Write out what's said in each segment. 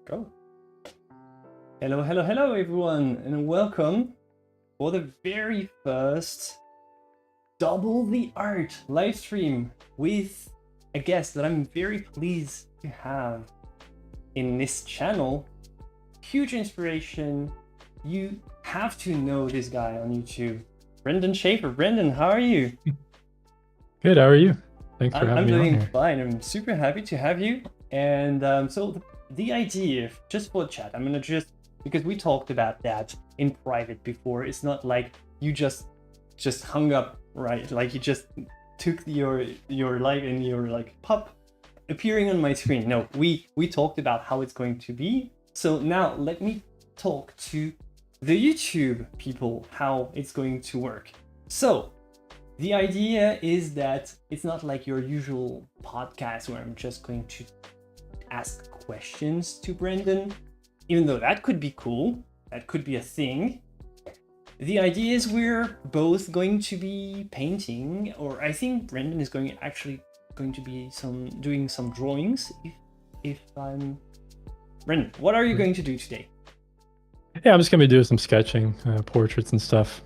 Go. Hello, hello, hello, everyone, and welcome for the very first Double the Art live stream with a guest that I'm very pleased to have in this channel. Huge inspiration. You have to know this guy on YouTube, Brendan Schaefer. Brendan, how are you? Good, how are you? Thanks for having me on I'm here. doing fine. I'm super happy to have you. And so the idea, just for chat, I'm gonna just, because we talked about that in private before, it's not like you just hung up, right? Like you just took your live and you're like pop appearing on my screen. No, we talked about how it's going to be. So now let me talk to the YouTube people how it's going to work. So the idea is that it's not like your usual podcast where I'm just going to ask questions to Brendan, even though that could be cool, that could be a thing. The idea is we're both going to be painting, or I think Brendan is actually going to be doing some drawings. If I'm Brendan, what are you going to do today? Yeah, I'm just gonna be doing some sketching, portraits and stuff,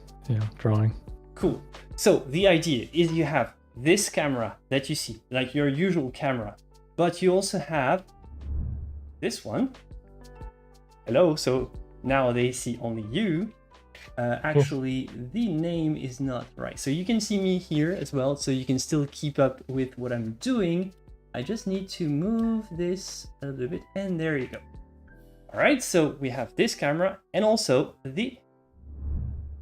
drawing. Cool. So the idea is you have this camera that you see, like your usual camera, but you also have this one. Hello, so now they see only you. Actually, the name is not right. So you can see me here as well, so you can still keep up with what I'm doing. I just need to move this a little bit, and there you go. All right, so we have this camera and also the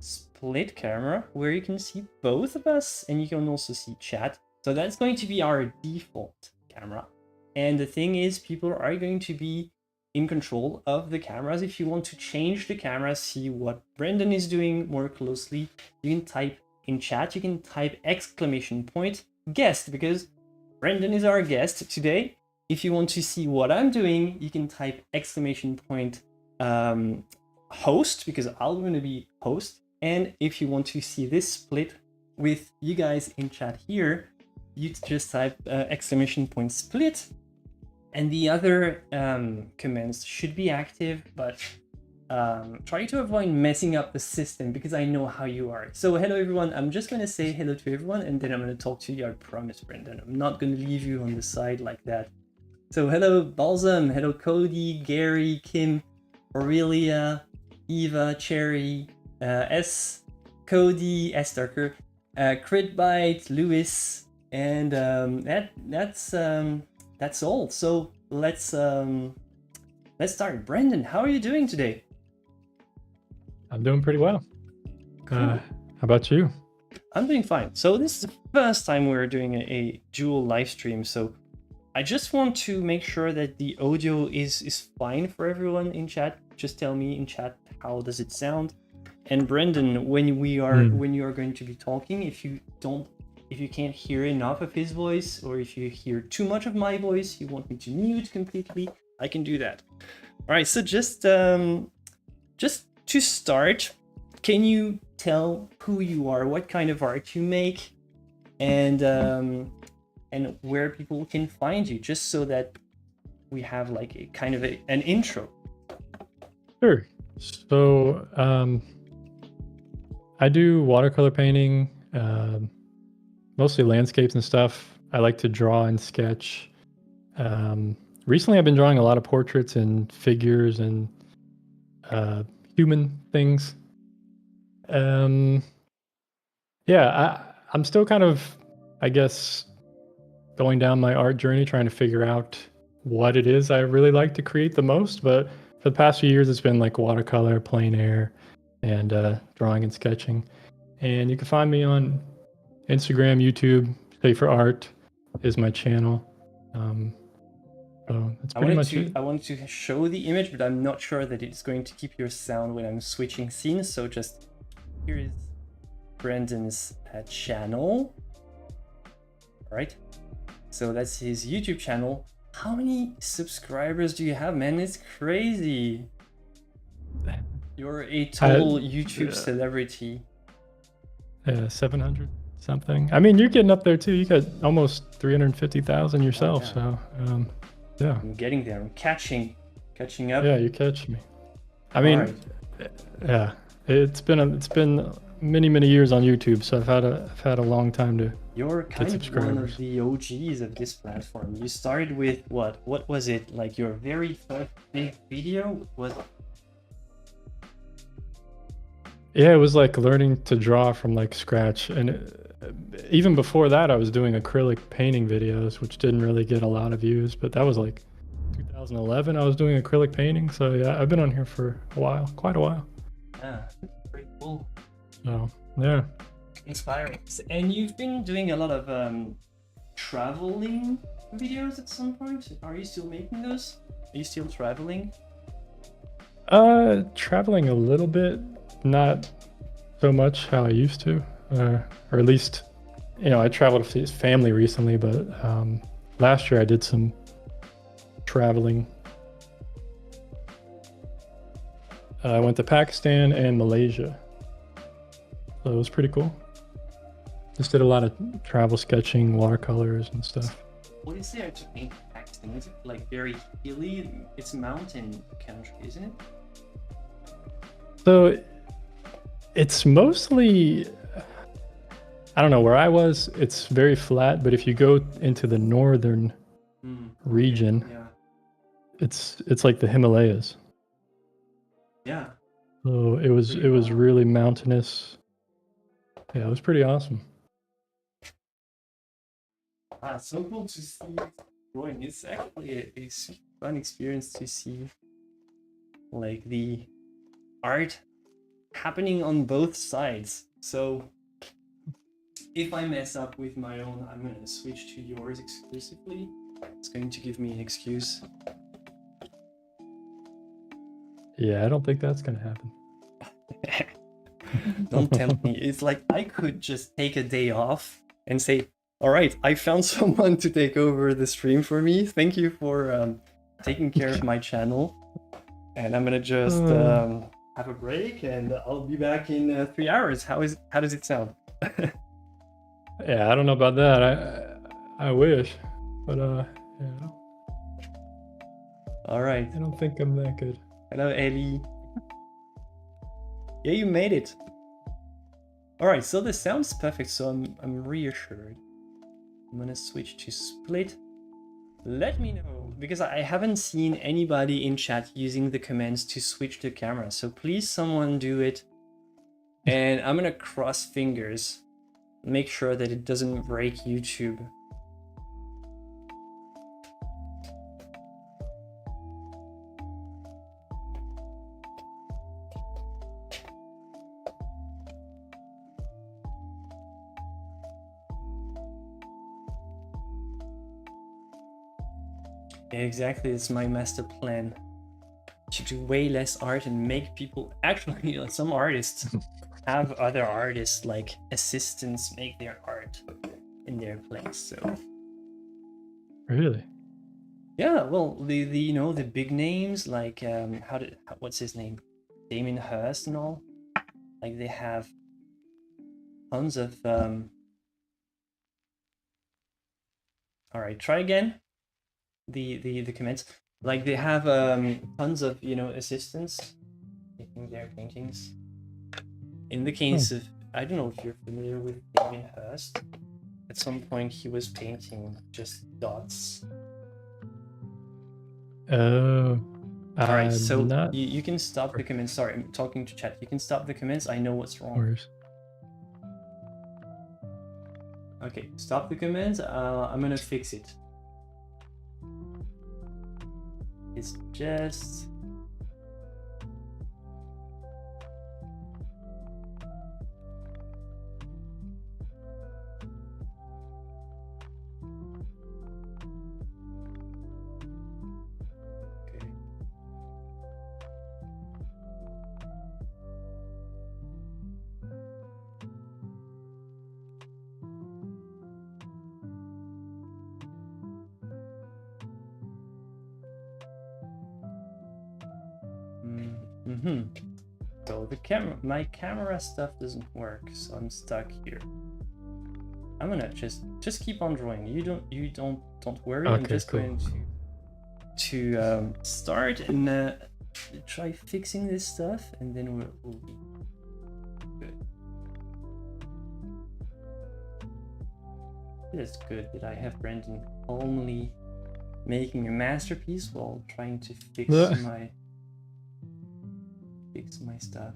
split camera where you can see both of us and you can also see chat. So that's going to be our default camera. And the thing is, people are going to be in control of the cameras. If you want to change the camera, see what Brendan is doing more closely, you can type in chat, you can type _guest, because Brendan is our guest today. If you want to see what I'm doing, you can type !host, because I'm going to be host. And if you want to see this split with you guys in chat here, you just type !split. And the other commands should be active, but try to avoid messing up the system because I know how you are. So hello everyone, I'm just going to say hello to everyone and then I'm going to talk to you, I promise, Brendan. I'm not going to leave you on the side like that. So hello Balsam, hello Cody, Gary, Kim, Aurelia, Eva, Cherry, S, Cody, S Darker, Critbite, Lewis, and that's all. So let's start. Brendan, how are you doing today? I'm doing pretty well. Cool. How about you? I'm doing fine. So this is the first time we're doing a dual live stream. So I just want to make sure that the audio is fine for everyone in chat. Just tell me in chat how does it sound. And Brendan, when you are going to be talking, if you can't hear enough of his voice, or if you hear too much of my voice, you want me to mute completely, I can do that. All right, so just to start, can you tell who you are, what kind of art you make, and where people can find you, just so that we have like a kind of an intro? Sure. So I do watercolor painting, mostly landscapes and stuff. I like to draw and sketch. Recently, I've been drawing a lot of portraits and figures and human things. I'm still kind of, I guess, going down my art journey, trying to figure out what it is I really like to create the most. But for the past few years, it's been like watercolor, plein air, and drawing and sketching. And you can find me on Instagram, YouTube. Schaefer Art is my channel. So that's pretty much it. I wanted to show the image, but I'm not sure that it's going to keep your sound when I'm switching scenes. So just here is Brendan's channel. All right. So that's his YouTube channel. How many subscribers do you have, man? It's crazy. You're a total YouTube celebrity. 700 something. I mean, you're getting up there too. You got almost 350,000 yourself. Oh, yeah. So yeah. I'm getting there. I'm catching Catching up? Yeah, you catch me. I All mean, right. yeah, it's been many years on YouTube, so I've had a long time to You're get kind of one of subscribers. the OGs of this platform. You started with what? What was it? Like your very first big video was. Yeah, it was like learning to draw from like scratch, and even before that, I was doing acrylic painting videos, which didn't really get a lot of views. But that was like 2011. I was doing acrylic painting, so yeah, I've been on here for a while, quite a while. Yeah, pretty cool. So yeah. Inspiring. And you've been doing a lot of traveling videos at some point. Are you still making those? Are you still traveling? Traveling a little bit, not so much how I used to, or at least, you know, I traveled with his family recently, but last year I did some traveling. I went to Pakistan and Malaysia, so it was pretty cool. Just did a lot of travel sketching, watercolors and stuff. What is there to paint in Pakistan? Is it like very hilly? It's a mountain country, isn't it? So it's mostly, I don't know, where I was, it's very flat, but if you go into the northern region, Yeah. it's like the Himalayas. Yeah. So it was really mountainous. Yeah, it was pretty awesome. So cool to see drawing. It's actually a fun experience to see like the art happening on both sides. So if I mess up with my own, I'm gonna switch to yours exclusively. It's going to give me an excuse. Yeah, I don't think that's gonna happen. Don't tempt me. It's like I could just take a day off and say, all right, I found someone to take over the stream for me. Thank you for taking care of my channel. And I'm gonna just have a break, and I'll be back in 3 hours. How does it sound? Yeah, I don't know about that. I wish, but yeah. All right. I don't think I'm that good. Hello, Ellie. Yeah, you made it. All right, so this sounds perfect. So I'm reassured. I'm gonna switch to split. Let me know, because I haven't seen anybody in chat using the commands to switch the camera. So please, someone do it. And I'm gonna cross fingers. Make sure that it doesn't break YouTube. Exactly, it's my master plan. To do way less art and make people actually, like, some artists have other artists like assistants make their art in their place. So Really? yeah, well, the you know, the big names like what's his name, Damien Hirst and all, like they have tons of all right, try again. The comments, like they have tons of, you know, assistants making their paintings. In the case of, I don't know if you're familiar with Damien Hirst. At some point he was painting just dots. Oh. All right, so you can stop the comments. Sorry, I'm talking to chat. You can stop the comments. I know what's wrong. Okay, stop the comments. I'm gonna fix it. It's just... Okay. So the my camera stuff doesn't work, so I'm stuck here. I'm gonna just keep on drawing. You don't worry. Okay, I'm just cool. going to to start and try fixing this stuff, and then we'll be good. It's good that I have Brendan calmly making a masterpiece while trying to fix my stuff.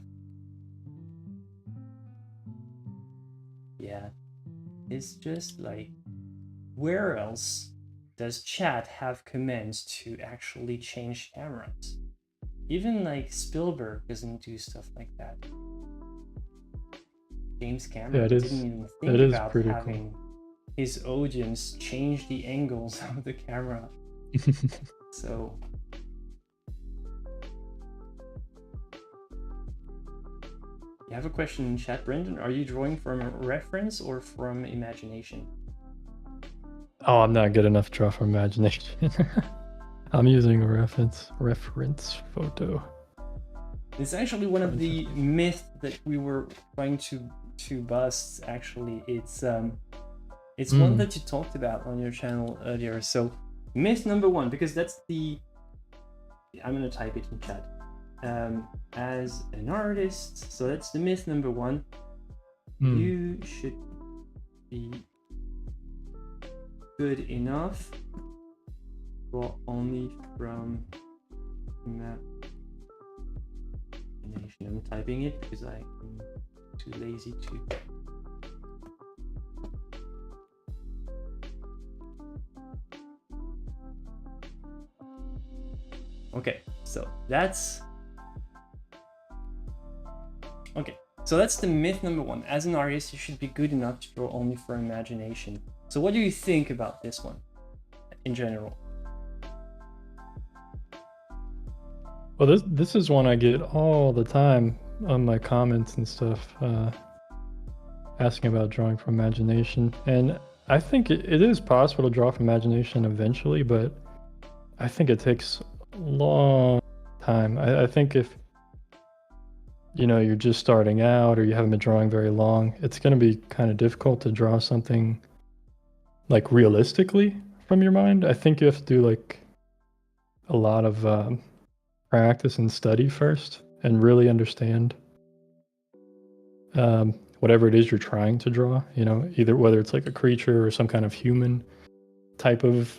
Yeah, it's just like, where else does chat have commands to actually change cameras? Even like Spielberg doesn't do stuff like that. James Cameron didn't even think about having his audience change the angles of the camera. So you have a question in chat, Brendan. Are you drawing from a reference or from imagination? Oh, I'm not good enough to draw from imagination. I'm using a reference photo. It's actually one of the myths that we were trying to bust. Actually, it's one that you talked about on your channel earlier. So myth number one, because that's I'm gonna type it in chat. As an artist, so that's the myth number one. You should be good enough for only from imagination. I'm typing it because I'm too lazy to. Okay, so that's the myth number one. As an artist, you should be good enough to draw only for imagination. So what do you think about this one in general? Well, this is one I get all the time on my comments and stuff, asking about drawing from imagination. And I think it is possible to draw from imagination eventually, but I think it takes a long time. I think if you're just starting out or you haven't been drawing very long, it's going to be kind of difficult to draw something like realistically from your mind. I think you have to do like a lot of practice and study first and really understand whatever it is you're trying to draw, either whether it's like a creature or some kind of human type of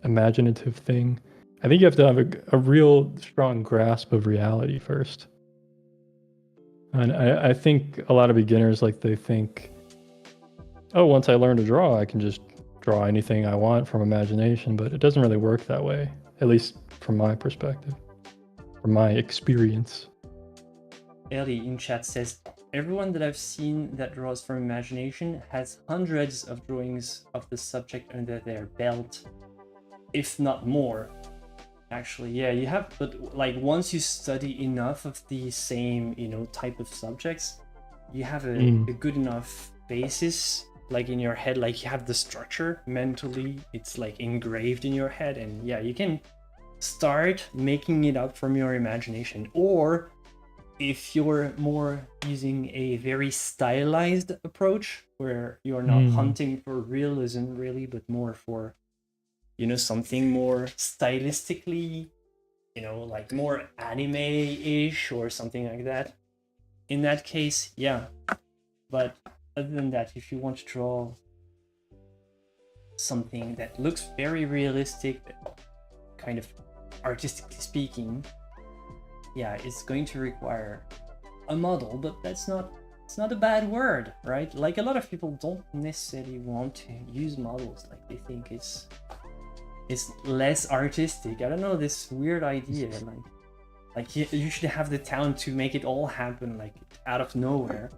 imaginative thing. I think you have to have a real strong grasp of reality first. And I think a lot of beginners, like, they think, oh, once I learn to draw, I can just draw anything I want from imagination, but it doesn't really work that way, at least from my perspective, from my experience. Ellie in chat says, everyone that I've seen that draws from imagination has hundreds of drawings of the subject under their belt, if not more. Actually, yeah, you have, but like once you study enough of the same, type of subjects, you have a good enough basis, like in your head, like you have the structure mentally, it's like engraved in your head, and yeah, you can start making it up from your imagination. Or if you're more using a very stylized approach, where you're not hunting for realism really, but more for something more stylistically, like more anime-ish or something like that. In that case, yeah. But other than that, if you want to draw something that looks very realistic, kind of artistically speaking, yeah, it's going to require a model, but it's not a bad word, right? Like, a lot of people don't necessarily want to use models, like they think it's less artistic. I don't know, this weird idea, like you should have the talent to make it all happen, like out of nowhere.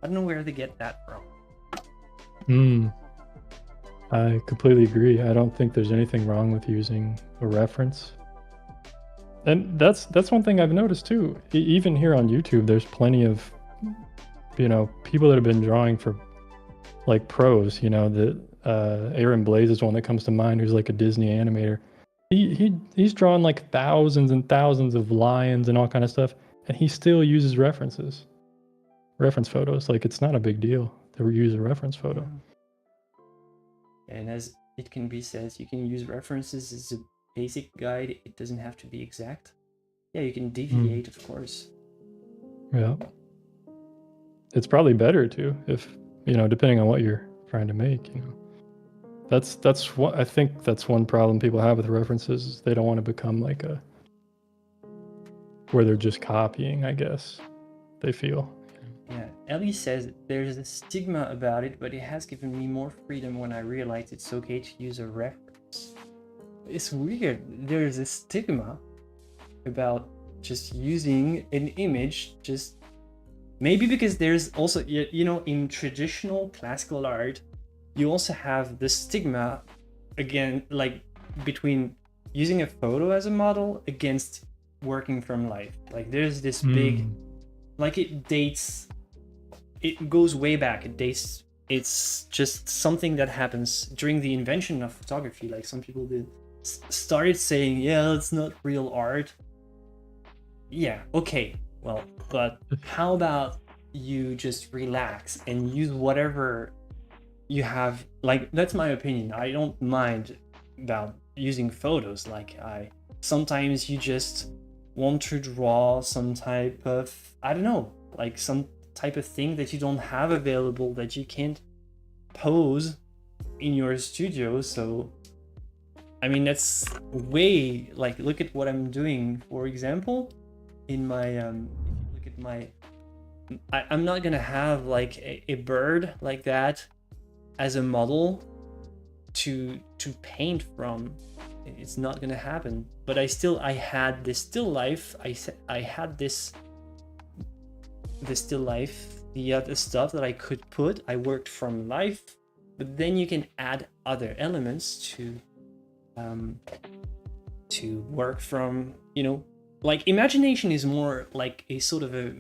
I don't know where they get that from. I completely agree. I don't think there's anything wrong with using a reference. And that's one thing I've noticed too. Even here on YouTube, there's plenty of people that have been drawing for like pros. Aaron Blaze is one that comes to mind, who's like a Disney animator. He's drawn like thousands and thousands of lions and all kind of stuff, and he still uses reference photos. Like, it's not a big deal to use a reference photo. And as it can be said. You can use references as a basic guide. It doesn't have to be exact. Yeah, you can deviate, of course. Yeah. It's probably better too, if, depending on what you're trying to make, That's what I think that's one problem people have with references is they don't want to become like where they're just copying, I guess. They feel. Yeah, Ellie says there's a stigma about it, but it has given me more freedom when I realized it's okay to use a reference. It's weird. There's a stigma about just using an image, just maybe because there's also, in traditional classical art, you also have the stigma again, like between using a photo as a model against working from life. Like there's this big, like it goes way back. It's just something that happens during the invention of photography. Like some people started saying, yeah, it's not real art. Yeah, okay, well, but how about you just relax and use whatever you have? Like, that's my opinion. I don't mind about using photos. Like, sometimes you just want to draw some type of, I don't know, like some type of thing that you don't have available, that you can't pose in your studio. So I mean, that's way, like, look at what I'm doing, for example, in my if you look at my, I'm not gonna have like a bird like that as a model to paint from. It's not gonna happen. But I had this still life. I had this still life, the other stuff that I could put. I worked from life, but then you can add other elements to work from, like imagination is more like a sort of a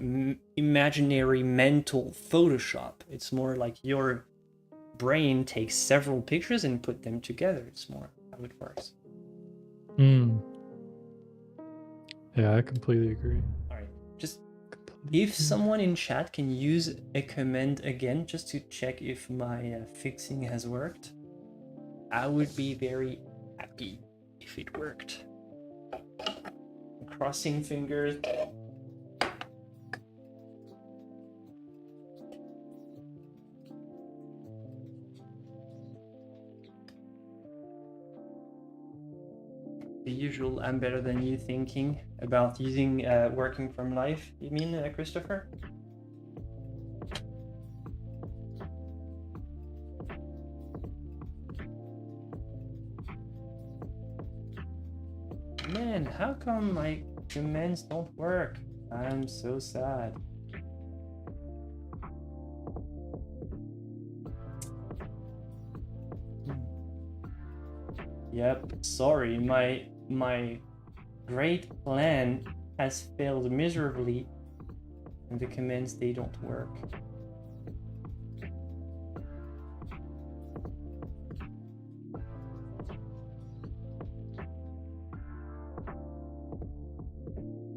imaginary mental Photoshop. It's more like your brain takes several pictures and put them together. It's more how it works. Yeah, I completely agree. All right, just if someone in chat can use a command again just to check if my fixing has worked, I would be very happy if it worked. Crossing fingers. The usual I'm better than you thinking about using working from life, you mean, Christopher? Man, how come my commands don't work? I'm so sad. Yep, sorry, my great plan has failed miserably, and the commands, they don't work.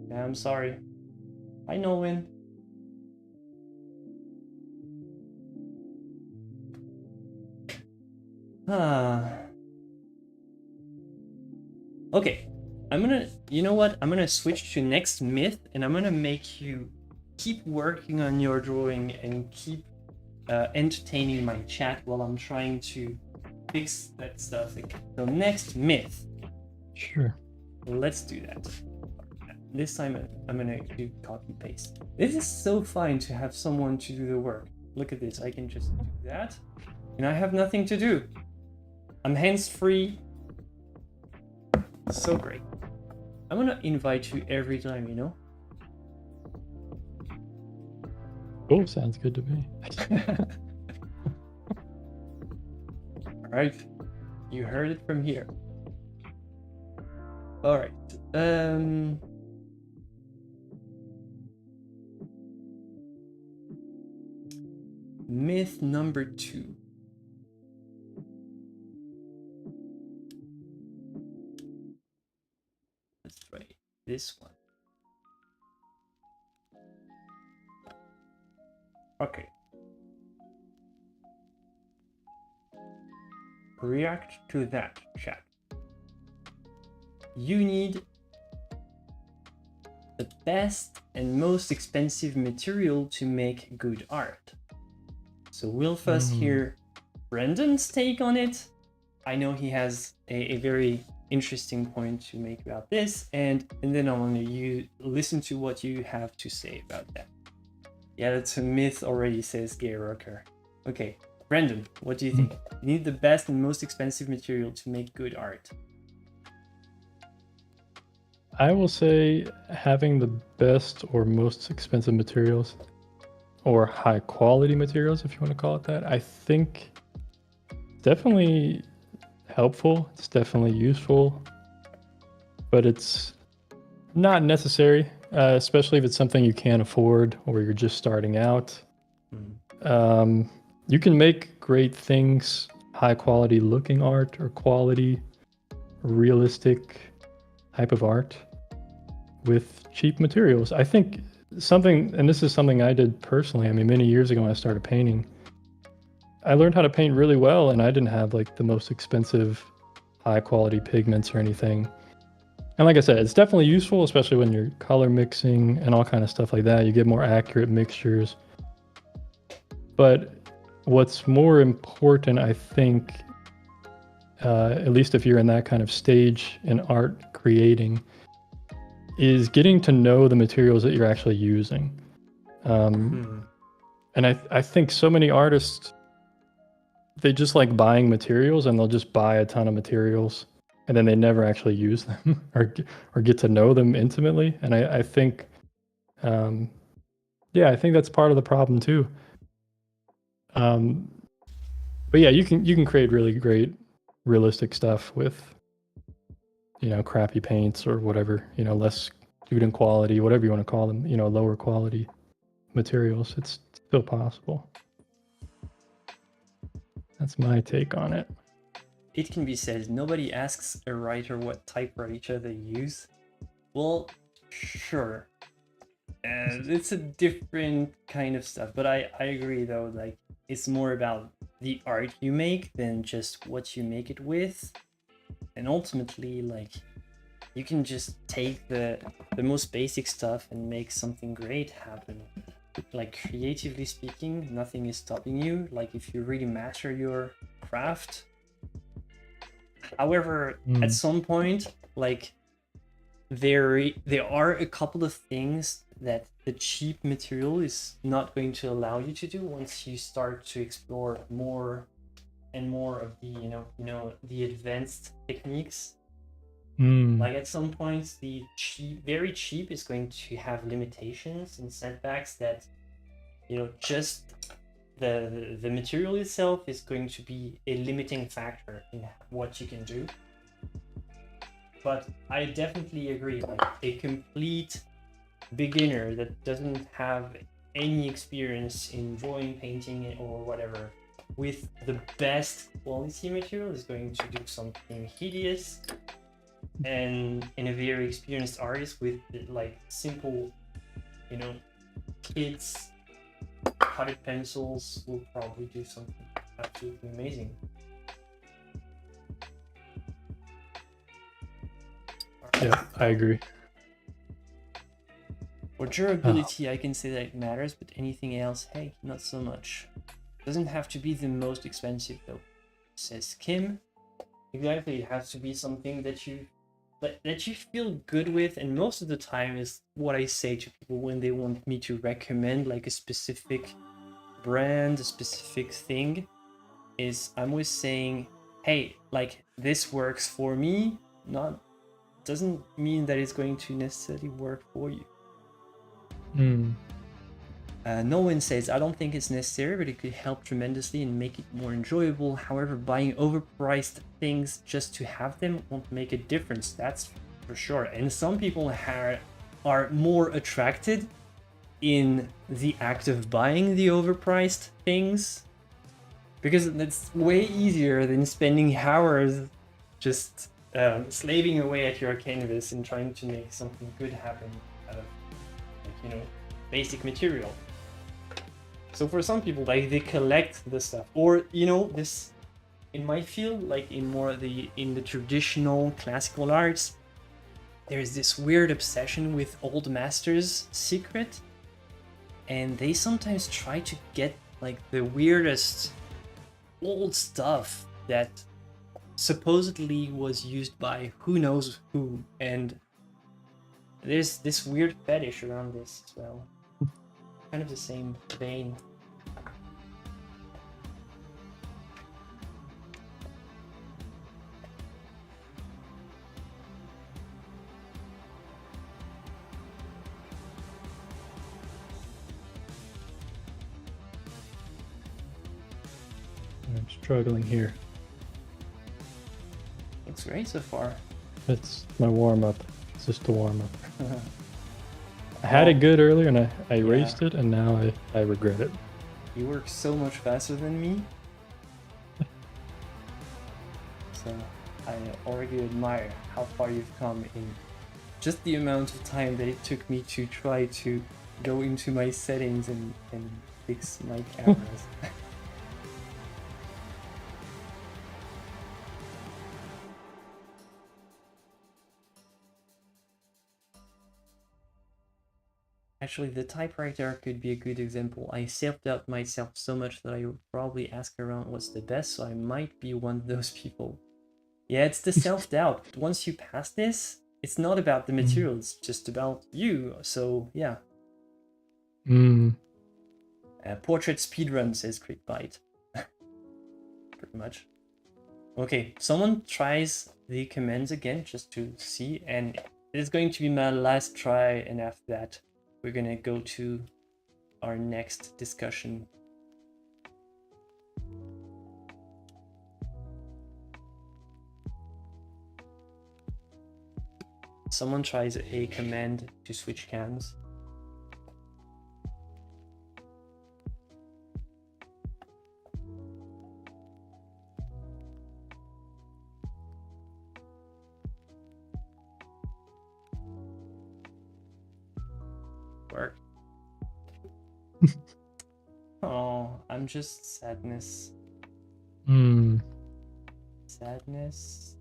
Yeah, I'm sorry. Hi, Nolan. Okay, you know what? I'm gonna switch to next myth, and I'm gonna make you keep working on your drawing and keep entertaining my chat while I'm trying to fix that stuff again. So next myth. Sure. Let's do that. This time I'm gonna do copy paste. This is so fun to have someone to do the work. Look at this, I can just do that, and I have nothing to do. I'm hands-free. So great. I'm gonna invite you every time, Cool, sounds good to me. All right, you heard it from here. All right. Myth number 2. Let's try this one. Okay. react to that, chat. You need the best and most expensive material to make good art. So we'll first hear Brendan's take on it. I know he has a very interesting point to make about this, and then I want you listen to what you have to say about that. Yeah, that's a myth already, says Gay Rocker. Okay, Brendan, what do you think? You need the best and most expensive material to make good art. I will say having the best or most expensive materials, or high quality materials, if you want to call it that, I think definitely helpful. It's definitely useful, but it's not necessary, especially if it's something you can't afford or you're just starting out. You can make great things, high quality looking art or quality, realistic type of art with cheap materials. I think something, and this is something I did personally, I mean, many years ago when I started painting, I learned how to paint really well, and I didn't have like the most expensive high quality pigments or anything. And like I said, it's definitely useful, especially when you're color mixing and all kind of stuff like that. You get more accurate mixtures. But what's more important, I think, at least if you're in that kind of stage in art creating, is getting to know the materials that you're actually using. And I think so many artists, they just like buying materials, and they'll just buy a ton of materials and then they never actually use them or get to know them intimately. And I think, yeah, I think that's part of the problem too. But yeah, you can create really great realistic stuff with, you know, crappy paints or whatever, you know, less student quality, whatever you want to call them, you know, lower quality materials. It's still possible. That's my take on it. It can be said, nobody asks a writer what typewriter they use. Well, sure. It's a different kind of stuff, but I agree though, like, it's more about the art you make than just what you make it with. And ultimately, like, you can just take the most basic stuff and make something great happen. Like, creatively speaking, nothing is stopping you. Like, if you really master your craft. However, at some point, like, there are a couple of things that the cheap material is not going to allow you to do once you start to explore more and more of the the advanced techniques. Like, at some points, the very cheap is going to have limitations and setbacks that, you know, just the material itself is going to be a limiting factor in what you can do. But I definitely agree, like, a complete beginner that doesn't have any experience in drawing, painting, or whatever, with the best quality material is going to do something hideous. And a very experienced artist with, like, simple, you know, kids colored pencils will probably do something absolutely amazing. Yeah, I agree. For durability, I can say that it matters, but anything else, hey, not so much. Doesn't have to be the most expensive though, says Kim. Exactly, it has to be something that you feel good with, and most of the time is what I say to people when they want me to recommend like a specific brand, a specific thing, is I'm always saying, hey, like, this works for me, doesn't mean that it's going to necessarily work for you. No one says, I don't think it's necessary, but it could help tremendously and make it more enjoyable. However, buying overpriced things just to have them won't make a difference, that's for sure. And some people are more attracted in the act of buying the overpriced things, because that's way easier than spending hours just slaving away at your canvas and trying to make something good happen out of, like, you know, basic material. So for some people, like, they collect the stuff, or, you know, this in my field, like in the traditional classical arts, there's this weird obsession with old masters' secret, and they sometimes try to get like the weirdest old stuff that supposedly was used by who knows who, and there's this weird fetish around this as well. Kind of the same vein. I'm struggling here. Looks great so far. It's my warm-up. It's just a warm-up. I had it good earlier and I erased it, and now I regret it. You work so much faster than me. So I already admire how far you've come in just the amount of time that it took me to try to go into my settings and fix my cameras. Actually, the typewriter could be a good example. I self-doubt myself so much that I would probably ask around what's the best, so I might be one of those people. Yeah, it's the self-doubt. Once you pass this, it's not about the material, it's just about you. So, yeah. Portrait speedrun, says Quickbite. Pretty much. Okay, someone tries the commands again just to see, and it is going to be my last try, and after that, we're gonna go to our next discussion. Someone tries a command to switch cams. Work. Oh, I'm just sadness. Sadness.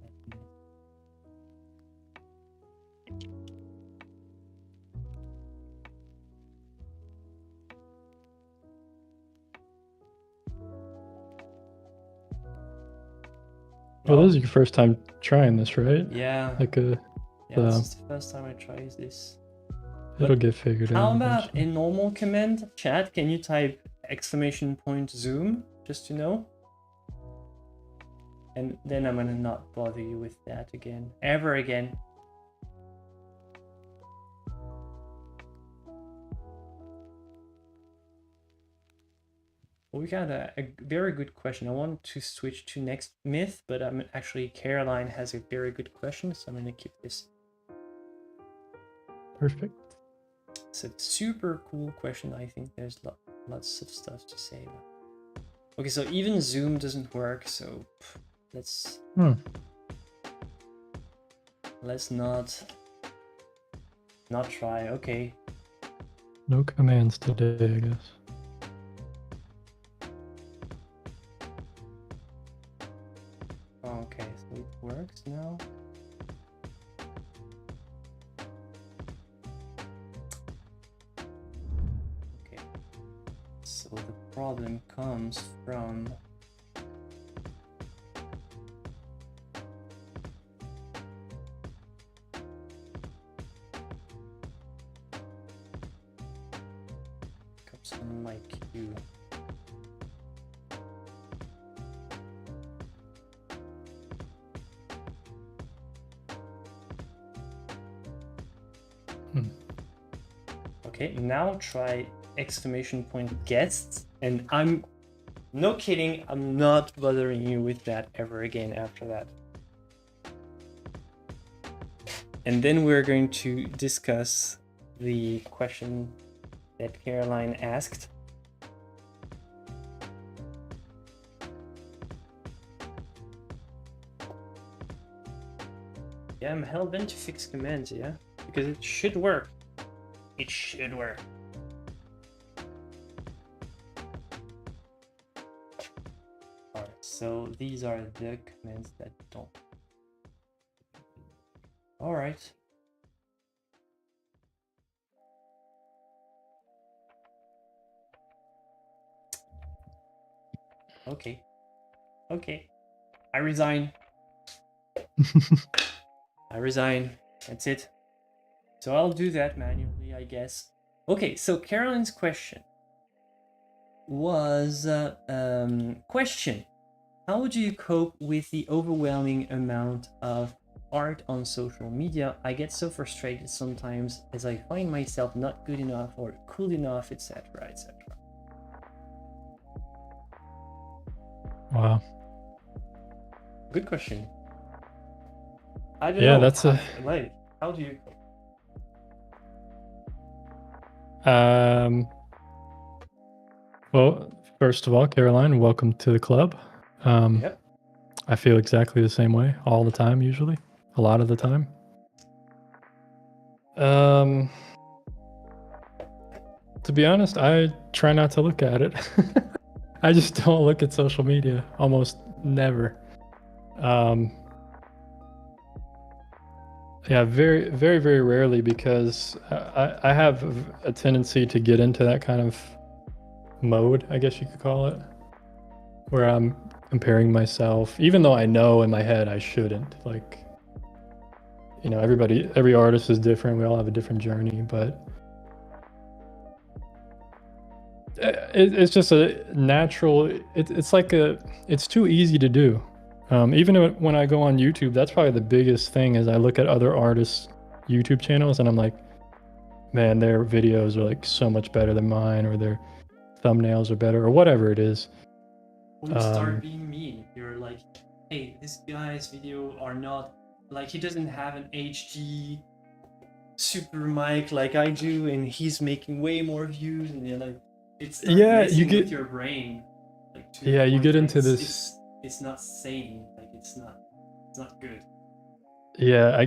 Well, this is your first time trying this, right? Yeah. Like yeah, this is the first time I try this. It'll get figured out. How about eventually. a normal command? Chat, can you type !zoom just to know? And then I'm gonna not bother you with that again, ever again. Well, we got a very good question. I want to switch to next myth, but actually Caroline has a very good question, so I'm gonna keep this. Perfect. It's a super cool question. I think there's lots of stuff to say about. Okay, so even Zoom doesn't work, so let's not try. Okay. No commands today, I guess. Okay, so it works now. Okay. So the problem comes from my queue. Okay, now try !guests, and I'm no kidding, I'm not bothering you with that ever again after that. And then we're going to discuss the question that Caroline asked. Yeah, I'm hell-bent to fix commands, yeah? Because it should work. It should work. Alright. So these are the comments that don't. All right. Okay. Okay. I resign. I resign. That's it. So I'll do that manually, I guess. Okay, so Caroline's question was question. How do you cope with the overwhelming amount of art on social media? I get so frustrated sometimes as I find myself not good enough or cool enough, etc., etc. Wow. Good question. I don't Yeah, know. that's a like. How do you? Well, first of all, Caroline, welcome to the club. Yep. I feel exactly the same way all the time, usually, a lot of the time. To be honest, I try not to look at it. I just don't look at social media almost never. Yeah, very, very, very rarely, because I have a tendency to get into that kind of mode, I guess you could call it, where I'm comparing myself, even though I know in my head I shouldn't. Like, you know, every artist is different. We all have a different journey, but it's just a natural. It's like it's too easy to do. Even when I go on YouTube, that's probably the biggest thing. Is I look at other artists' YouTube channels and I'm like, man, their videos are like so much better than mine, or their thumbnails are better, or whatever it is. You start being mean. You're like, hey, this guy's video are not like, he doesn't have an HD super mic like I do, and he's making way more views, and you're like, it's messing with your brain. Like, you get into this. It's not sane. Like, it's not good. Yeah, I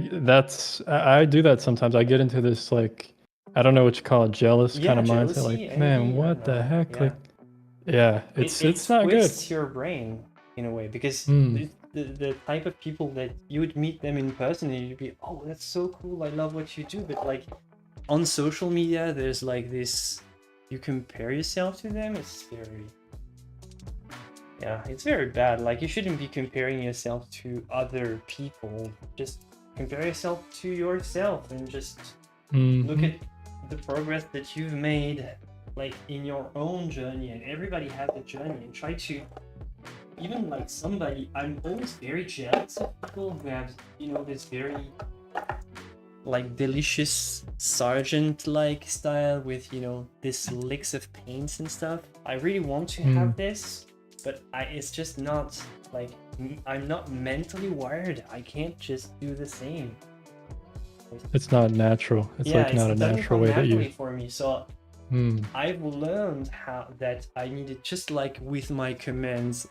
do that sometimes. I get into this, like, I don't know what you call it, jealous kind of mindset. Like, man, what the heck? Yeah. Like, yeah, it's not good. It twists your brain in a way, because the type of people that you would meet them in person and you'd be, oh, that's so cool, I love what you do, but like on social media there's like this, you compare yourself to them. It's very bad. Like, you shouldn't be comparing yourself to other people. Just compare yourself to yourself and just look at the progress that you've made, like, in your own journey. And everybody has a journey, and try to, even like somebody, I'm always very jealous of people who have, you know, this very like delicious sergeant like style with, you know, this licks of paints and stuff. I really want to have this, but it's just not like, I'm not mentally wired. I can't just do the same. It's not natural. It's like not a natural way that you. For me, so I've learned how that I needed, just like with my commands,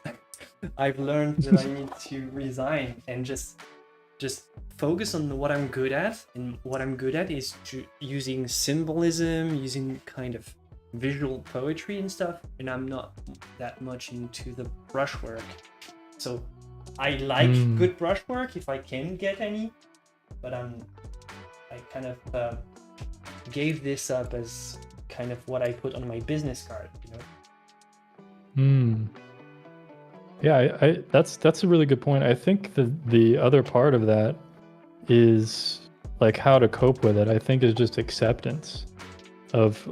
I've learned that I need to resign and just focus on what I'm good at. And what I'm good at is using symbolism, using kind of visual poetry and stuff, and I'm not that much into the brushwork. So I like good brushwork if I can get any, but I kind of gave this up as kind of what I put on my business card, you know. Yeah, I that's a really good point. I think the other part of that is like how to cope with it. I think is just acceptance of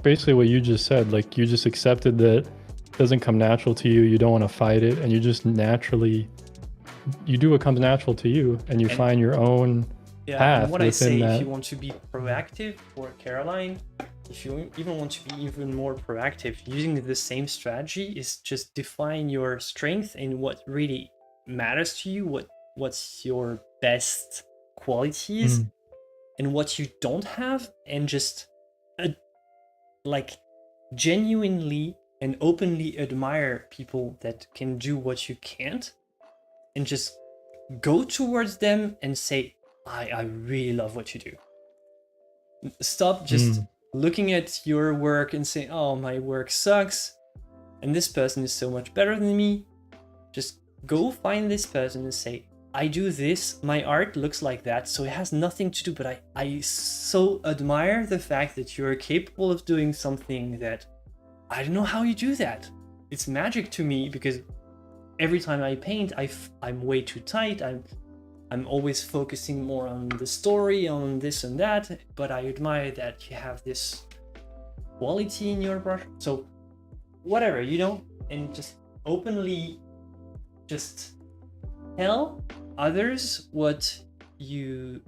basically what you just said. Like, you just accepted that it doesn't come natural to you. You don't want to fight it, and you just naturally you do what comes natural to you, and you find your own path. And what I say, if you want to be proactive, for Caroline, if you even want to be even more proactive, using the same strategy is just define your strength and what really matters to you, what's your best qualities, and what you don't have, and just like genuinely and openly admire people that can do what you can't, and just go towards them and say, I really love what you do. Stop just looking at your work and saying, oh, my work sucks. and this person is so much better than me, just go find this person and say, I do this, my art looks like that, so it has nothing to do, but I so admire the fact that you're capable of doing something that I don't know how you do that. It's magic to me because every time I paint, I'm way too tight. I'm always focusing more on the story, on this and that, but I admire that you have this quality in your brush. So whatever, and just openly just tell others what you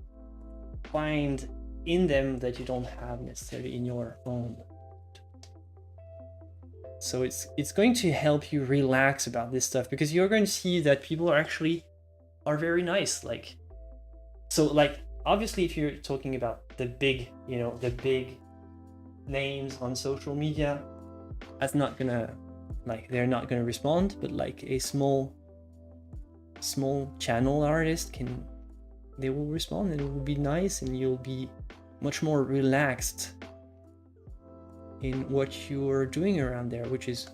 find in them that you don't have necessarily in your own. So it's going to help you relax about this stuff, because you're going to see that people are very nice. Like, so like, obviously if you're talking about the big names on social media, that's not gonna, like, they're not gonna respond, but like a small channel artist they will respond, and it will be nice, and you'll be much more relaxed in what you're doing around there, which is,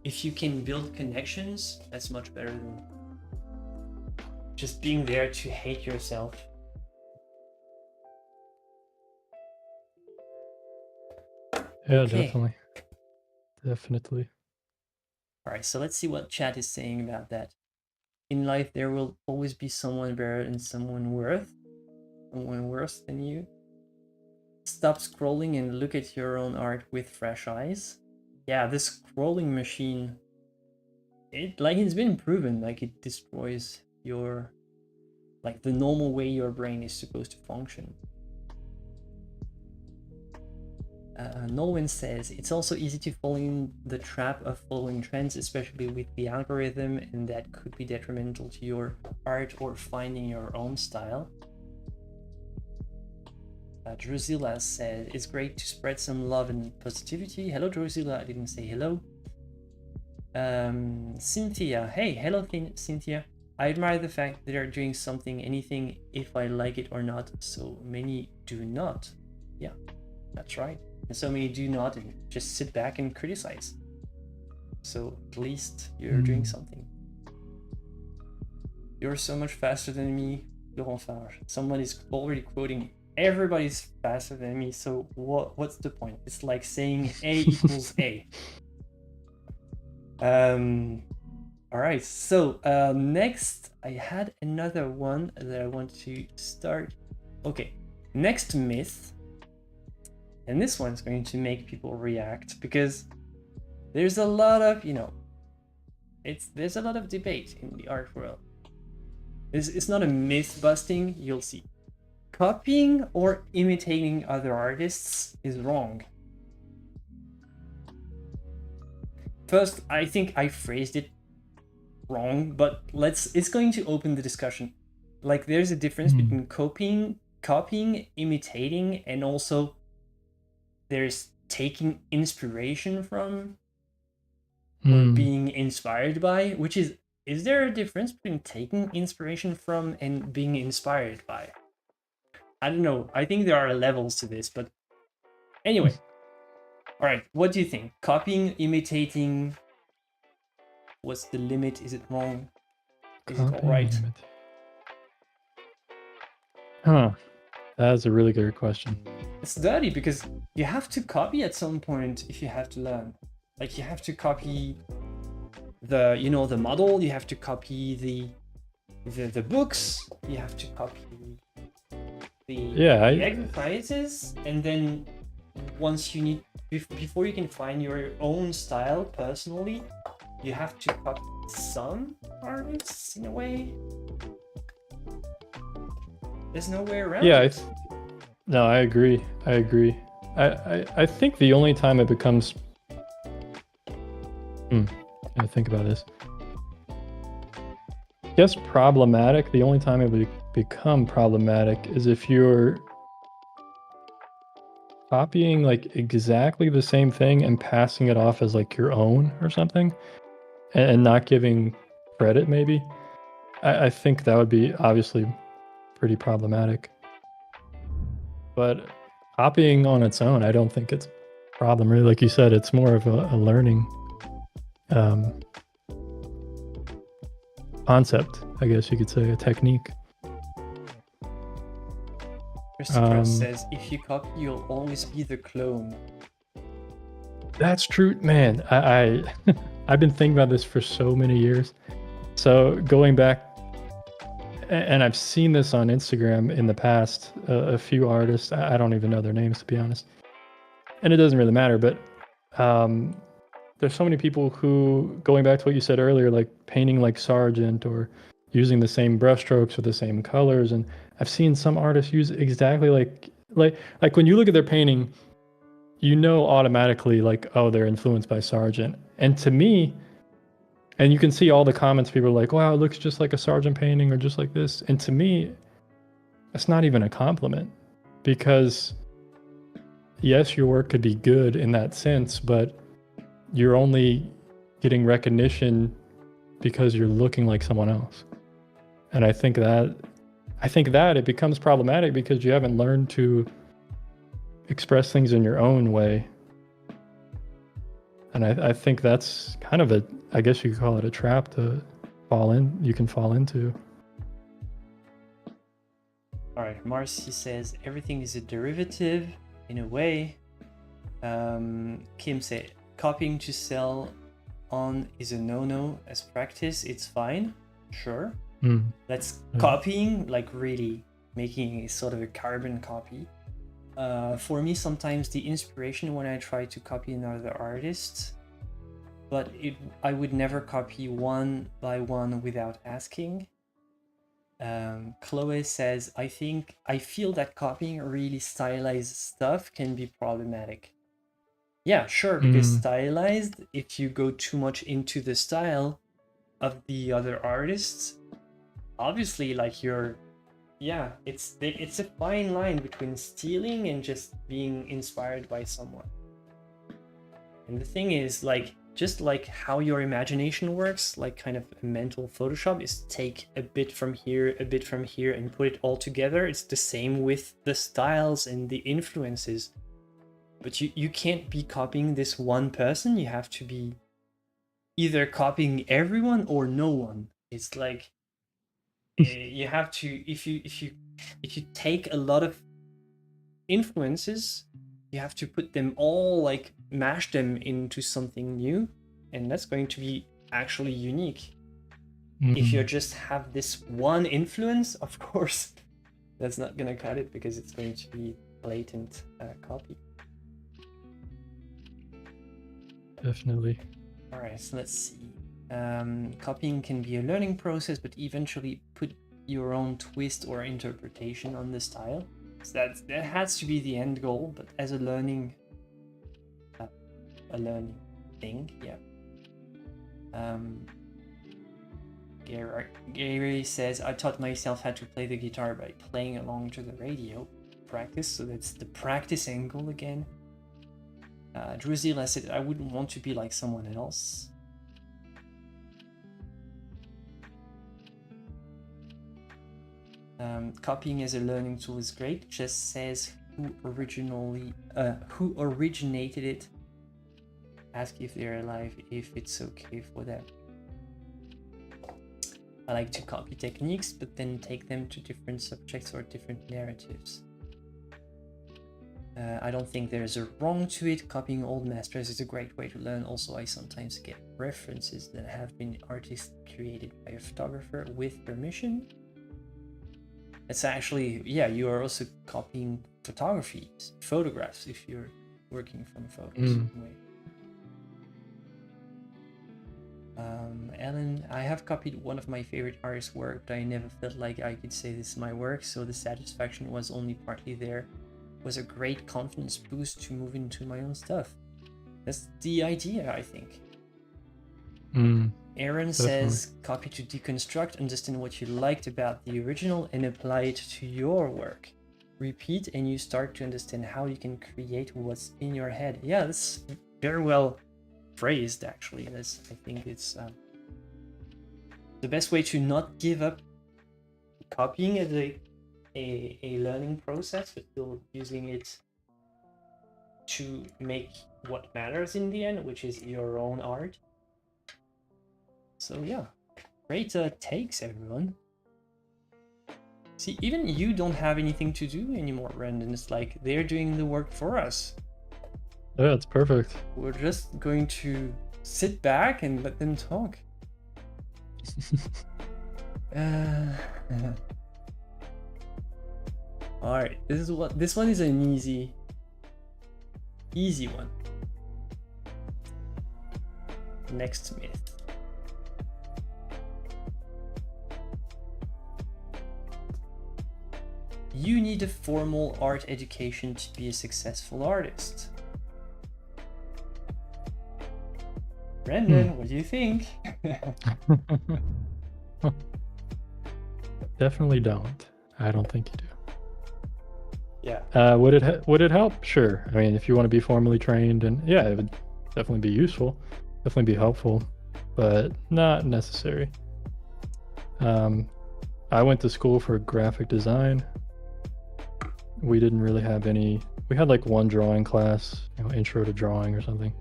if you can build connections, that's much better than just being there to hate yourself. Yeah, Okay. Definitely. All right, so let's see what chat is saying about that. In life, there will always be someone better and someone worse than you. Stop scrolling and look at your own art with fresh eyes. Yeah, this scrolling machine, it's been proven, like, it destroys your, like, the normal way your brain is supposed to function. Nolan says, it's also easy to fall in the trap of following trends, especially with the algorithm, and that could be detrimental to your art or finding your own style. Drusilla said, it's great to spread some love and positivity. Hello, Drusilla. I didn't say hello. Cynthia. Hey, hello, Cynthia. I admire the fact that they're doing anything, if I like it or not. So many do not. Yeah, that's right. And so many do not, and just sit back and criticize. So at least you're doing something. You're so much faster than me, Laurent Farge. Someone is already quoting, everybody's faster than me, so what's the point? It's like saying A equals A. All right, so next I had another one that I want to start. Okay, next myth. And this one's going to make people react, because there's a lot of, there's a lot of debate in the art world. It's not a myth busting, you'll see. Copying or imitating other artists is wrong. First, I think I phrased it wrong, but it's going to open the discussion. Like, there's a difference between copying, imitating, and also there's taking inspiration from or being inspired by, which is there a difference between taking inspiration from and being inspired by? I don't know. I think there are levels to this, but anyway. All right, what do you think? Copying, imitating, what's the limit? Is it wrong? Is it all right? That's a really good question. It's dirty, because you have to copy at some point if you have to learn. Like, you have to copy the model, you have to copy the books, you have to copy the exercises, and then once you need, before you can find your own style personally, you have to copy some artists in a way. There's no way around it. No, I agree. I think the only time it becomes... I think about this. I guess problematic, the only time it would become problematic is if you're copying like exactly the same thing and passing it off as like your own or something, and not giving credit maybe. I think that would be obviously pretty problematic. But copying on its own, I don't think it's a problem really. Like you said, it's more of a learning concept, I guess you could say, a technique. Christopher says, if you copy, you'll always be the clone. That's true, man. I've been thinking about this for so many years. So going back, and I've seen this on Instagram in the past, a few artists, I don't even know their names to be honest, and it doesn't really matter, but there's so many people who, going back to what you said earlier, like painting like Sargent or using the same brushstrokes or the same colors, and I've seen some artists use exactly like when you look at their painting, you know automatically like, oh, they're influenced by Sargent. And to me, and you can see all the comments, people are like, wow, it looks just like a Sargent painting or just like this. And to me, that's not even a compliment, because yes, your work could be good in that sense, but you're only getting recognition because you're looking like someone else. And I think that it becomes problematic because you haven't learned to express things in your own way. And I think that's kind of I guess you could call it a trap to you can fall into. All right, Marcy says everything is a derivative in a way. Kim said copying to sell on is a no-no. As practice, it's fine. Sure. That's copying, like really making a sort of a carbon copy. For me, sometimes the inspiration when I try to copy another artist, but I would never copy one by one without asking. Chloe says, I feel that copying really stylized stuff can be problematic. Yeah, sure, because stylized, if you go too much into the style of the other artists, obviously like it's a fine line between stealing and just being inspired by someone. And the thing is, like, just like how your imagination works, like kind of a mental Photoshop is take a bit from here, and put it all together. It's the same with the styles and the influences. But you can't be copying this one person. You have to be either copying everyone or no one. It's like you have to, if you take a lot of influences, you have to put them all, like mash them into something new, and that's going to be actually unique. If you just have this one influence, of course that's not gonna cut it, because it's going to be blatant copy. Definitely. All right, so let's see. Copying can be a learning process, but eventually put your own twist or interpretation on the style. So that has to be the end goal, but as a learning thing, yeah. Gary says, I taught myself how to play the guitar by playing along to the radio. Practice, so that's the practice angle again. Drusilla said, I wouldn't want to be like someone else. Copying as a learning tool is great. Just says who originated it. Ask if they're alive, if it's okay for them. I like to copy techniques, but then take them to different subjects or different narratives. I don't think there's a wrong to it. Copying old masters is a great way to learn. Also, I sometimes get references that have been artist created by a photographer with permission. It's actually, yeah, you are also copying photographs, if you're working from photos. Ellen, I have copied one of my favorite artists' work, but I never felt like I could say this is my work, so the satisfaction was only partly there. It was a great confidence boost to move into my own stuff. That's the idea, I think. Aaron says, copy to deconstruct, understand what you liked about the original and apply it to your work. Repeat and you start to understand how you can create what's in your head. Yeah, that's very well phrased, actually. I think it's the best way to not give up copying as a learning process, but still using it to make what matters in the end, which is your own art. So yeah, great takes, everyone. See, even you don't have anything to do anymore, Brendan. It's like they're doing the work for us. Yeah, it's perfect. We're just going to sit back and let them talk. All right, this one is an easy one. Next myth. You need a formal art education to be a successful artist. Brendan, what do you think? Definitely don't. I don't think you do. Yeah. Would it help? Sure. I mean, if you want to be formally trained, and yeah, it would definitely be useful, definitely be helpful, but not necessary. I went to school for graphic design. We didn't really have any. We had like one drawing class, intro to drawing or something.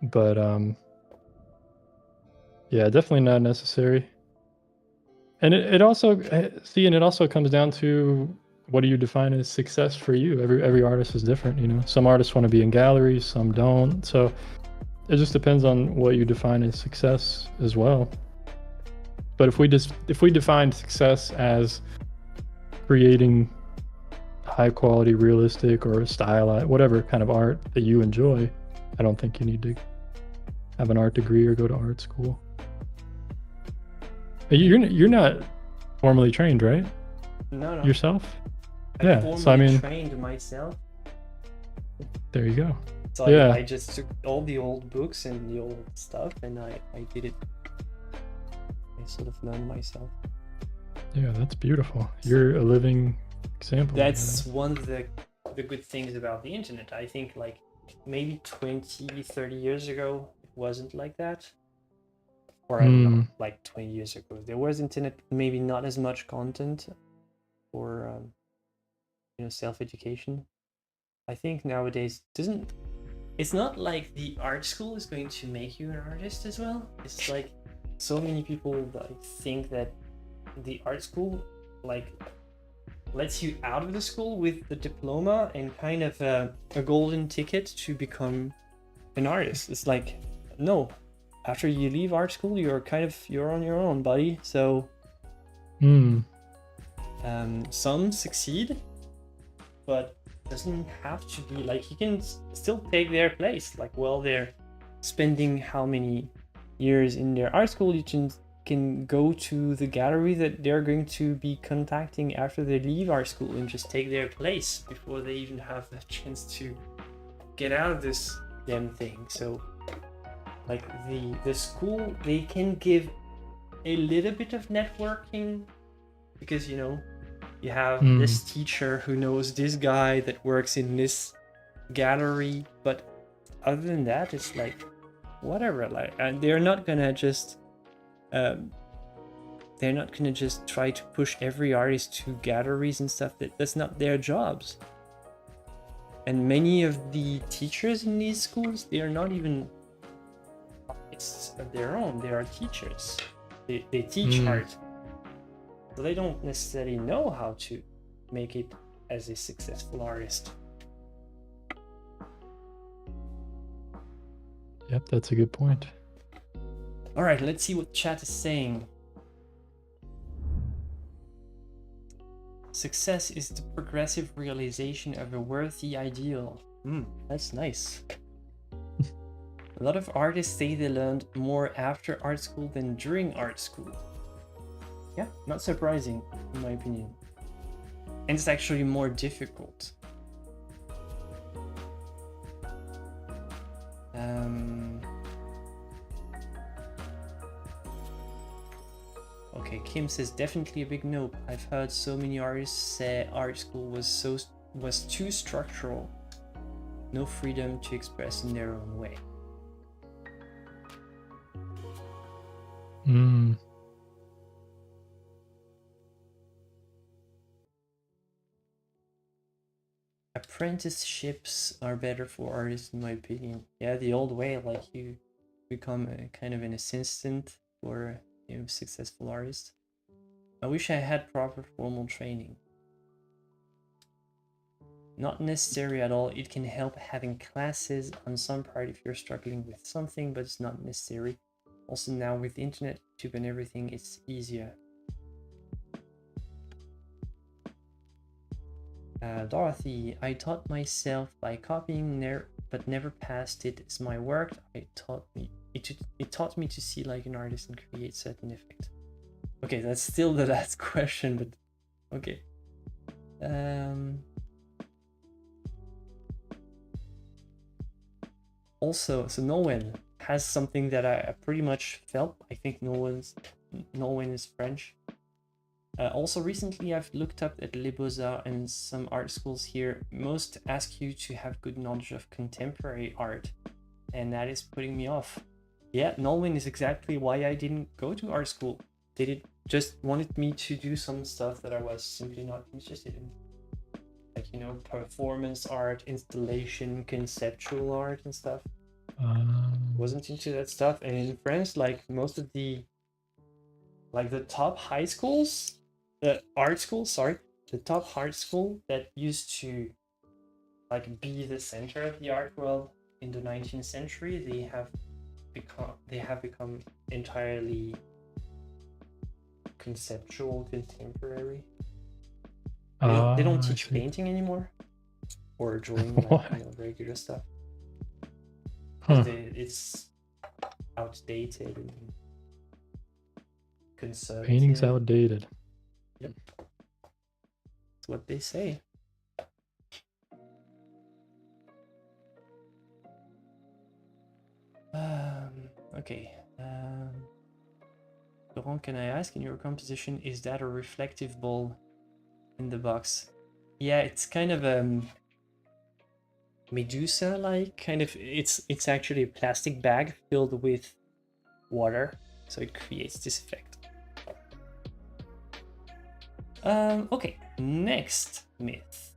But yeah, definitely not necessary. And it also and it also comes down to, what do you define as success for you? Every artist is different, Some artists want to be in galleries, some don't. So it just depends on what you define as success as well. But if we define success as creating high quality, realistic, or stylized, whatever kind of art that you enjoy, I don't think you need to have an art degree or go to art school. You're not formally trained, right? No. Yourself? I formally trained myself. There you go. So yeah. I just took all the old books and the old stuff, and I did it. I sort of learned myself. Yeah, that's beautiful. You're a living example. That's one of the good things about the internet. I think like maybe 20, 30 years ago, it wasn't like that. Or I don't know, like 20 years ago. There was internet, maybe not as much content for self-education. I think nowadays it's not like the art school is going to make you an artist as well. It's like so many people think that the art school like lets you out of the school with the diploma and kind of a golden ticket to become an artist. It's like, no, after you leave art school, you're on your own, buddy. So some succeed, but doesn't have to be like, you can still take their place. Like, well, they're spending how many years in their art school, you can go to the gallery that they're going to be contacting after they leave art school and just take their place before they even have the chance to get out of this damn thing. So like the school, they can give a little bit of networking because you have this teacher who knows this guy that works in this gallery, but other than that, it's like whatever. Like, and they're not gonna just try to push every artist to galleries and stuff. That's not their jobs. And many of the teachers in these schools, they are not even artists of their own. They are teachers. They teach art. So they don't necessarily know how to make it as a successful artist. Yep, that's a good point. All right, let's see what chat is saying. Success is the progressive realization of a worthy ideal. That's nice. A lot of artists say they learned more after art school than during art school. Yeah, not surprising, in my opinion. And it's actually more difficult. Okay, Kim says definitely a big no. I've heard so many artists say art school was too structural. No freedom to express in their own way. Apprenticeships are better for artists, in my opinion. Yeah, the old way, like you become a kind of an assistant for successful artists. I wish I had proper formal training. Not necessary at all. It can help having classes on some part if you're struggling with something, but it's not necessary. Also now with internet, YouTube and everything, it's easier. Dorothy, I taught myself by copying but never passed it as my work. It taught me to see like an artist and create certain effect. Okay, that's still the last question, but okay. Also, so Nolan has something that I pretty much felt. I think Nolan is French. Also, recently I've looked up at Les Beaux-Arts and some art schools here. Most ask you to have good knowledge of contemporary art, and that is putting me off. Yeah, Nolan is exactly why I didn't go to art school. They just wanted me to do some stuff that I was simply not interested in. Like, performance art, installation, conceptual art and stuff. Wasn't into that stuff. And in France, like most of the top high schools, the top art school that used to like be the center of the art world in the 19th century, they have become entirely conceptual, contemporary. They don't teach painting anymore or drawing, like regular stuff. It's outdated and conservative. Painting's outdated. Yep, that's what they say. Okay. Laurent, can I ask, in your composition, is that a reflective ball in the box? Yeah, it's kind of Medusa-like kind of. It's actually a plastic bag filled with water, so it creates this effect. Okay, next myth.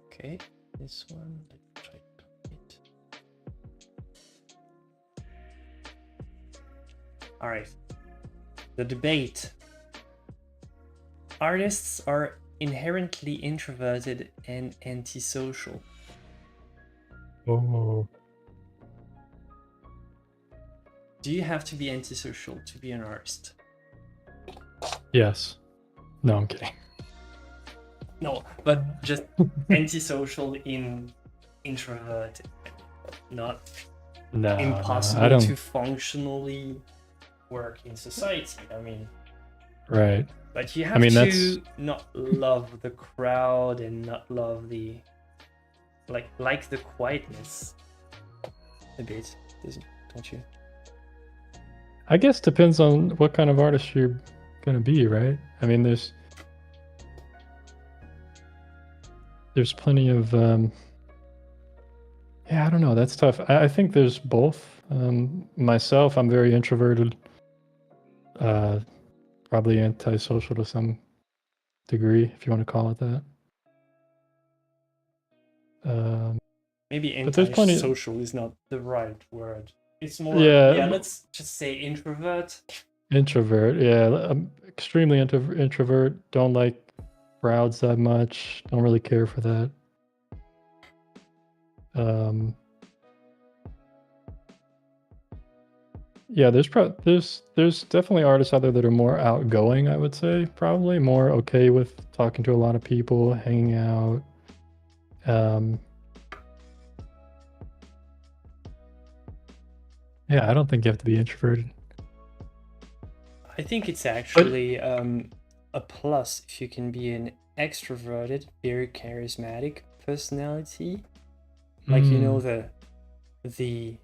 Okay, this one, let's try to copy it. All right, the debate. Artists are inherently introverted and antisocial. Oh. Do you have to be antisocial to be an artist? Yes. No, I'm kidding. No, but just antisocial in introverted, not impossible to functionally work in society. I mean, right. But you have to not love the crowd and not love the like the quietness a bit, don't you? I guess depends on what kind of artist you're gonna be, right? I mean, there's plenty of yeah, I don't know, that's tough. I think there's both. Myself, I'm very introverted, probably antisocial to some degree, if you want to call it that. Maybe antisocial is not the right word. It's more, let's just say introvert. Introvert, yeah. I'm extremely introvert. Don't like crowds that much. Don't really care for that. Yeah, there's definitely artists out there that are more outgoing, I would say, probably more okay with talking to a lot of people, hanging out. Yeah, I don't think you have to be introverted. I think it's actually a plus if you can be an extroverted, very charismatic personality. Like, you know, the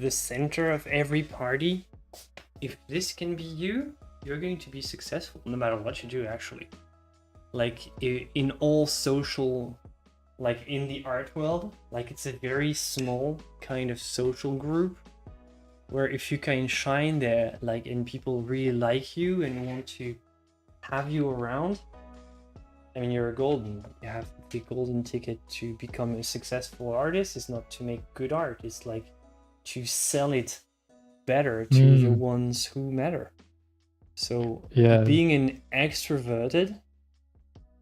center of every party. If this can be you, you're going to be successful no matter what you do, actually. Like in all social like in the art world, like it's a very small kind of social group where if you can shine there, like, and people really like you and want to have you around, I mean, you're golden. You have the golden ticket to become a successful artist. It's not to make good art. It's like to sell it better to the ones who matter. So Yeah. being an extroverted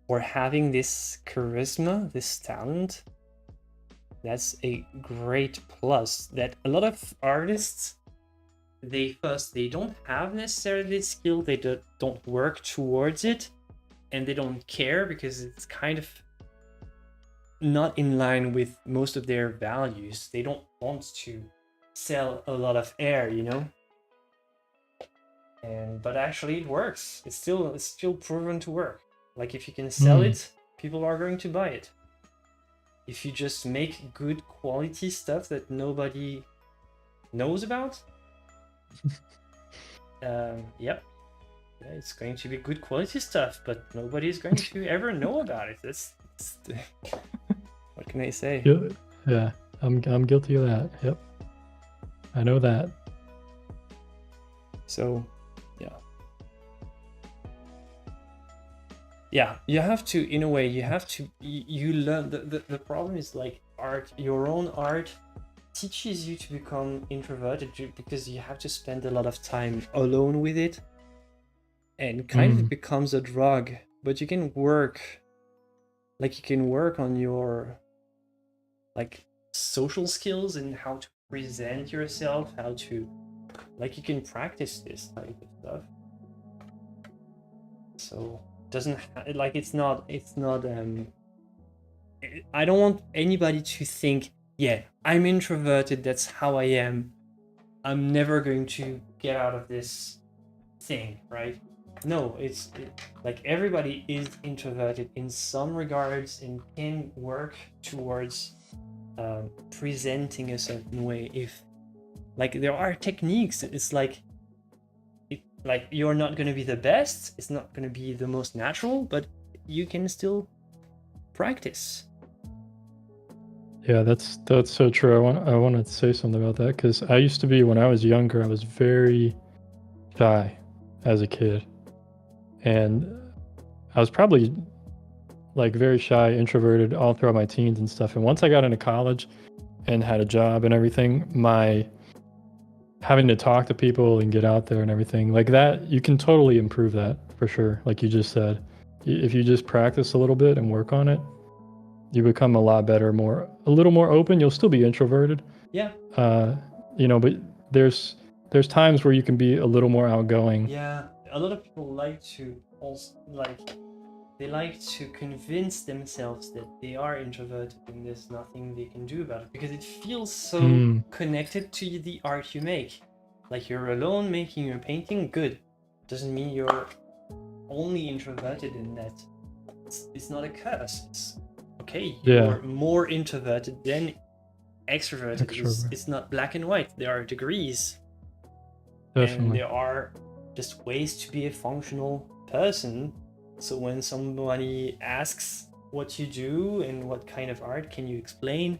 or having this charisma, this talent, that's a great plus that a lot of artists, they don't have necessarily this skill, they don't work towards it, and they don't care because it's kind of not in line with most of their values. They don't want to sell a lot of air, you know? And but actually it works. It's still proven to work. Like if you can sell it, people are going to buy it. If you just make good quality stuff that nobody knows about, yep, yeah, it's going to be good quality stuff, but nobody's going to ever know about it. That's what can I say? Yeah, I'm guilty of that. Yep, I know that. So, yeah, you have to, in a way, you have to, you learn, the problem is like art, your own art teaches you to become introverted because you have to spend a lot of time alone with it, and kind of becomes a drug. But you can work, like you can work on your like social skills and how to present yourself, how to, like you can practice this type of stuff. So doesn't like it's not I don't want anybody to think, yeah, I'm introverted, that's how I am, I'm never going to get out of this thing, right? No, it's like everybody is introverted in some regards and can work towards presenting a certain way. If like there are techniques, it's like you're not going to be the best, it's not going to be the most natural, but you can still practice. Yeah, that's so true. I wanted to say something about that because I used to be, when I was younger, I was very shy as a kid, and I was probably like very shy, introverted all throughout my teens and stuff. And once I got into college and had a job and everything, my having to talk to people and get out there and everything like that, you can totally improve that for sure. Like you just said, if you just practice a little bit and work on it, you become a lot better, a little more open. You'll still be introverted. Yeah. You know, but there's times where you can be a little more outgoing. Yeah, a lot of people like to also they like to convince themselves that they are introverted and there's nothing they can do about it because it feels so connected to the art you make. Like you're alone making your painting, good. Doesn't mean you're only introverted in that. It's not a curse. It's okay, you're more introverted than extroverted. It's not black and white. There are degrees. Definitely. And there are just ways to be a functional person. So when somebody asks what you do and what kind of art can you explain,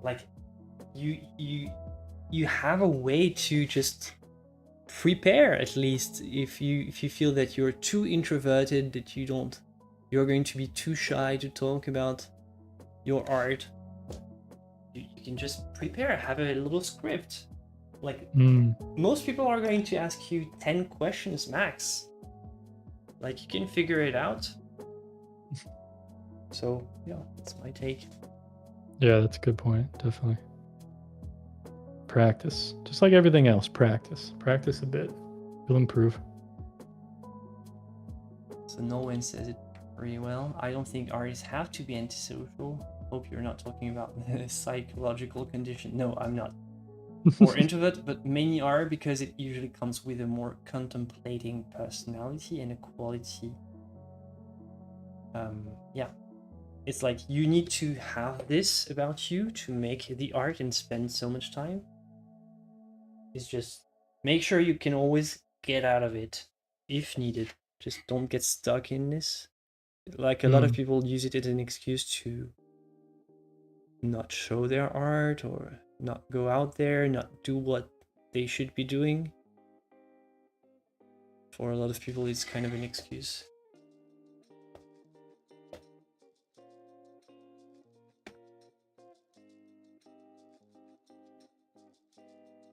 like you have a way to just prepare, at least if you feel that you're too introverted, that you're going to be too shy to talk about your art. You can just prepare, have a little script. Like most people are going to ask you 10 questions max. Like you can figure it out. So yeah, that's my take. Yeah, that's a good point. Definitely. Practice. Just like everything else, practice. Practice a bit. You'll improve. So Nolan says it pretty well. I don't think artists have to be antisocial. Hope you're not talking about the psychological condition. No, I'm not. Or introvert, but many are because it usually comes with a more contemplating personality and a quality. Yeah, it's like you need to have this about you to make the art and spend so much time. It's just make sure you can always get out of it if needed. Just don't get stuck in this. Like a lot of people use it as an excuse to not show their art or not go out there, not do what they should be doing. For a lot of people, it's kind of an excuse.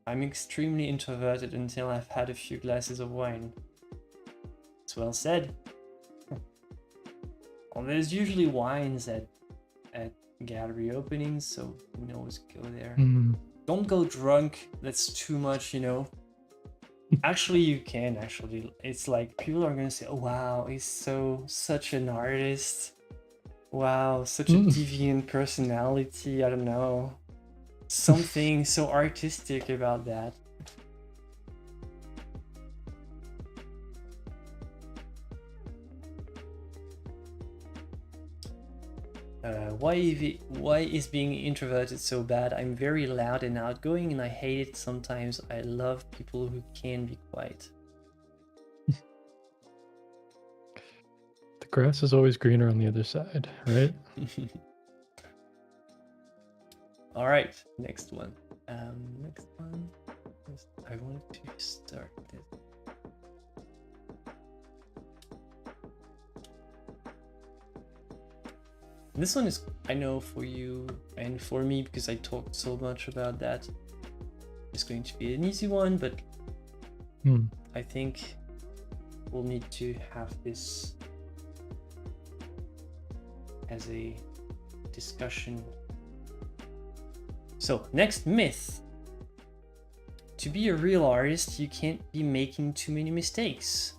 I'm extremely introverted until I've had a few glasses of wine. It's well said. Well, there's usually wines at gallery openings, so we can always go there. Don't go drunk, that's too much, you know. Actually, you can actually. It's like people are gonna say, oh wow, he's such an artist. Wow, such a deviant personality, I don't know. Something so artistic about that. Why is being introverted so bad? I'm very loud and outgoing and I hate it sometimes. I love people who can be quiet. The grass is always greener on the other side, right? All right, next one. I want to start this. This one is, I know, for you and for me, because I talked so much about that. It's going to be an easy one, but I think we'll need to have this as a discussion. So, next myth. To be a real artist, you can't be making too many mistakes.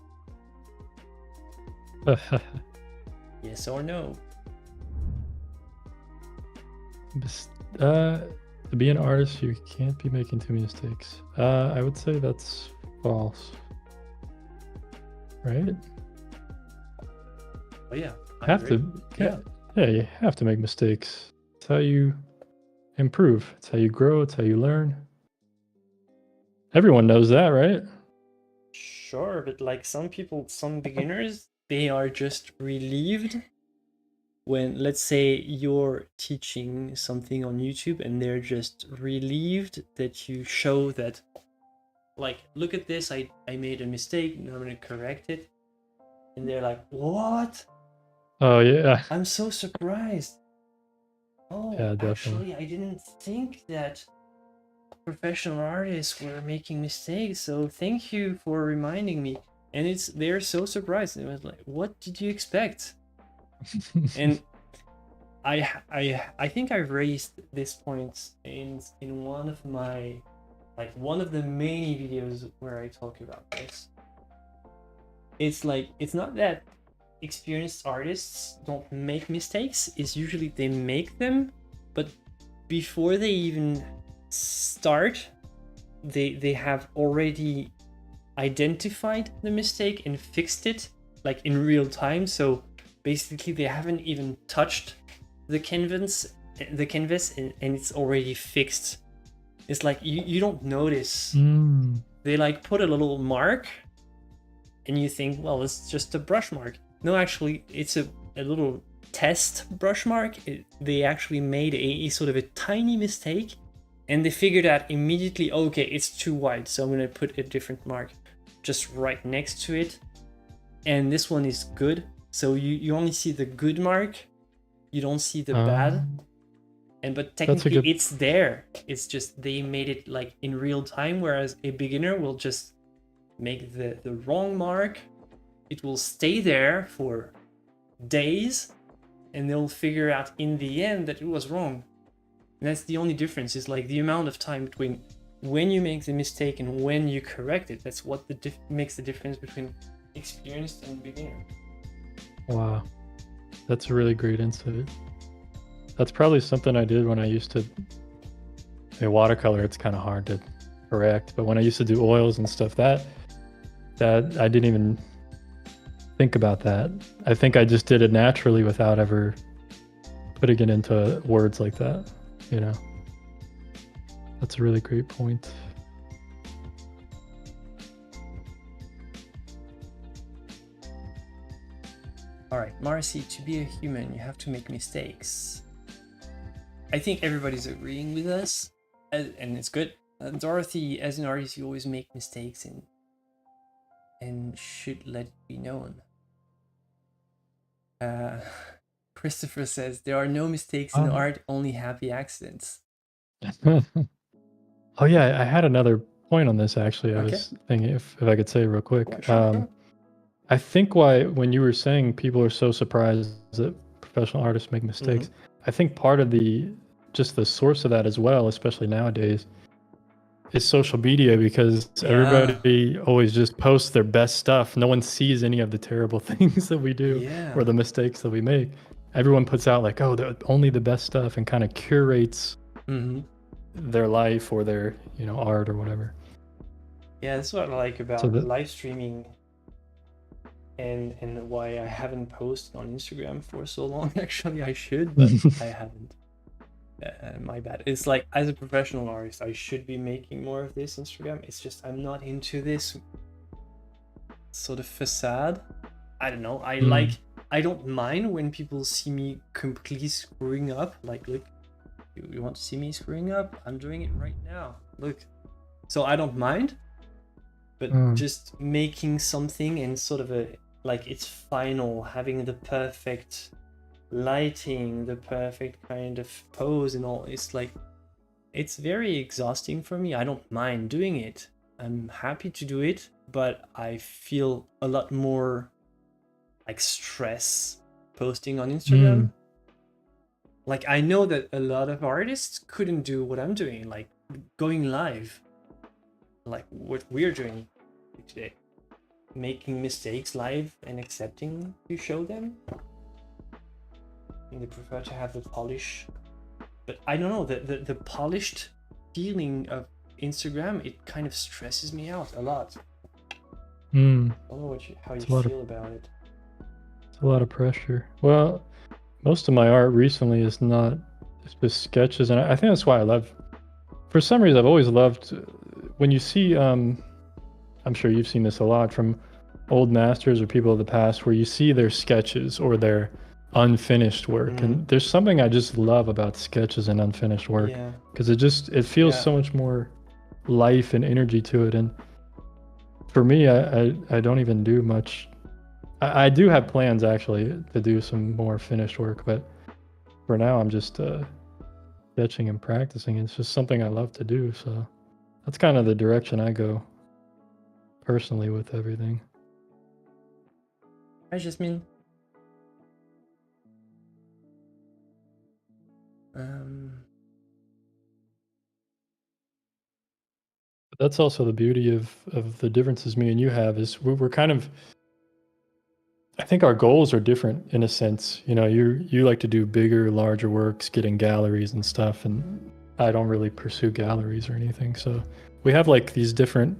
Yes or no? To be an artist, you can't be making too many mistakes. I would say that's false. Right? Oh yeah. You have to make mistakes. It's how you improve. It's how you grow. It's how you learn. Everyone knows that, right? Sure, but like some beginners, they are just relieved when, let's say, you're teaching something on YouTube and they're just relieved that you show that, like, look at this, I made a mistake, now I'm gonna correct it. And they're like, what? Oh yeah. I'm so surprised. Oh, yeah, definitely. Actually, I didn't think that professional artists were making mistakes, so thank you for reminding me. And they're so surprised. It was like, what did you expect? And I think I raised this point in one of my, like, one of the many videos where I talk about this. It's like, it's not that experienced artists don't make mistakes, it's usually they make them, but before they even start, they have already identified the mistake and fixed it, like, in real time. So basically they haven't even touched the canvas and it's already fixed. It's like you don't notice. They like put a little mark and you think, well, it's just a brush mark. No, actually it's a little test brush mark. They actually made a sort of a tiny mistake and they figured out immediately, okay, it's too wide, so I'm gonna put a different mark just right next to it. And this one is good. So you only see the good mark, you don't see the bad. But technically it's there. It's just they made it like in real time, whereas a beginner will just make the wrong mark. It will stay there for days and they'll figure out in the end that it was wrong. And that's the only difference, is like the amount of time between when you make the mistake and when you correct it. That's what makes the difference between experienced and beginner. Wow, that's a really great insight. That's probably something I did when I used to watercolor. It's kind of hard to correct, but when I used to do oils and stuff, that I didn't even think about that. I think I just did it naturally without ever putting it into words like that, you know. That's a really great point. All right, Marcy, to be a human, you have to make mistakes. I think everybody's agreeing with us, and it's good. Dorothy, as an artist, you always make mistakes and should let it be known. Christopher says there are no mistakes in art, only happy accidents. Oh yeah, I had another point on this actually. I Okay. was thinking if I could say real quick. Sure. I think why when you were saying people are so surprised that professional artists make mistakes, I think part of the source of that as well, especially nowadays, is social media, because everybody always just posts their best stuff. No one sees any of the terrible things that we do or the mistakes that we make. Everyone puts out like, oh, only the best stuff, and kind of curates their life or their, art or whatever. Yeah, that's what I like about live streaming, and why I haven't posted on Instagram for so long. Actually, I should, but I haven't. My bad. It's like, as a professional artist, I should be making more of this Instagram. It's just I'm not into this sort of facade. I don't know. I don't mind when people see me completely screwing up. Like, look, you want to see me screwing up? I'm doing it right now. Look. So I don't mind. But just making something and sort of it's final, having the perfect lighting, the perfect kind of pose and all, it's very exhausting for me. I don't mind doing it. I'm happy to do it, but I feel a lot more stress posting on Instagram. Like, I know that a lot of artists couldn't do what I'm doing, like going live, like what we're doing today, making mistakes live and accepting to show them. They prefer to have the polish, but I don't know, the polished feeling of Instagram, it kind of stresses me out a lot. I don't know how you feel about it. It's a lot of pressure. Well, most of my art recently is not, it's just sketches, and I think that's why for some reason I've always loved when you see I'm sure you've seen this a lot from old masters or people of the past, where you see their sketches or their unfinished work, and there's something I just love about sketches and unfinished work, because it feels so much more life and energy to it. And for me, I don't even do much. I do have plans actually to do some more finished work, but for now I'm just sketching and practicing. It's just something I love to do, so that's kind of the direction I go personally with everything. Hi, Jasmine. That's also the beauty of the differences me and you have, is we're kind of, I think our goals are different in a sense. You like to do bigger, larger works, get in galleries and stuff, and I don't really pursue galleries or anything. So we have like these different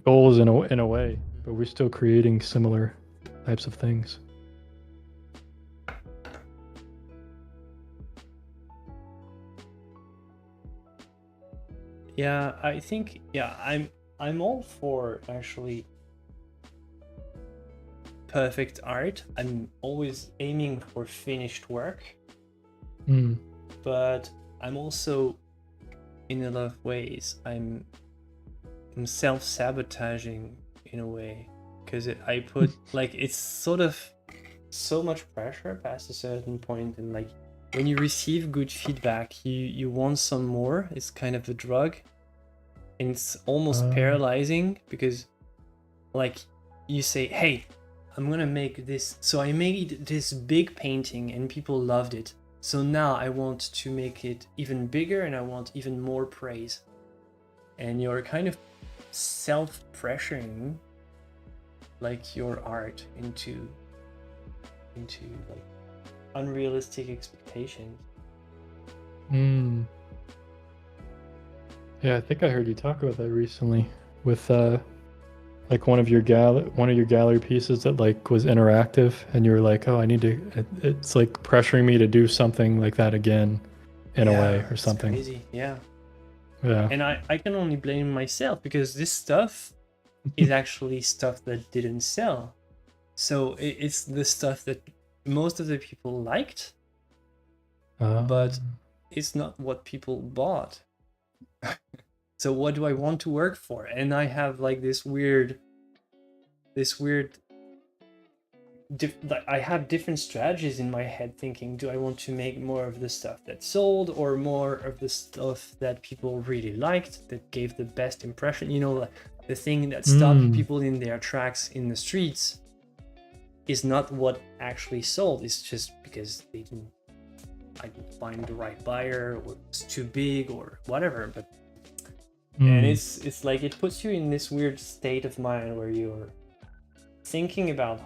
goals in a way, but we're still creating similar types of things. Yeah, I think I'm all for actually perfect art. I'm always aiming for finished work. But I'm also, in a lot of ways, I'm self-sabotaging in a way, because I put it's sort of so much pressure past a certain point, and when you receive good feedback, you want some more. It's kind of a drug, and it's almost paralyzing, because you say, hey, I'm gonna make this. So I made this big painting and people loved it, so now I want to make it even bigger and I want even more praise. And you're kind of self-pressuring your art into unrealistic expectations. Yeah, I think I heard you talk about that recently with one of your gallery pieces that was interactive, and you were like, oh, it's pressuring me to do something like that again in a way or something. It's crazy. Yeah. And I can only blame myself, because this stuff is actually stuff that didn't sell. So it's the stuff that most of the people liked, but it's not what people bought. So what do I want to work for? And I have like this weird I have different strategies in my head, thinking, do I want to make more of the stuff that sold, or more of the stuff that people really liked, that gave the best impression? You know, the thing that stopped people in their tracks in the streets is not what actually sold. It's just because they didn't find the right buyer, or it's too big, or whatever. But and it's like, it puts you in this weird state of mind where you're thinking about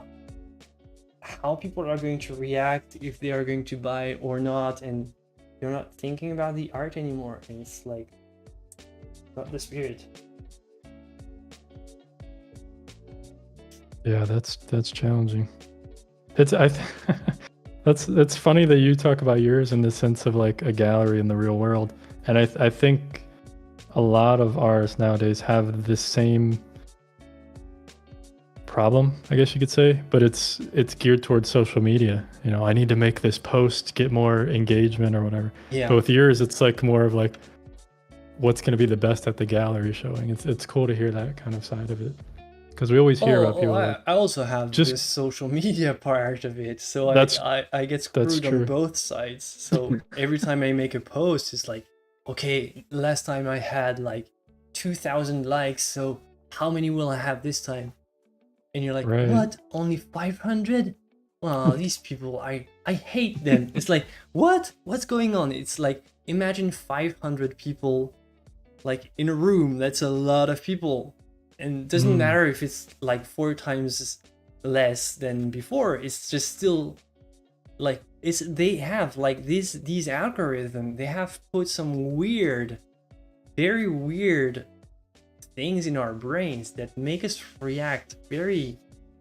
how people are going to react, if they are going to buy or not, and you're not thinking about the art anymore, and it's like not the spirit. Yeah, that's challenging. That's funny that you talk about yours in the sense of like a gallery in the real world, and I think a lot of artists nowadays have this same problem, I guess you could say, but it's geared towards social media. You know, I need to make this post, get more engagement or whatever. Yeah. But with yours, it's like more of like, what's going to be the best at the gallery showing. It's cool to hear that kind of side of it, because we always hear about people. I also have this social media part of it, so I get screwed on both sides. So every time I make a post, it's like, okay, last time I had like 2,000 likes, so how many will I have this time? And you're like, what? Only 500? Wow, these people, I hate them. It's like, what's going on? It's like, imagine 500 people like in a room. That's a lot of people. And it doesn't matter if it's like 4 times less than before. It's just still like, they have like these algorithms, they have put some weird, very weird things in our brains that make us react very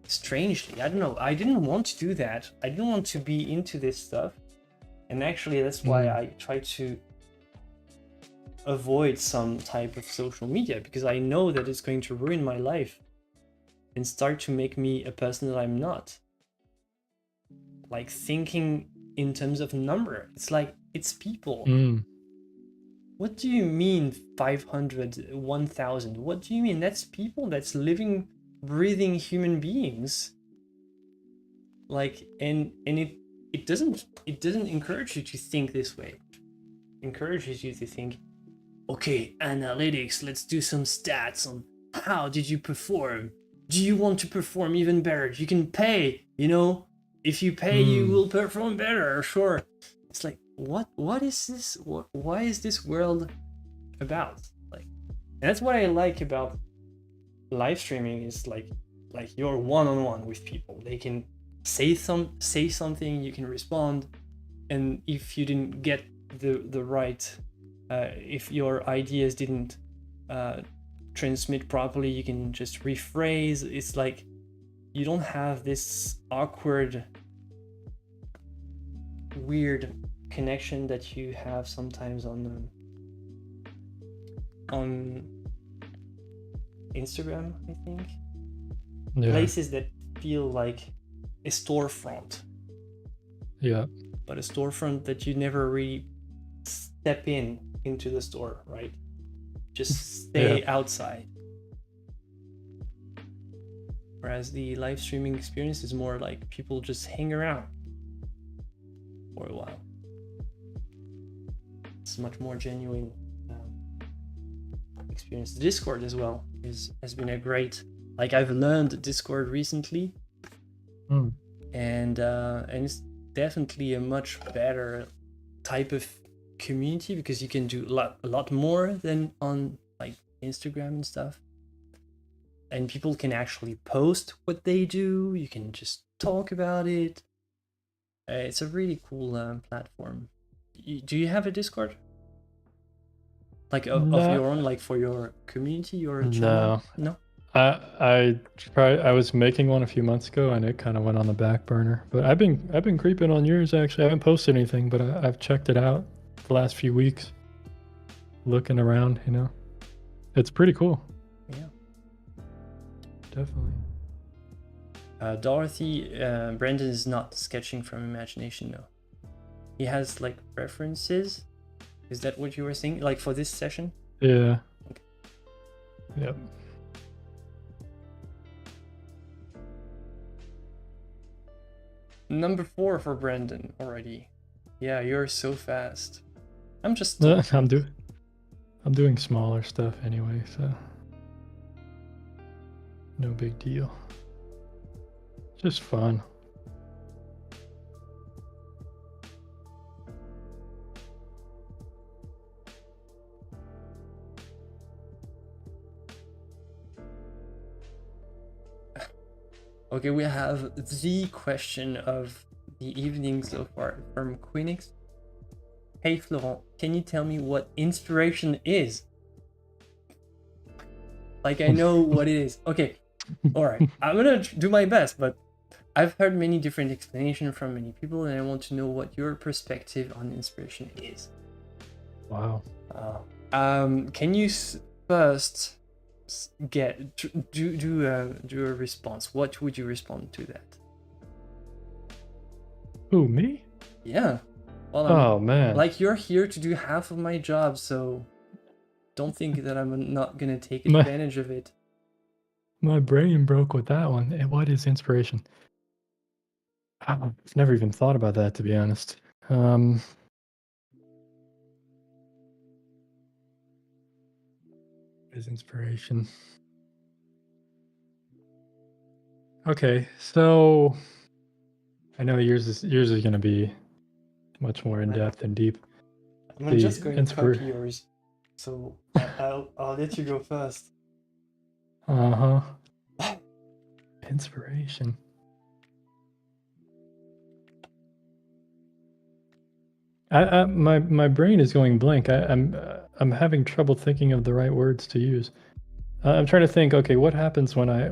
strangely. I don't know. I didn't want to do that. I didn't want to be into this stuff. And actually, that's why I try to avoid some type of social media, because I know that it's going to ruin my life and start to make me a person that I'm not. Like, thinking in terms of number. It's like, it's people. What do you mean 500, 1,000? What do you mean? That's people. That's living, breathing human beings. Like, and it doesn't encourage you to think this way. It encourages you to think, okay, analytics, let's do some stats on how did you perform. Do you want to perform even better? You can pay, you know, if you pay, you will perform better, sure. It's like, what is this? Why is this world about? Like, and that's what I like about live streaming, is like you're one-on-one with people. They can say something, you can respond, and if you didn't get the right, if your ideas didn't transmit properly, you can just rephrase. It's like, you don't have this awkward, weird connection that you have sometimes on Instagram, I think. Yeah. Places that feel like a storefront. Yeah. But a storefront that you never really step into the store, right? Just stay outside. Whereas the live streaming experience is more like people just hang around for a while. It's much more genuine experience. The Discord as well has been a great, like, I've learned Discord recently, and it's definitely a much better type of community, because you can do a lot more than on like Instagram and stuff, and people can actually post what they do. You can just talk about it. It's a really cool platform. Do you have a Discord? Like of your own, like for your community or channel? No. I was making one a few months ago, and it kind of went on the back burner. But I've been creeping on yours, actually. I haven't posted anything, but I've checked it out the last few weeks, looking around. You know, it's pretty cool. Yeah, definitely. Dorothy, Brandon is not sketching from imagination, no. He has like references. Is that what you were saying? Like for this session? Yeah. Okay. Yep. Number 4 for Brandon already. Yeah, you're so fast. I'm just. I'm doing smaller stuff anyway, so no big deal. Just fun. Okay, we have the question of the evening so far from Queenix. Hey Florent, can you tell me what inspiration is? Like, I know what it is. Okay, alright, I'm gonna do my best, but I've heard many different explanations from many people, and I want to know what your perspective on inspiration is. Wow. Can you first do a response? What would you respond to that? Who, me? Yeah. Well, Oh man. like, you're here to do half of my job, so don't think that I'm not gonna take My- advantage of it. My brain broke with that one. What is inspiration? I've never even thought about that, to be honest. Is inspiration? Okay, so I know yours is going to be much more in depth and deep. I'm just going to copy yours, so I'll let you go first. Inspiration. My brain is going blank. I'm having trouble thinking of the right words to use. I'm trying to think. Okay, what happens when I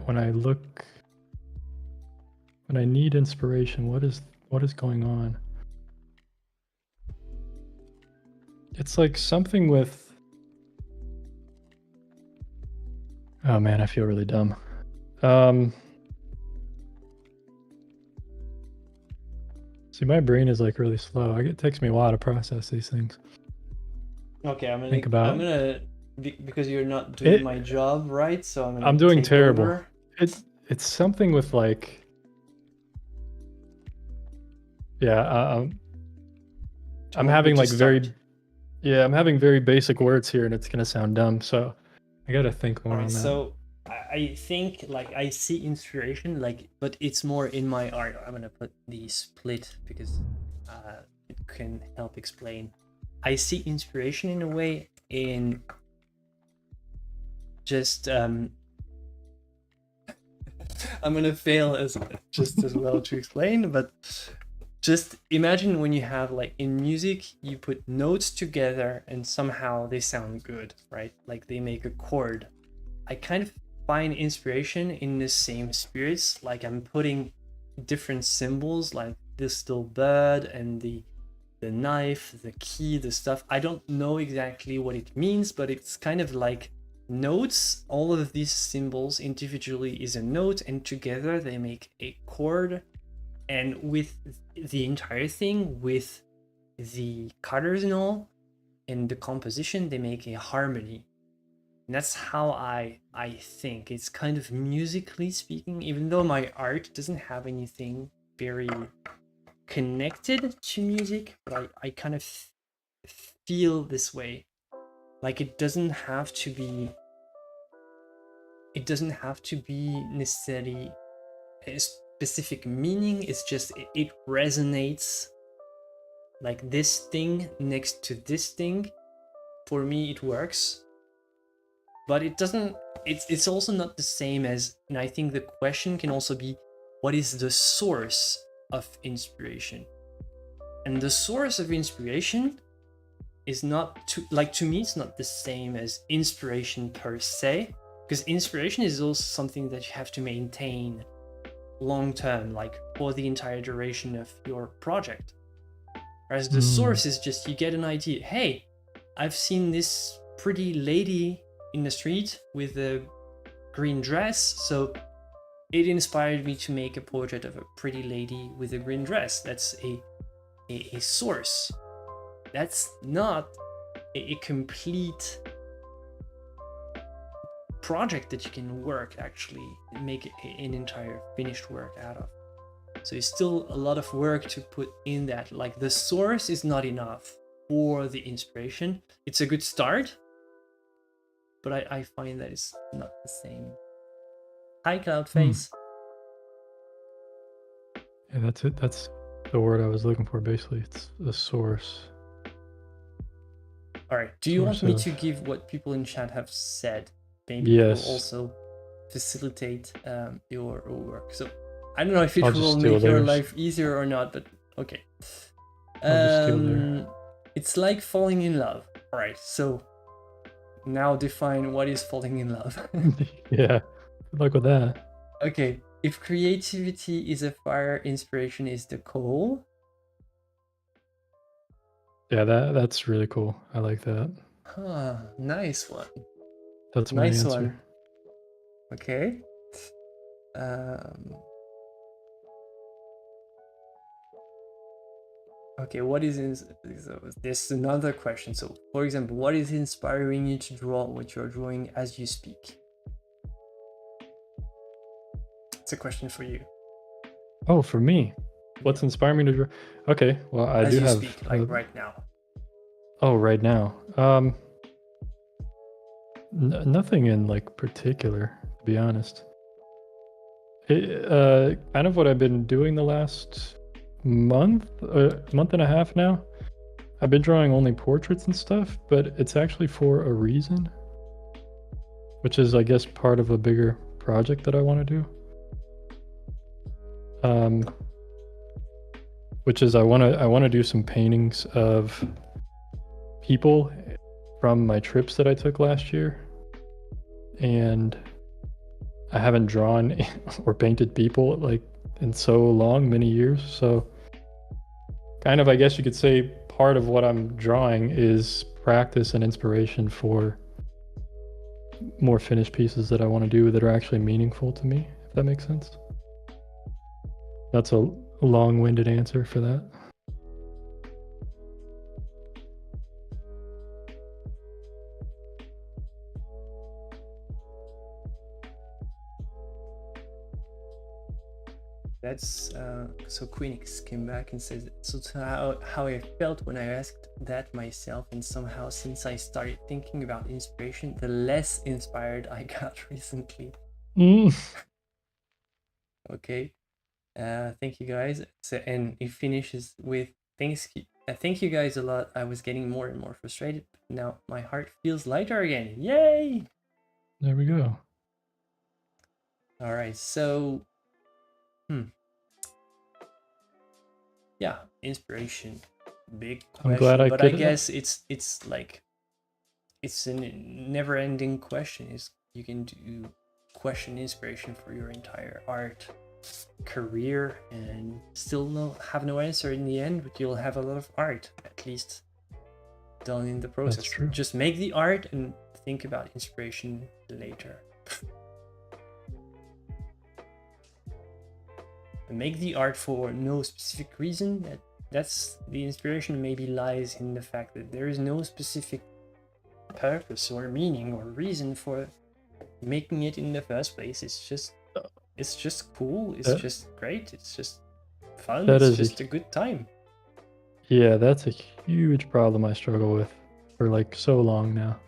need inspiration? What is going on? It's like something with. Oh man, I feel really dumb. See, my brain is like really slow. It takes me a while to process these things. Okay, I'm Think about. I'm gonna because you're not doing my job right, so I'm doing take terrible. Over. It's something with like. Yeah, I'm having like I'm having very basic words here, and it's gonna sound dumb. So I gotta think more on that. So I think like I see inspiration, like, but it's more in my art. I'm gonna put the split because it can help explain. I see inspiration in a way in just I'm gonna fail as well to explain, but just imagine when you have like in music you put notes together and somehow they sound good, right? Like they make a chord. I kind of find inspiration in the same spirits, like I'm putting different symbols like this little bird and the knife, the key, the stuff. I don't know exactly what it means, but it's kind of like notes. All of these symbols individually is a note, and together they make a chord. And with the entire thing, with the colors and all, and the composition, they make a harmony. And that's how I think. It's kind of musically speaking, even though my art doesn't have anything very connected to music, but I kind of feel this way. Like it doesn't have to be necessarily a specific meaning. It's just it resonates, like this thing next to this thing. For me it works, but it doesn't, it's also not the same as, and I think the question can also be, what is the source of inspiration? And the source of inspiration is not to me it's not the same as inspiration per se, because inspiration is also something that you have to maintain long term, like for the entire duration of your project. Whereas the source is just, you get an idea. Hey, I've seen this pretty lady in the street with a green dress, so it inspired me to make a portrait of a pretty lady with a green dress. That's a source. That's not a complete project that you can work actually make an entire finished work out of. So it's still a lot of work to put in that. Like the source is not enough for the inspiration. It's a good start, but I find that it's not the same. Hi, Cloudface. Yeah, that's it. That's the word I was looking for. Basically, it's the source. All right. Do you want me to give what people in chat have said? Maybe it will also facilitate your work. So I don't know if it will make your life easier or not, but okay. It's like falling in love. All right. So now define what is falling in love. Yeah. Good luck with that. Okay. If creativity is a fire, inspiration is the coal. Yeah, that's really cool. I like that. Huh, nice one. That's my answer. One. Okay. Okay, what is this? Another question. So, for example, what is inspiring you to draw what you're drawing as you speak? It's a question for you. Oh, for me, what's inspiring me to draw? Okay, well, I do have speak, like right now. Oh, right now. Nothing in like particular, to be honest. Kind of what I've been doing the last month and a half now. I've been drawing only portraits and stuff, but it's actually for a reason, which is, I guess, part of a bigger project that I want to do. Which is I want to do some paintings of people from my trips that I took last year, and I haven't drawn or painted people like in so long, many years. So kind of, I guess you could say, part of what I'm drawing is practice and inspiration for more finished pieces that I want to do that are actually meaningful to me, if that makes sense. That's a long-winded answer for that. That's so Queenix came back and says, so how I felt when I asked that myself, and somehow since I started thinking about inspiration, the less inspired I got recently. Okay, thank you guys. So, and it finishes with thank you guys a lot. I was getting more and more frustrated, but now my heart feels lighter again. Yay! There we go. All right, so yeah, inspiration, big question. I'm glad I guess it's like it's a never-ending question. Is you can do question inspiration for your entire art career and still have no answer in the end, but you'll have a lot of art at least done in the process. That's true. Just make the art and think about inspiration later. Make the art for no specific reason. That's the inspiration maybe lies in the fact that there is no specific purpose or meaning or reason for making it in the first place. It's just cool. It's just great. It's just fun. It's just a good time. Yeah, that's a huge problem I struggle with for like so long now.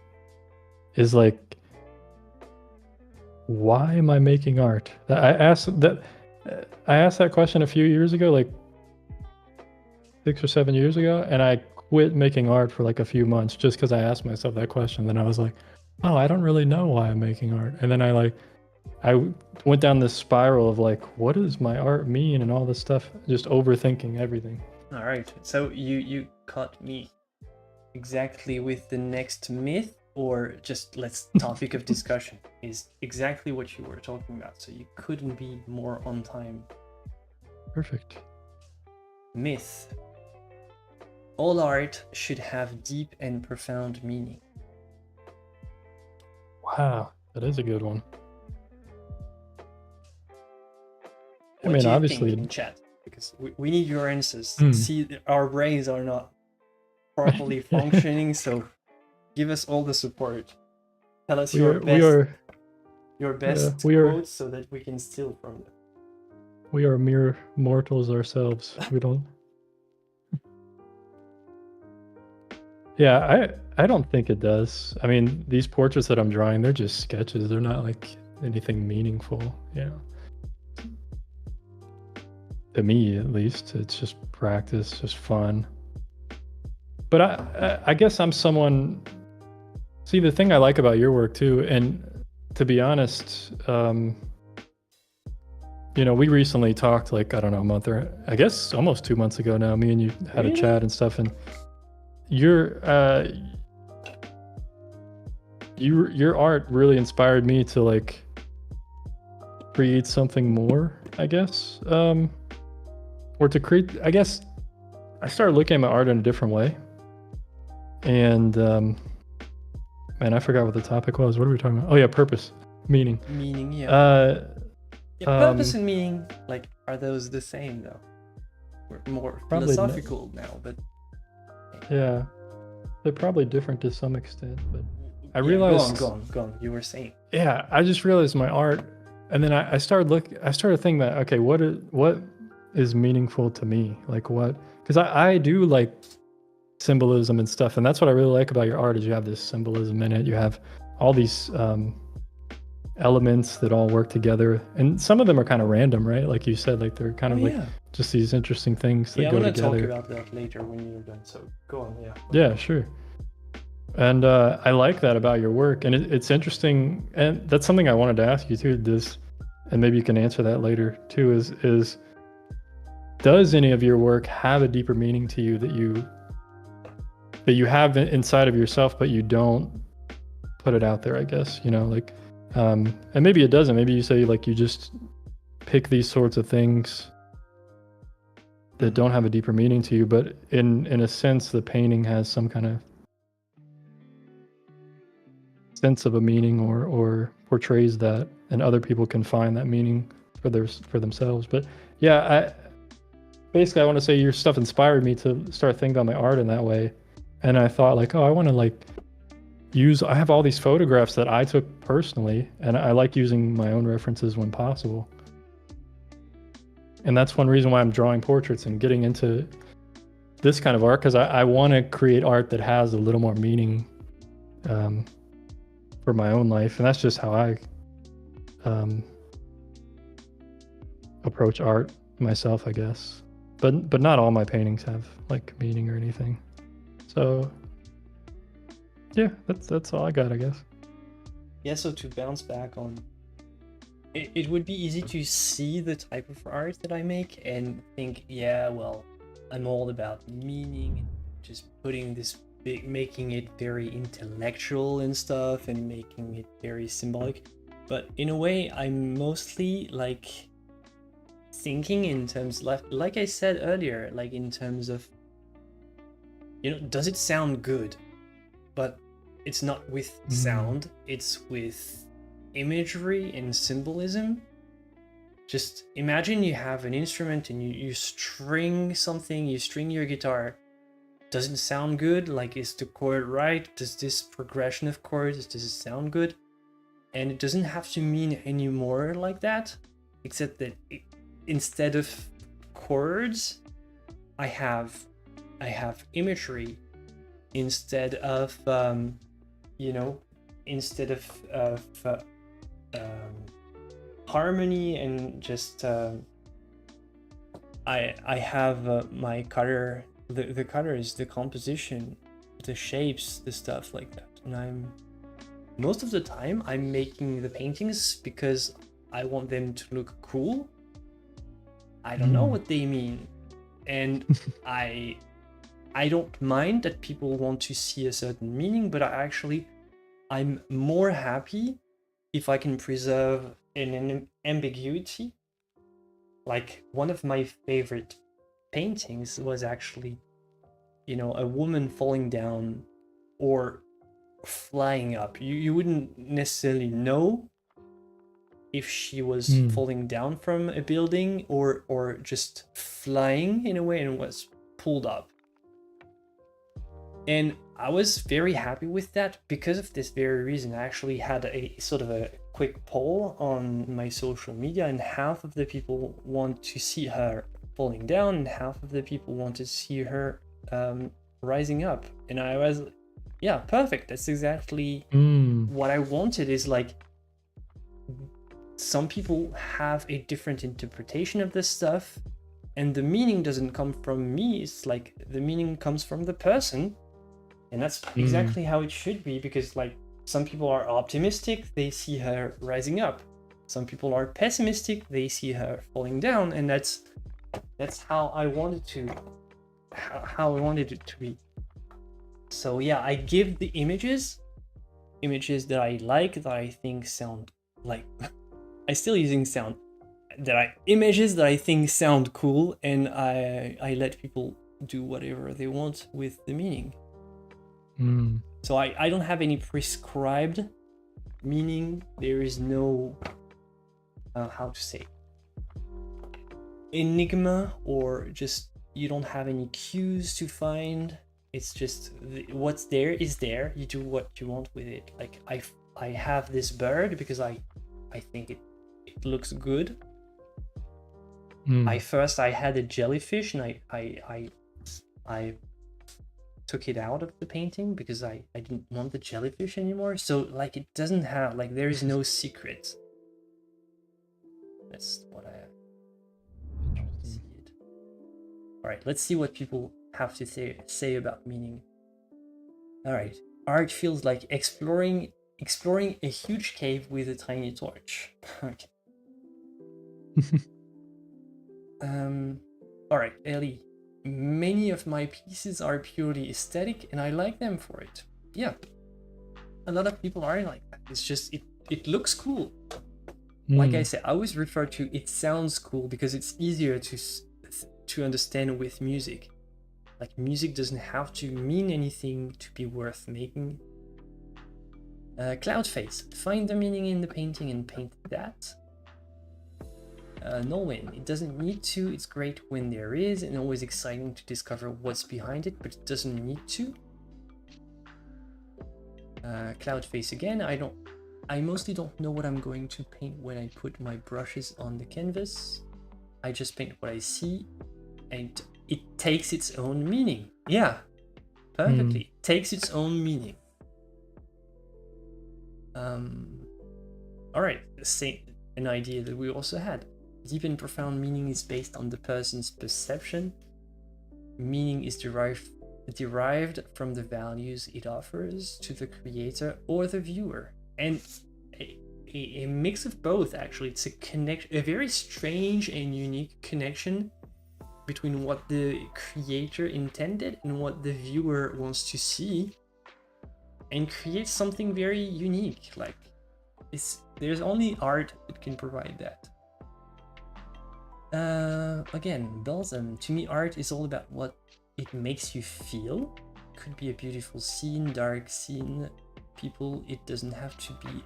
Is like, why am I making art? I asked that question a few years ago, like 6 or 7 years ago, and I quit making art for like a few months just because I asked myself that question. Then I was like, oh, I don't really know why I'm making art. And then I went down this spiral of like, what does my art mean and all this stuff, just overthinking everything. All right, so you caught me exactly with the next myth, or just let's topic of discussion is exactly what you were talking about. So you couldn't be more on time. Perfect. Myth. All art should have deep and profound meaning. Wow, that is a good one. What mean, do you obviously. think in chat? Because we need your answers. Hmm. See, our brains are not properly functioning, so give us all the support. Tell us your best we are quotes so that we can steal from them. we are mere mortals ourselves. We don't. Yeah, I don't think it does. I mean, these portraits that I'm drawing, they're just sketches. They're not like anything meaningful. Yeah. To me, at least, it's just practice, just fun. But I guess I'm someone. See, the thing I like about your work too, and to be honest, we recently talked, like, I don't know, a month or I guess almost 2 months ago now. Me and you had a chat and stuff, and your art really inspired me to like create something more, I guess, or to create. I guess I started looking at my art in a different way, and man, I forgot what the topic was. What are we talking about? Oh yeah, purpose, meaning. Meaning, yeah. Purpose and meaning, like, are those the same though? We're more philosophical now, but yeah, they're probably different to some extent. But I realized. Go on. You were saying. Yeah, I just realized my art, and then I started thinking that, okay, what is meaningful to me? Like what? Because I do like symbolism and stuff, and that's what I really like about your art is you have this symbolism in it. You have all these elements that all work together, and some of them are kind of random, right? Like you said, like they're kind of like just these interesting things that go together. I want to talk about that later when you're done. So go on, Yeah, sure. And I like that about your work, and it's interesting, and that's something I wanted to ask you too. And maybe you can answer that later too. Is does any of your work have a deeper meaning to you that you have inside of yourself, but you don't put it out there? I guess like, and maybe it doesn't. Maybe you say like you just pick these sorts of things that don't have a deeper meaning to you, but in a sense, the painting has some kind of sense of a meaning or portrays that, and other people can find that meaning for themselves. But yeah, I want to say your stuff inspired me to start thinking about my art in that way. And I thought like, oh, I want to like I have all these photographs that I took personally, and I like using my own references when possible. And that's one reason why I'm drawing portraits and getting into this kind of art, because I want to create art that has a little more meaning for my own life. And that's just how I approach art myself, I guess. But not all my paintings have like meaning or anything. So yeah, that's all I got, I guess. Yeah, so to bounce back on, it would be easy to see the type of art that I make and think, yeah, well, I'm all about meaning, just putting this making it very intellectual and stuff, and making it very symbolic. But in a way, I'm mostly like thinking in terms, like I said earlier, like in terms of, does it sound good? But it's not with sound, it's with imagery and symbolism. Just imagine you have an instrument and you string something, you string your guitar. Does it sound good? Like, is the chord right? Does this progression of chords, does it sound good? And it doesn't have to mean any more like that, except that instead of chords, I have imagery instead of harmony, and just I have my color. The colors, the composition, the shapes, the stuff like that. And most of the time I'm making the paintings because I want them to look cool. I don't know what they mean. And I don't mind that people want to see a certain meaning, but I'm more happy if I can preserve an ambiguity. Like, one of my favorite paintings was actually, a woman falling down or flying up. You wouldn't necessarily know if she was falling down from a building or just flying in a way and was pulled up. And I was very happy with that because of this very reason. I actually had a sort of a quick poll on my social media, and half of the people want to see her falling down and half of the people want to see her rising up. And I was, yeah, perfect. That's exactly what I wanted. Is like, some people have a different interpretation of this stuff, and the meaning doesn't come from me. It's like the meaning comes from the person. And that's exactly how it should be, because like some people are optimistic, they see her rising up. Some people are pessimistic, they see her falling down, and that's how I wanted it to be. So yeah, I give the images that I like, that I think sound like I still using sound, images that I think sound cool, and I let people do whatever they want with the meaning. So I don't have any prescribed meaning. There is no how to say, enigma, or just you don't have any cues to find. It's just what's there is there. You do what you want with it. Like I have this bird because I think it looks good. I had a jellyfish, and I took it out of the painting because I didn't want the jellyfish anymore. So like it doesn't have, like, there is no secret. That's what I see it. All right, let's see what people have to say about meaning. All right, art feels like exploring a huge cave with a tiny torch. Okay. All right, Ellie. Many of my pieces are purely aesthetic, and I like them for it. Yeah, a lot of people are like that. It's just it looks cool. Like I said, I always refer to it sounds cool because it's easier to understand with music. Like, music doesn't have to mean anything to be worth making. Cloudface, find the meaning in the painting and paint that. Nolan, it doesn't need to. It's great when there is, and always exciting to discover what's behind it, but it doesn't need to. Cloudface again, I mostly don't know what I'm going to paint when I put my brushes on the canvas. I just paint what I see, and it takes its own meaning. Yeah, perfectly. It takes its own meaning. All right, an idea that we also had. Deep and profound meaning is based on the person's perception. Meaning is derived from the values it offers to the creator or the viewer. And a mix of both, actually. It's a very strange and unique connection between what the creator intended and what the viewer wants to see, and create something very unique. Like, there's only art that can provide that. Again, Balsam, to me art is all about what it makes you feel. Could be a beautiful scene, dark scene, people. It doesn't have to be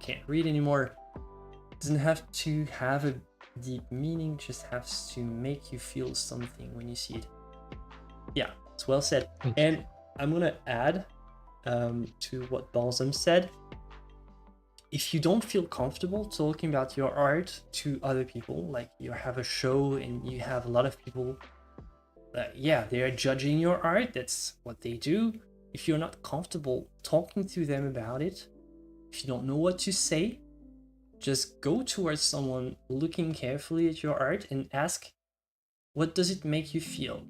can't read anymore. It doesn't have to have a deep meaning, just has to make you feel something when you see it. Yeah, it's well said. And I'm gonna add to what Balsam said. If you don't feel comfortable talking about your art to other people, like you have a show and you have a lot of people that, yeah, they are judging your art, that's what they do. If you're not comfortable talking to them about it, if you don't know what to say, just go towards someone looking carefully at your art and ask, what does it make you feel?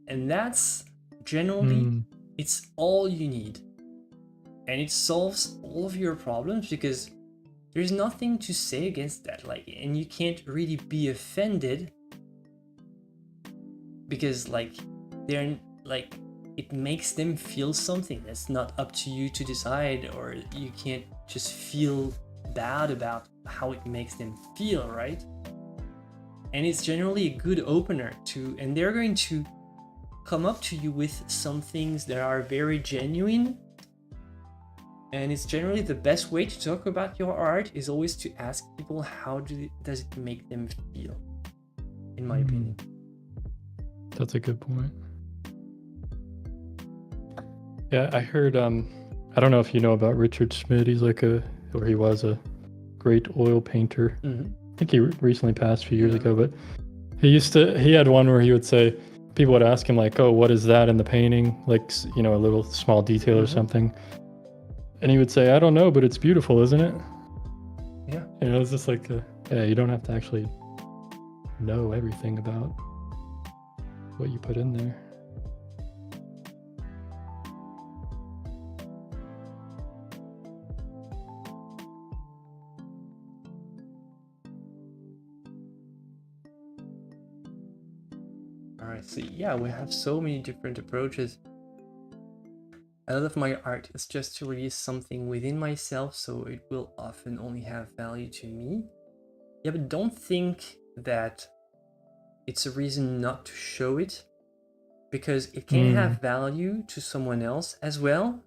And that's generally, it's all you need. And it solves all of your problems, because there's nothing to say against that. Like, and you can't really be offended because they're like, it makes them feel something that's not up to you to decide, or you can't just feel bad about how it makes them feel, right? And it's generally a good opener and they're going to come up to you with some things that are very genuine, And it's generally the best way to talk about your art is always to ask people does it make them feel, in my opinion. That's a good point. Yeah, I heard, I don't know if you know about Richard Schmidt. He was a great oil painter. I think he recently passed a few years ago, but he had one where he would say, people would ask him like, oh, what is that in the painting? Like, a little small detail or something. And he would say, I don't know, but it's beautiful, isn't it? Yeah. It's just like, you don't have to actually know everything about what you put in there. All right, so yeah, we have so many different approaches. A lot of my art is just to release something within myself, so it will often only have value to me. Yeah, but don't think that it's a reason not to show it, because it can have value to someone else as well.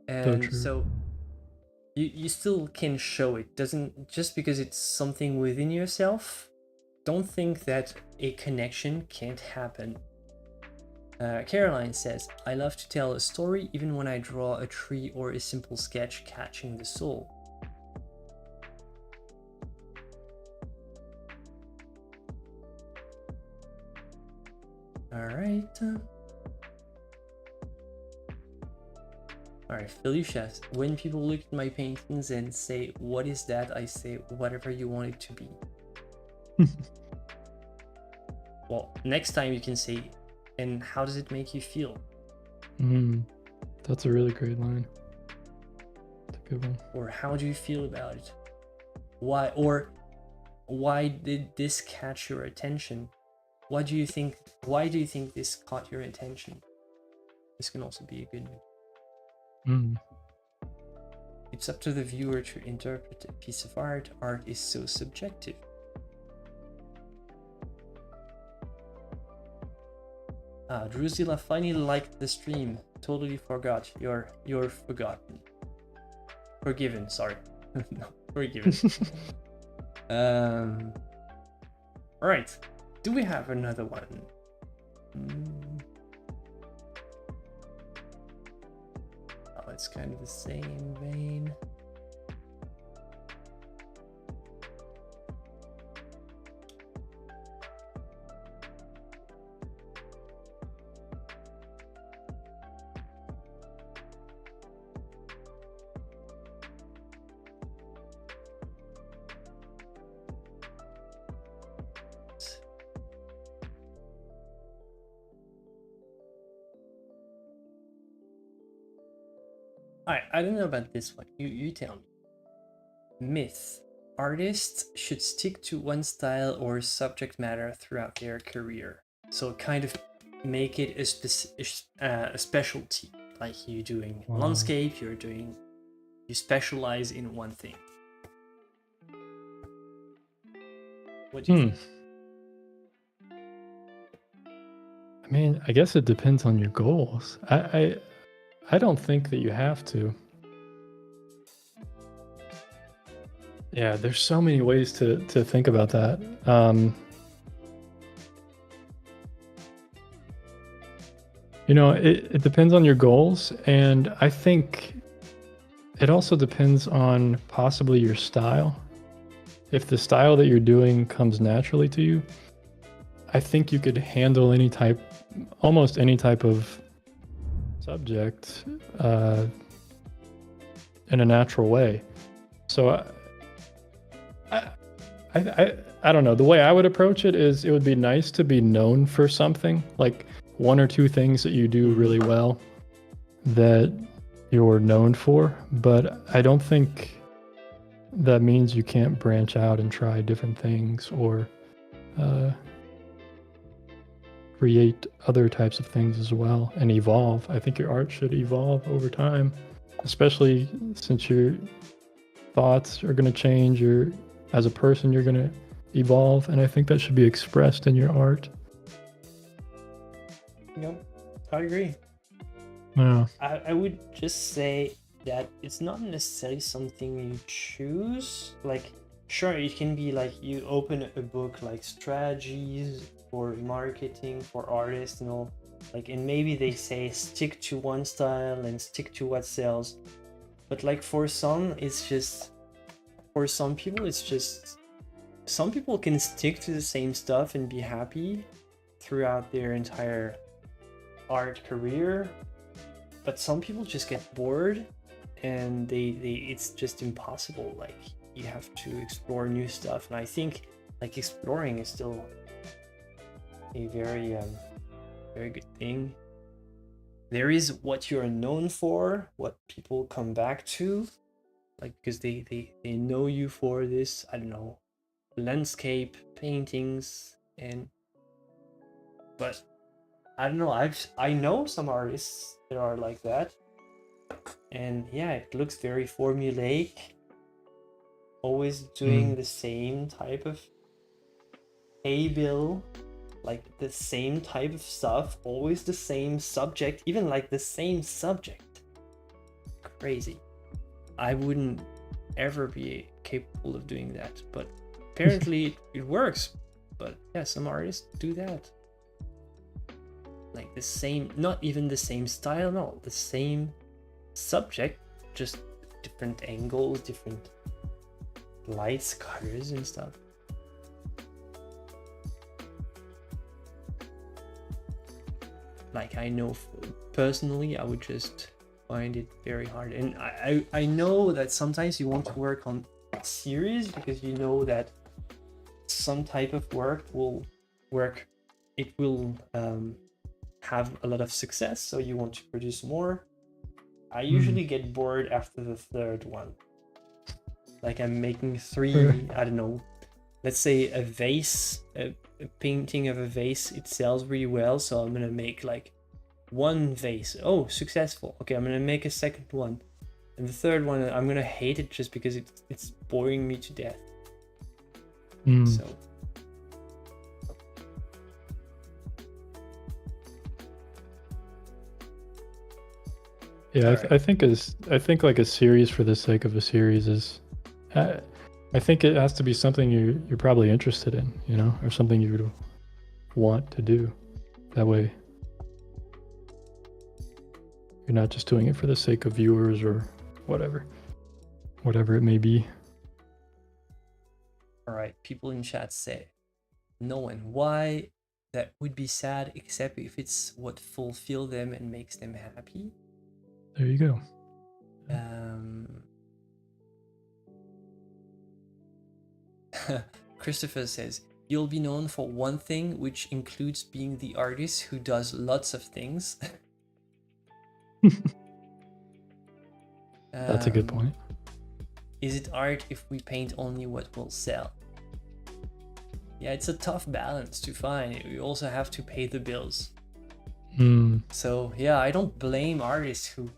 And so you still can show it. Just because it's something within yourself, don't think that a connection can't happen. Caroline says, I love to tell a story even when I draw a tree or a simple sketch catching the soul. Alright, Felicia, when people look at my paintings and say, what is that? I say, whatever you want it to be. Well, next time you can say, and how does it make you feel? That's a really great line. That's a good one. Or how do you feel about it? Why did this catch your attention? Why do you think this caught your attention? This can also be a good one. It's up to the viewer to interpret a piece of art. Art is so subjective. Drusilla finally liked the stream. Totally forgot. You're forgotten. Forgiven, sorry. No, forgiven. Alright. Do we have another one? Oh, it's kind of the same vein. I don't know about this one. You tell me. Myth. Artists should stick to one style or subject matter throughout their career. So kind of make it a specialty. Like you doing landscape, you specialize in one thing. What do you think? I mean, I guess it depends on your goals. I don't think that you have to. Yeah, there's so many ways to think about that. It depends on your goals, and I think it also depends on possibly your style. If the style that you're doing comes naturally to you, I think you could handle almost any type of subject in a natural way. So I don't know. The way I would approach it is it would be nice to be known for something, like one or two things that you do really well that you're known for, but I don't think that means you can't branch out and try different things or create other types of things as well and evolve. I think your art should evolve over time, especially since your thoughts are going to change. As a person, you're going to evolve, and I think that should be expressed in your art. Yep, I agree. Yeah. I would just say that it's not necessarily something you choose. Like, sure, it can be like you open a book like strategies for marketing for artists and all. Like, and maybe they say stick to one style and stick to what sells. But like for some, it's just for some people, it's just some people can stick to the same stuff and be happy throughout their entire art career, but some people just get bored and they it's just impossible. Like you have to explore new stuff, and I think like exploring is still a very good thing. There is what you're known for, what people come back to, like because they know you for this, I don't know, landscape paintings. And but I don't know, I know some artists that are like that, and yeah, it looks very formulaic, always doing the same type of hay bill, like the same type of stuff, always the same subject, even like the same subject. Crazy. I wouldn't ever be capable of doing that, but apparently it works. But yeah, some artists do that. Like the same, not even the same style, no, the same subject, just different angles, different lights, colors, and stuff. Like I know personally, I would just find it very hard. And I know that sometimes you want to work on series because you know that some type of work will work, it will have a lot of success, so you want to produce more. I usually get bored after the third one. Like I'm making three, I don't know, let's say a vase, a painting of a vase, it sells really well, so I'm gonna make like one vase. Oh, successful. Okay, I'm gonna make a second one. And the third one, I'm gonna hate it just because it's boring me to death. So yeah, I think like a series for the sake of a series is, I think it has to be something you're probably interested in, you know, or something you would want to do. That way, you're not just doing it for the sake of viewers or whatever it may be. all right, people in chat say no, and why that would be sad, except if it's what fulfill them and makes them happy. There you go. Christopher says, you'll be known for one thing, which includes being the artist who does lots of things. That's a good point. Is it art if we paint only what will sell? Yeah, it's a tough balance to find. You also have to pay the bills. So yeah, I don't blame artists who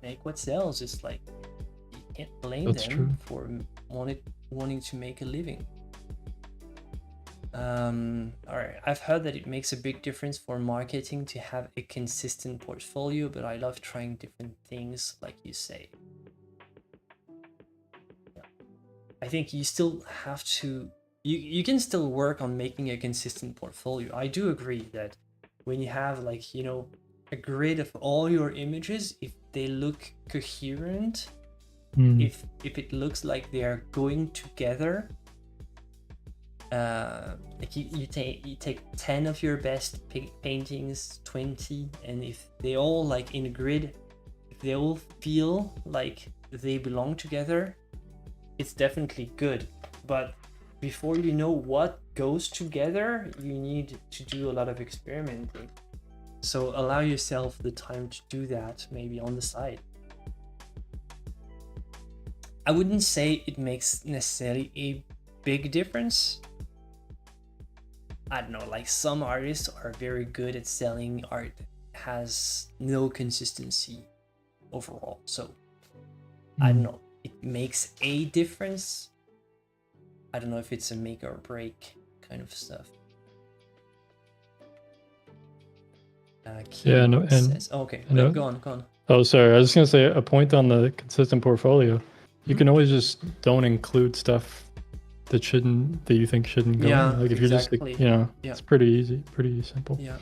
make what sells. It's like you can't blame them for wanting to make a living. All right, I've heard that it makes a big difference for marketing to have a consistent portfolio, but I love trying different things, like you say. Yeah. I think you still have to, you can still work on making a consistent portfolio. I do agree that when you have like, you know, a grid of all your images, if they look coherent, if it looks like they are going together, like you take 10 of your best paintings, 20, and if they all like in a grid, if they all feel like they belong together, it's definitely good. But before you know what goes together, you need to do a lot of experimenting. So allow yourself the time to do that, maybe on the side. I wouldn't say it makes necessarily a big difference. I don't know, like some artists are very good at selling art that has no consistency overall. So I don't know, it makes a difference. I don't know if it's a make or break kind of stuff. Kim no, and says, okay, no, go on. oh, sorry. I was just gonna say a point on the consistent portfolio. You can always just don't include stuff that you think shouldn't go Yeah, in. Like if you're just, exactly. yeah, Yeah. it's pretty easy, pretty simple. Yeah.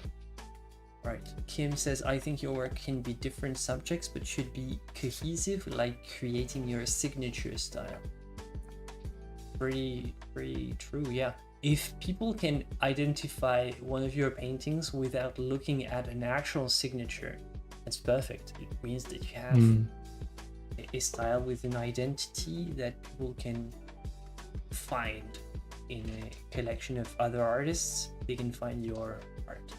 Right. Kim says, I think your work can be different subjects, but should be cohesive, like creating your signature style. Pretty true, yeah. If people can identify one of your paintings without looking at an actual signature, that's perfect. It means that you have a style with an identity that people can find in a collection of other artists. They can find your art.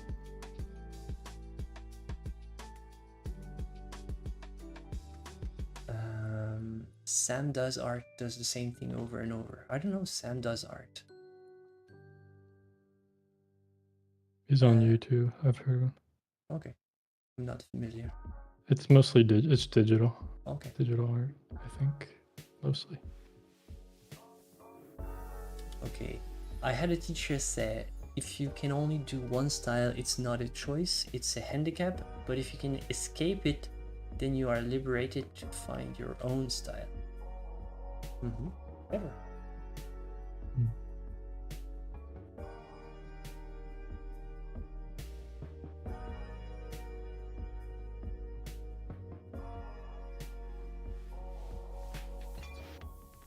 Sam Does Art does the same thing over and over. I don't know Sam Does Art. He's on YouTube. I've heard of him. Okay, I'm not familiar. It's mostly it's digital. Okay. Digital art, I think, mostly. Okay. I had a teacher say, if you can only do one style, it's not a choice, it's a handicap. But if you can escape it, then you are liberated to find your own style. Ever.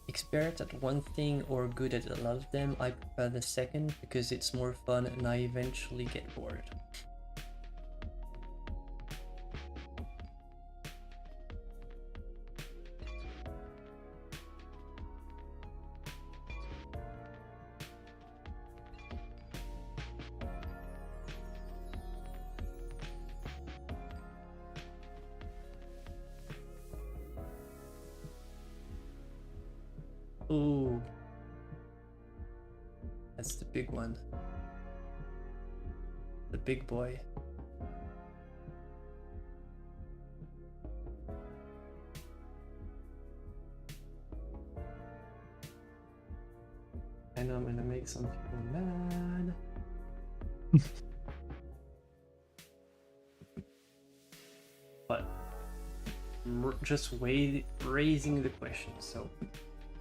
Expert at one thing or good at a lot of them. I prefer the second because it's more fun and I eventually get bored. Ooh, that's the big one. The big boy. I know I'm gonna make some people mad. But just raising the question, so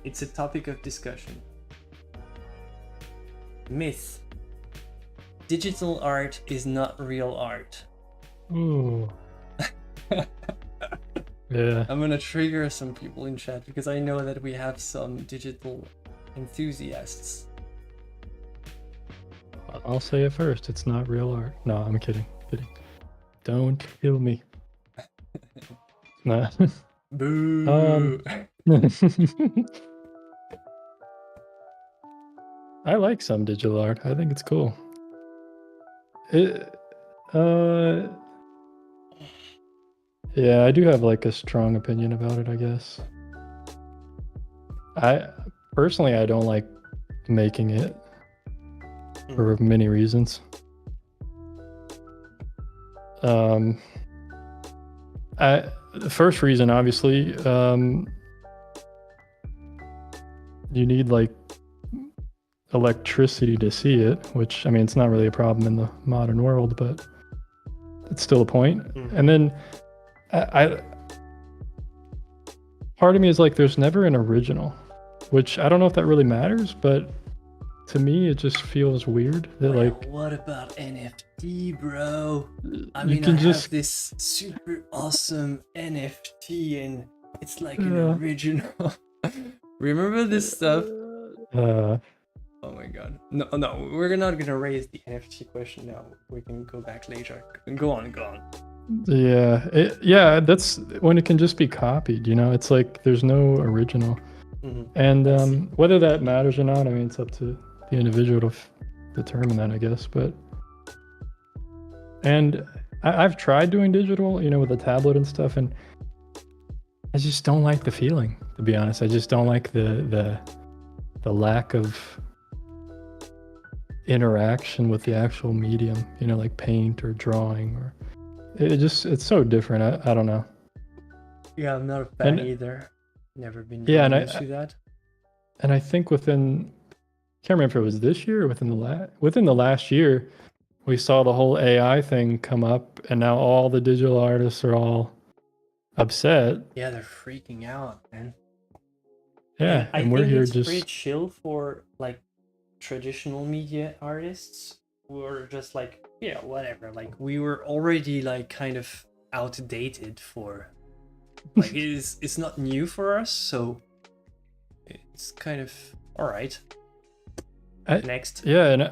it's a topic of discussion. Myth. Digital art is not real art. Ooh. Yeah. I'm gonna trigger some people in chat because I know that we have some digital enthusiasts. I'll say it first. It's not real art. No, I'm kidding. Don't kill me. Nah. Boo. I like some digital art. I think it's cool. Yeah, I do have like a strong opinion about it, I guess. I don't like making it for many reasons. The first reason, obviously, you need like electricity to see it, which, I mean, it's not really a problem in the modern world, but it's still a point. And then part of me is like, there's never an original, which I don't know if that really matters, but to me, it just feels weird that what about NFT, bro? I you mean, can I just have this super awesome NFT and it's like an original. Remember this stuff? Oh my god. No, we're not gonna raise the NFT question now. We can go back later. Go on. Yeah, that's when it can just be copied, you know? It's like there's no original. And whether that matters or not, I mean, it's up to the individual to determine that, I guess. And I've tried doing digital, you know, with a tablet and stuff, and I just don't like the feeling, to be honest. I just don't like the lack of interaction with the actual medium, you know, like paint or drawing, or it's so different. I don't know. Yeah, I'm not a fan either. Never been used to that. And I think can't remember if it was this year or within the last year, we saw the whole AI thing come up, and now all the digital artists are all upset. Yeah, they're freaking out, man. Yeah, I and we're think here it's pretty just chill for like traditional media artists who are just like, yeah, whatever. Like we were already like kind of outdated for like it's not new for us, so it's kind of all right. Next. Yeah, and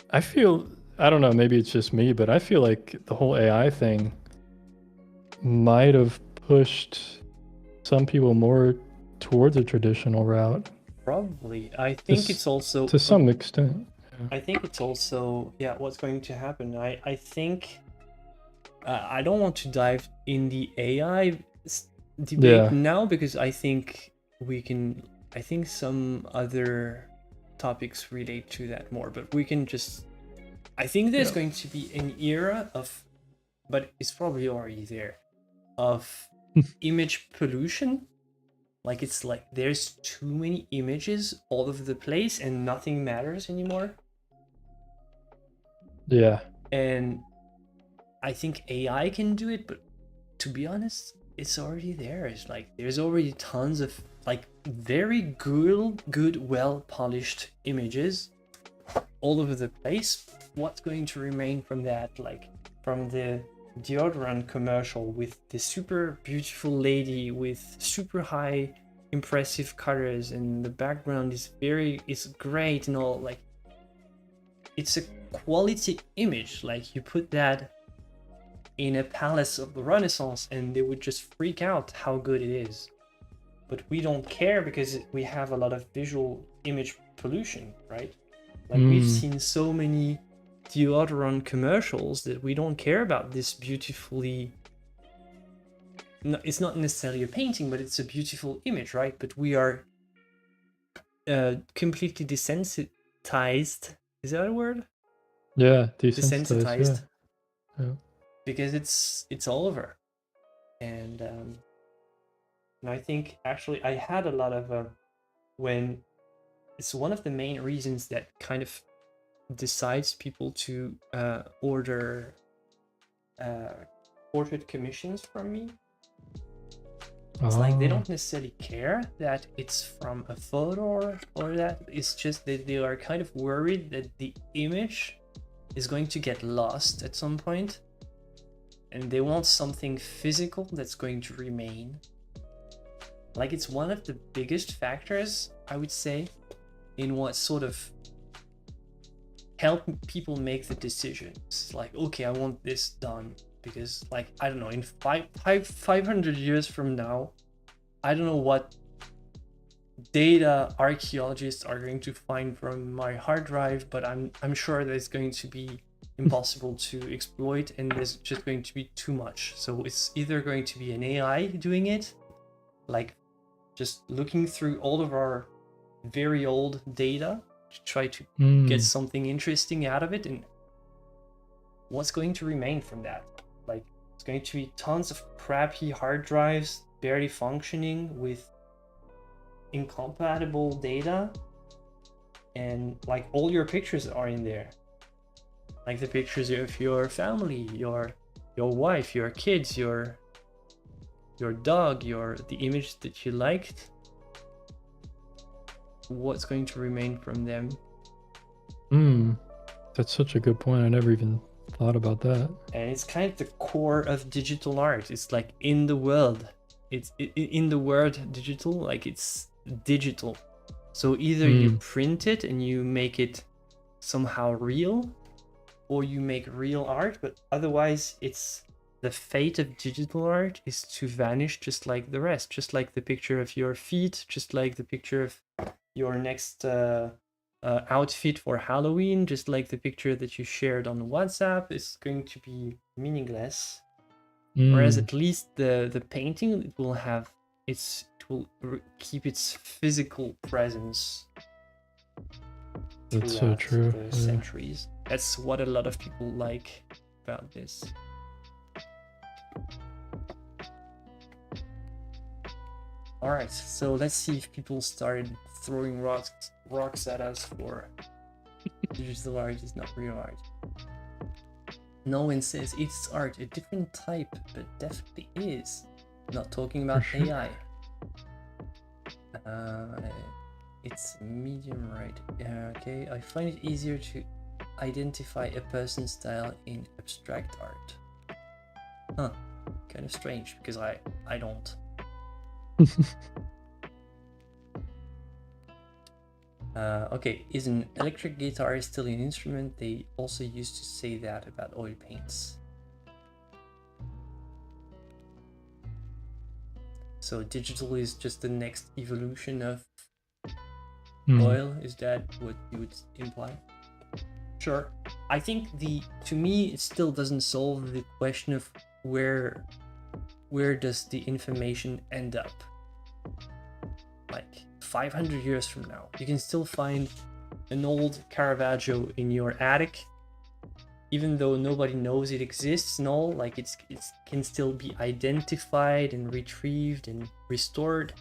I feel, I don't know, maybe it's just me, but I feel like the whole AI thing might have pushed some people more towards a traditional route. Probably. I think it's also to some extent. I think it's also yeah, what's going to happen. I think I don't want to dive in the AI debate now because I think we can. I think some other topics relate to that more, but we can just. I think there's going to be an era of, but it's probably already there, of image pollution. Like it's like there's too many images all over the place and nothing matters anymore. Yeah. And I think AI can do it, but to be honest, it's already there. It's like there's already tons of like very good, well polished images all over the place. What's going to remain from that? Like from the deodorant commercial with the super beautiful lady with super high impressive colors and the background is great and all, like it's a quality image. Like you put that in a palace of the Renaissance and they would just freak out how good it is. But we don't care because we have a lot of visual image pollution, right? Like we've seen so many deodorant commercials that we don't care about this beautifully. No, it's not necessarily a painting, but it's a beautiful image, right? But we are completely desensitized. Is that a word? Yeah, desensitized. Yeah. Because it's all over, and I think actually I had a lot of when it's one of the main reasons that kind of decides people to order portrait commissions from me. It's like they don't necessarily care that it's from a photo or that. It's just that they are kind of worried that the image is going to get lost at some point, and they want something physical that's going to remain. Like it's one of the biggest factors, I would say, in what sort of help people make the decisions. Like, okay, I want this done because, like, I don't know, in 500 years from now, I don't know what data archaeologists are going to find from my hard drive, but I'm sure that it's going to be impossible to exploit and there's just going to be too much. So it's either going to be an AI doing it, like just looking through all of our very old data to try to get something interesting out of it, and what's going to remain from that? Like it's going to be tons of crappy hard drives barely functioning with incompatible data, and like all your pictures are in there, like the pictures of your family, your wife, your kids, your dog, the image that you liked. What's going to remain from them? That's such a good point. I never even thought about that. And it's kind of the core of digital art. It's like in the world, it's in the word digital, like it's digital. So either you print it and you make it somehow real, or you make real art, but otherwise it's the fate of digital art is to vanish just like the rest, just like the picture of your feet, just like the picture of your next outfit for Halloween, just like the picture that you shared on WhatsApp is going to be meaningless. Whereas at least the painting, it will keep its physical presence. That's so true. The centuries. That's what a lot of people like about this. All right, so let's see if people started throwing rocks at us for digital art is not real art. No one says it's art, a different type, but definitely is. Not talking about For sure. AI. It's medium, right? Okay, I find it easier to identify a person's style in abstract art. Huh, kind of strange, because I don't. Okay, is an electric guitar still an instrument? They also used to say that about oil paints. So digital is just the next evolution of oil? Is that what you would imply? Sure. I think to me it still doesn't solve the question of where does the information end up? Like 500 years from now, you can still find an old Caravaggio in your attic, even though nobody knows it exists and all. Like it can still be identified and retrieved and restored.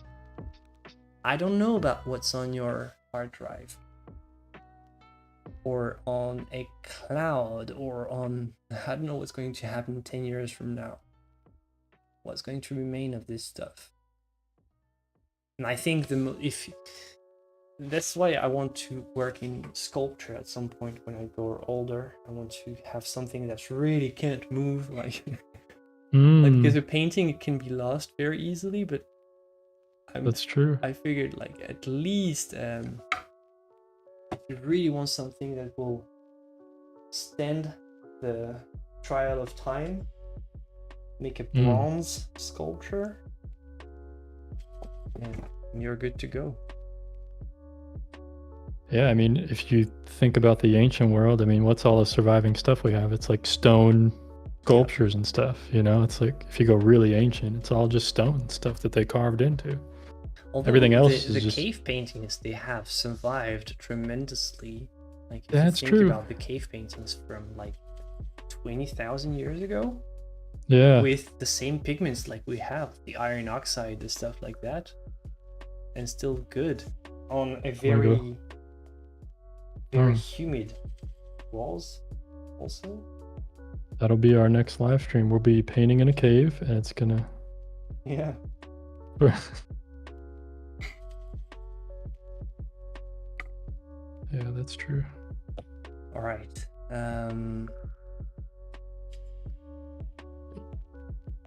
I don't know about what's on your hard drive, or on a cloud, or on, I don't know what's going to happen 10 years from now. What's going to remain of this stuff? And I think that's why I want to work in sculpture at some point when I grow older. I want to have something that's really can't move, like, like, because a painting, it can be lost very easily, but that's true. I figured, like, at least if you really want something that will stand the trial of time, make a bronze sculpture, and you're good to go. Yeah, I mean, if you think about the ancient world, I mean, what's all the surviving stuff we have? It's like stone sculptures and stuff, you know? It's like, if you go really ancient, it's all just stone stuff that they carved into. Although everything else is the just... cave paintings, they have survived tremendously. Like, if That's you think true. about the cave paintings from like 20,000 years ago, yeah, with the same pigments like we have, the iron oxide, the stuff like that, and still good on a very humid walls also. That'll be our next live stream. We'll be painting in a cave, and it's gonna... Yeah. Yeah, that's true. All right.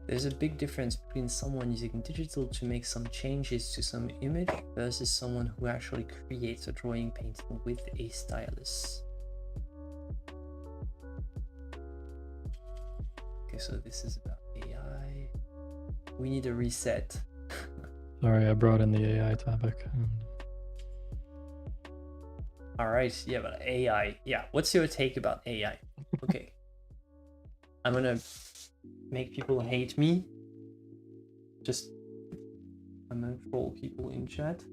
There's a big difference between someone using digital to make some changes to some image versus someone who actually creates a drawing painting with a stylus. Okay, so this is about AI. We need a reset. Sorry, I brought in the AI topic. All right, yeah, but AI. Yeah, what's your take about AI? Okay. I'm gonna make people hate me. I'm gonna troll people in chat.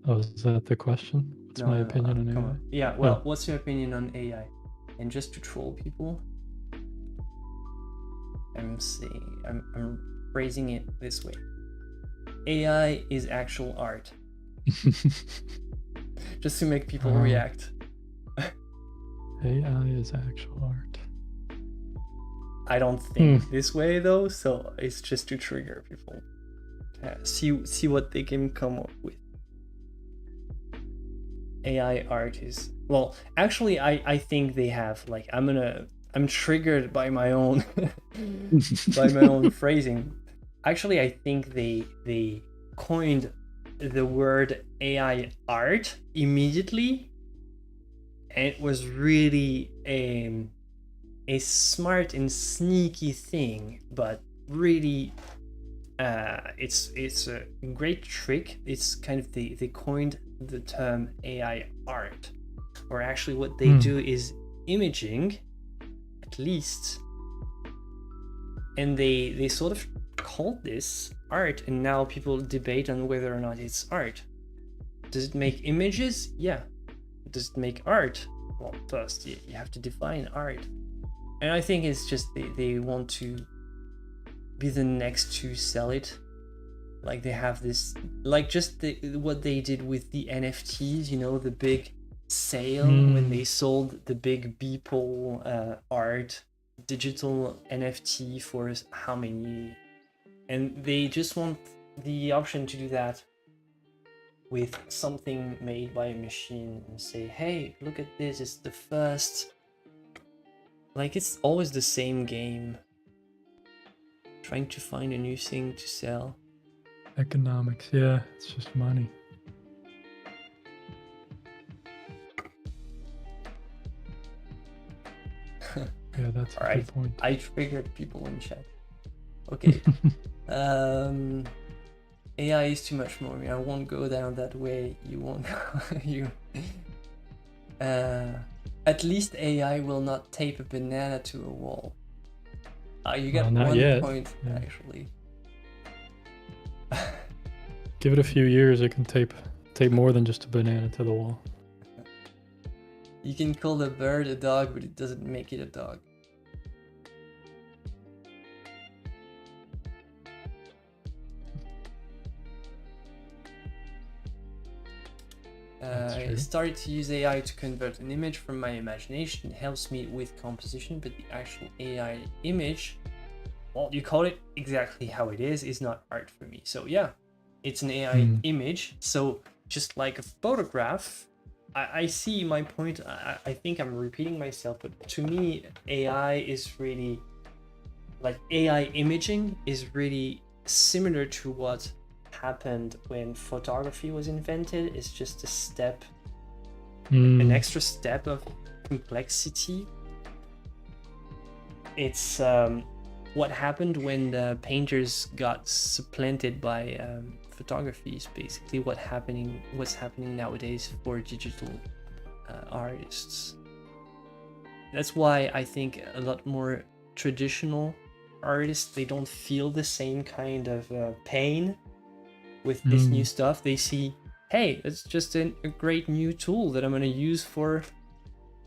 Oh, is that the question? What's my opinion on AI? Yeah, well, what's your opinion on AI? And just to troll people, I'm phrasing it this way. AI is actual art. Just to make people react. AI is actual art. I don't think this way though, so it's just to trigger people. See what they can come up with. AI art is, well, actually I think they have, like, I'm triggered by my own phrasing. Actually, I think they coined the word AI art immediately, and it was really a smart and sneaky thing, but really it's a great trick. It's kind of they coined the term AI art, or actually what they do is imaging, at least, and they sort of called this art, and now people debate on whether or not it's art. Does it make images? Yeah. Does it make art? Well, first you have to define art, and I think it's just they want to be the next to sell it Like they have this, like just what they did with the NFTs, you know, the big sale when they sold the big Beeple art digital NFT for how many, and they just want the option to do that with something made by a machine and say, hey, look at this, it's the first. Like it's always the same game, trying to find a new thing to sell. Economics, yeah, it's just money. Yeah, that's a good point. I triggered people in chat. Okay. AI is too much more. I won't go down that way. You won't. At least AI will not tape a banana to a wall. You got not one yet. point, Yeah. actually. Give it a few years, it can tape more than just a banana to the wall. You can call a bird a dog, but it doesn't make it a dog. I started to use AI to convert an image from my imagination. It helps me with composition, but the actual AI image, well, you call it exactly how it is not art for me. So yeah, it's an AI image. So just like a photograph, I see my point. I think I'm repeating myself, but to me, AI is really, like AI imaging is really similar to what happened when photography was invented. It's just a step, an extra step of complexity. It's what happened when the painters got supplanted by photography is basically what's happening nowadays for digital artists. That's why I think a lot more traditional artists, they don't feel the same kind of pain with this new stuff. They see, hey, it's just a great new tool that I'm going to use for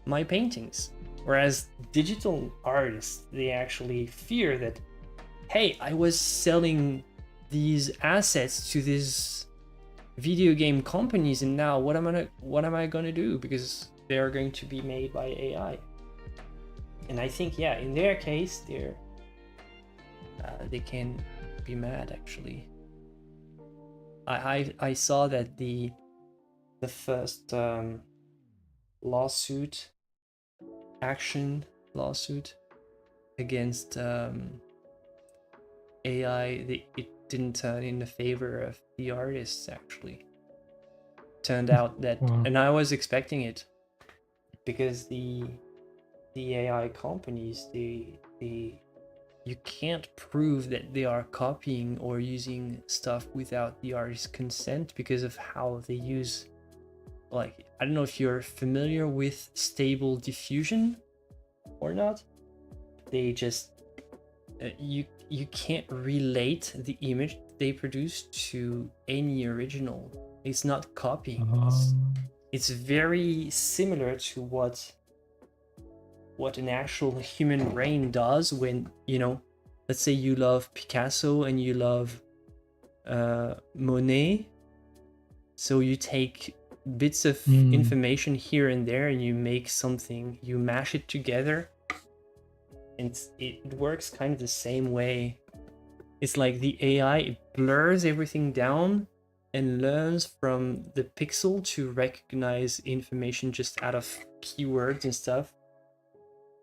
my paintings. Whereas digital artists, they actually fear that, hey, I was selling these assets to these video game companies, and now what am I gonna do, because they are going to be made by AI. And I think, yeah, in their case, they can be mad, actually. I saw that the first lawsuit against AI, it didn't turn in the favor of the artists. Actually, turned out that, and I was expecting it, because the AI companies, you can't prove that they are copying or using stuff without the artist's consent, because of how they use, like, I don't know if you're familiar with Stable Diffusion or not. They just you can't relate the image they produce to any original. It's not copying. It's very similar to what an actual human brain does when, you know, let's say you love Picasso and you love Monet. So you take bits of information here and there and you make something, you mash it together. And it works kind of the same way. It's like the AI, it blurs everything down and learns from the pixel to recognize information just out of keywords and stuff.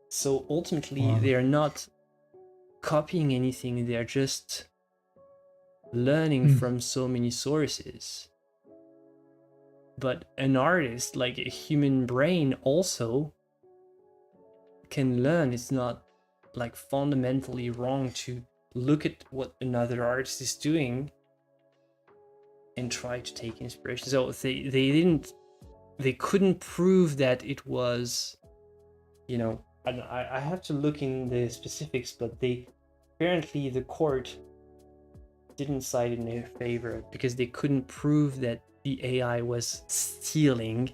So ultimately, they are not copying anything. They're just learning from so many sources. But an artist, like a human brain, also can learn. It's not like fundamentally wrong to look at what another artist is doing and try to take inspiration. So they couldn't prove that it was, you know, I have to look in the specifics, but apparently the court didn't side in their favor because they couldn't prove that the AI was stealing,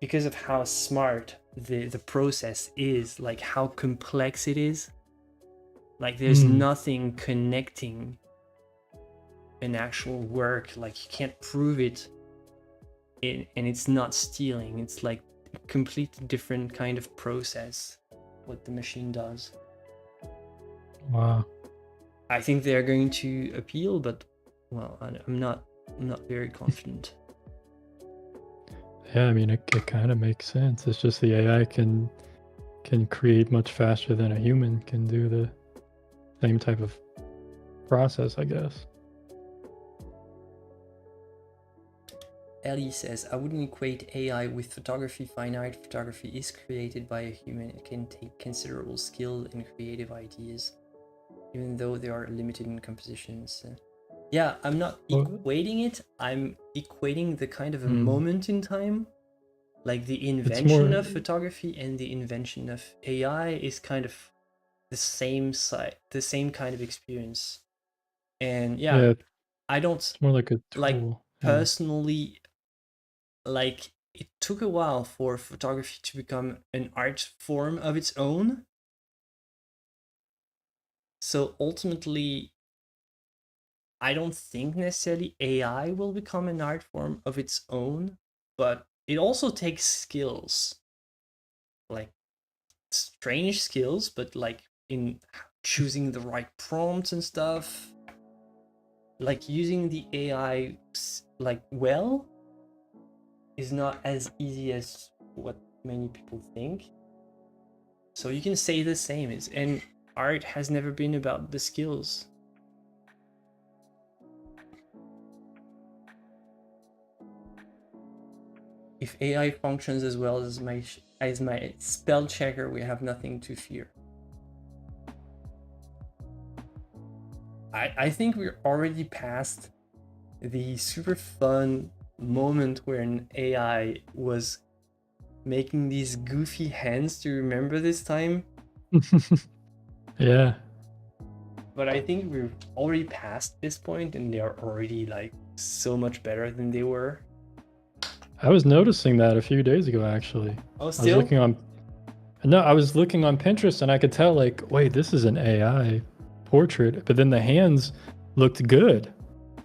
because of how smart the process is, like how complex it is. Like there's nothing connecting an actual work. Like you can't prove it, and it's not stealing. It's like a completely different kind of process what the machine does. Wow. I think they're going to appeal, but well, I'm not very confident. Yeah, I mean, it kind of makes sense. It's just the AI can create much faster than a human can do the same type of process, I guess. Ellie says, I wouldn't equate AI with photography. Fine art photography is created by a human. It can take considerable skill and creative ideas, even though they are limited in compositions. Yeah, I'm not equating it. I'm equating the kind of a moment in time. Like the invention of photography and the invention of AI is kind of the same kind of experience. And yeah, I don't, it's more like a tool. like personally, like it took a while for photography to become an art form of its own. So ultimately, I don't think necessarily AI will become an art form of its own, but it also takes skills, like strange skills, but like in choosing the right prompts and stuff, like using the AI like well is not as easy as what many people think. So you can say the same is, and art has never been about the skills. If AI functions as well as my spell checker, we have nothing to fear. I think we're already past the super fun moment where an AI was making these goofy hands. Do you remember this time? Yeah. But I think we're already past this point and they are already like so much better than they were. I was noticing that a few days ago, actually. Oh, still? I was looking on Pinterest and I could tell, like, wait, this is an AI portrait, but then the hands looked good.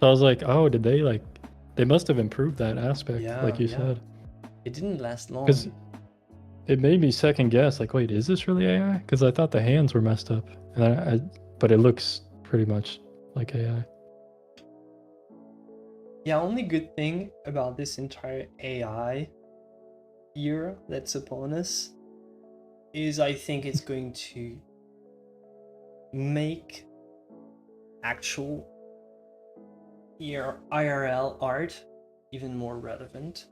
So I was like, oh, they must have improved that aspect, like you said. It didn't last long. Because it made me second guess, like, wait, is this really AI? Because I thought the hands were messed up, but it looks pretty much like AI. Yeah, only good thing about this entire AI era that's upon us is I think it's going to make actual IRL art even more relevant.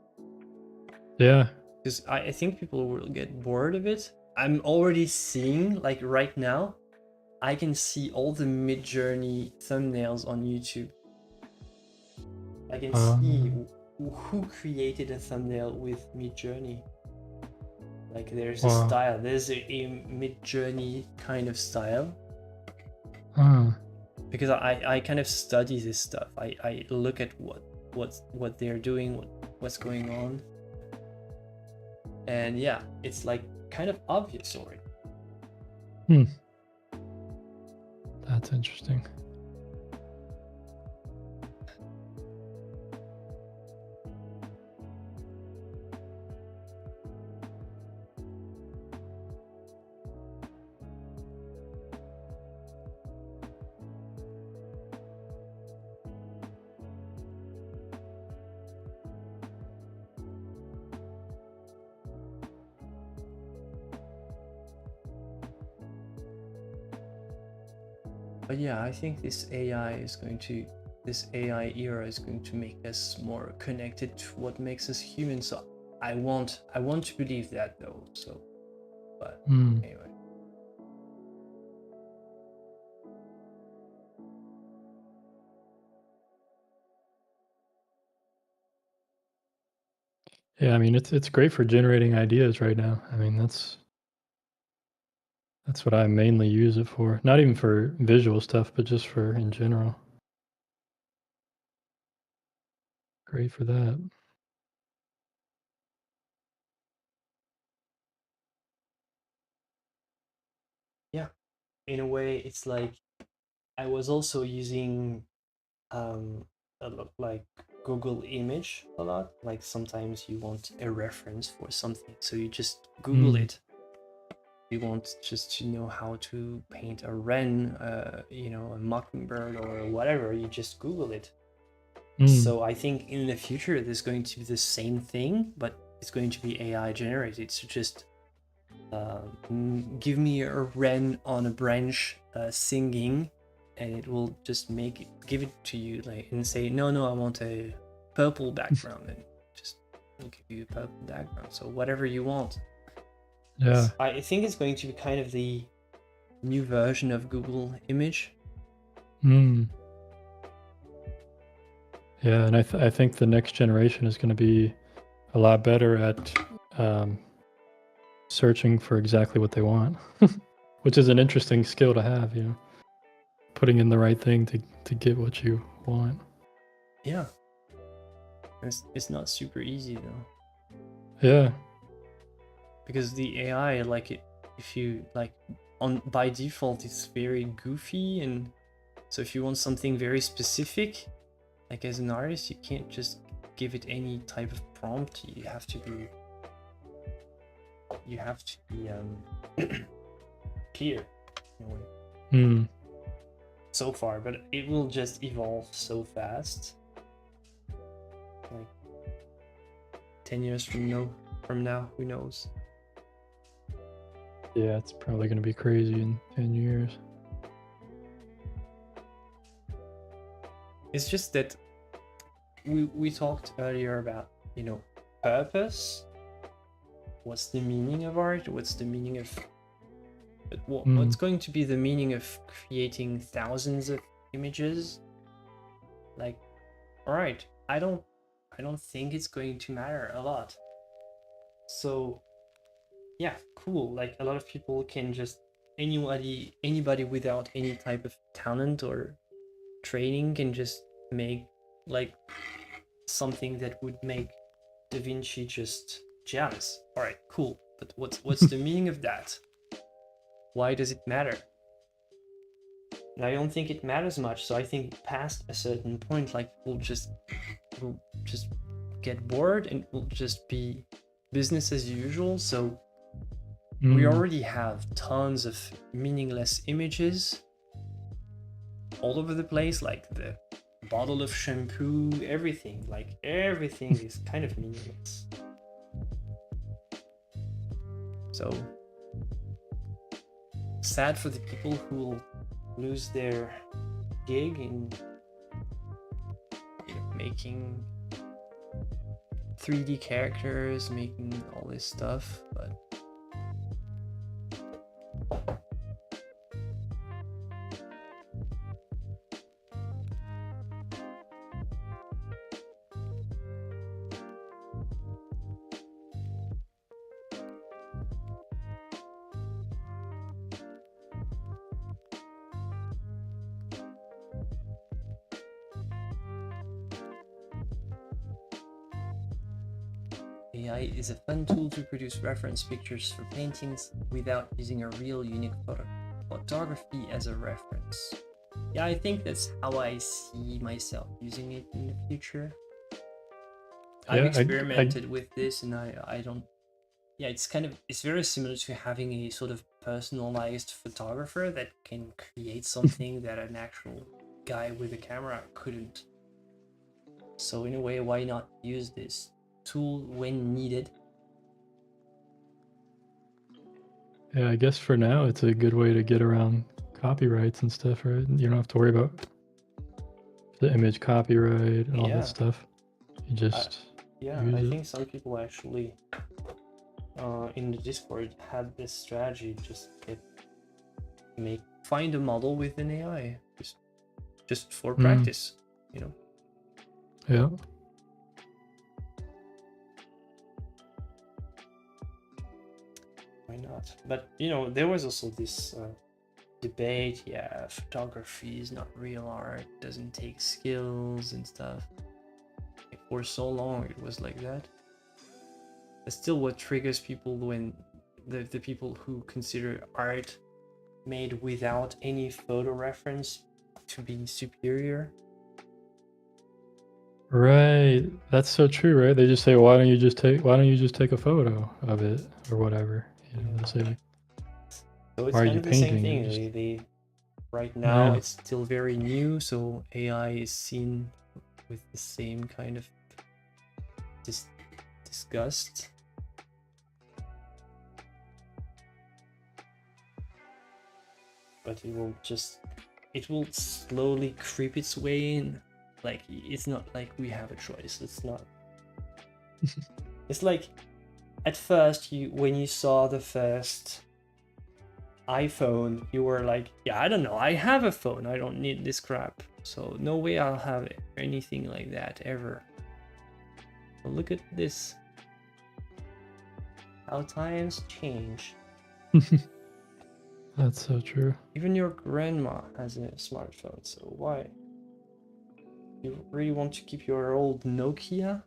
Yeah. Because I think people will get bored of it. I'm already seeing, like right now, I can see all the Mid-Journey thumbnails on YouTube. I can see who created a thumbnail with Mid-Journey. Like there's a style, there's a Mid-Journey kind of style. Because I kind of study this stuff. I look at what they're doing, what's going on. And yeah, it's like kind of obvious already. That's interesting. But yeah, I think this AI era is going to make us more connected to what makes us human. So I want to believe that though. So, but anyway. Yeah, I mean it's great for generating ideas right now. I mean that's what I mainly use it for. Not even for visual stuff, but just for in general. Great for that. Yeah, in a way, it's like I was also using um, like Google image a lot. Like sometimes you want a reference for something, so you just Google Mm. it. You want just to know how to paint a wren, you know, a mockingbird or whatever. You just Google it. Mm. So I think in the future there's going to be the same thing, but it's going to be AI generated. So just give me a wren on a branch singing, and it will just give it to you, like, and say, no, I want a purple background, and just will give you a purple background. So whatever you want. Yeah. I think it's going to be kind of the new version of Google Image. Mm. Yeah, and I think the next generation is going to be a lot better at um, searching for exactly what they want, which is an interesting skill to have. You know, putting in the right thing to get what you want. Yeah, it's not super easy though, Yeah. because the AI, like it, if you like, on by default it's very goofy, and so if you want something very specific, like as an artist, you can't just give it any type of prompt. You have to be clear in a way. Mm. So far, but it will just evolve so fast. Like 10 years from now, who knows? Yeah, it's probably going to be crazy in 10 years. It's just that we talked earlier about, you know, purpose. What's the meaning of art? What's the meaning of what's going to be the meaning of creating thousands of images? Like, all right, I don't think it's going to matter a lot. So yeah, cool. Like a lot of people can just anybody without any type of talent or training can just make like something that would make Da Vinci just jealous. All right, cool. But what's the meaning of that? Why does it matter? And I don't think it matters much. So I think past a certain point, like we'll just get bored and we'll just be business as usual. So we already have tons of meaningless images all over the place, like the bottle of shampoo, everything. Like everything is kind of meaningless. So sad for the people who will lose their gig in, you know, making 3D characters, making all this stuff, but AI is a fun tool to produce reference pictures for paintings without using a real unique photography as a reference. Yeah, I think that's how I see myself using it in the future. I've experimented with this, and I don't. Yeah, it's very similar to having a sort of personalized photographer that can create something that an actual guy with a camera couldn't. So in a way, why not use this tool when needed? Yeah, I guess for now it's a good way to get around copyrights and stuff, right? You don't have to worry about the image copyright and all that stuff. You just I think some people actually in the Discord had this strategy: just find a model with an AI, just for practice, you know. Yeah. Why not? But you know, there was also this debate. Yeah, photography is not real art, doesn't take skills and stuff. Like, for so long it was like that. That's still what triggers people when the people who consider art made without any photo reference to be superior. Right. That's so true, right? They just say, why don't you just take a photo of it or whatever? You know, they'll say, like, So it's why are kind you of the same painting? thing. You just, Right now, yeah. it's still very new, so AI is seen with the same kind of disgust. But it will slowly creep its way in. Like, it's not like we have a choice. It's not. It's like, at first, when you saw the first iPhone, you were like, yeah, I don't know, I have a phone, I don't need this crap, so no way I'll have anything like that ever. But look at this, how times change. That's so true. Even your grandma has a smartphone, so why? You really want to keep your old Nokia?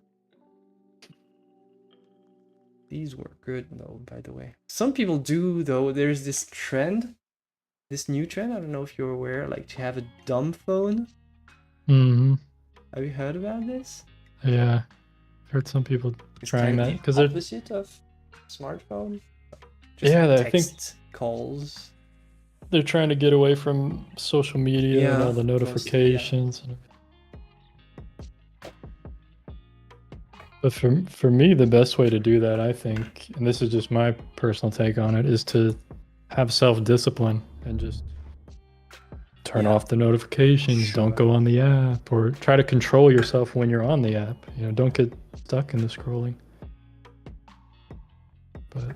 These were good though, by the way. Some people do though. There's this trend, this new trend, I don't know if you're aware, like to have a dumb phone. Mm-hmm. Have you heard about this? Yeah. I've heard some people It's trying kind of that the because they're, opposite of smartphone. Just yeah, I think text calls. they're trying to get away from social media and all Yeah, the mostly, yeah. notifications. But for me, the best way to do that, I think, and this is just my personal take on it, is to have self-discipline and just turn Yeah, off the notifications, don't sure. go on the app, or try to control yourself when you're on the app. You know, don't get stuck in the scrolling. But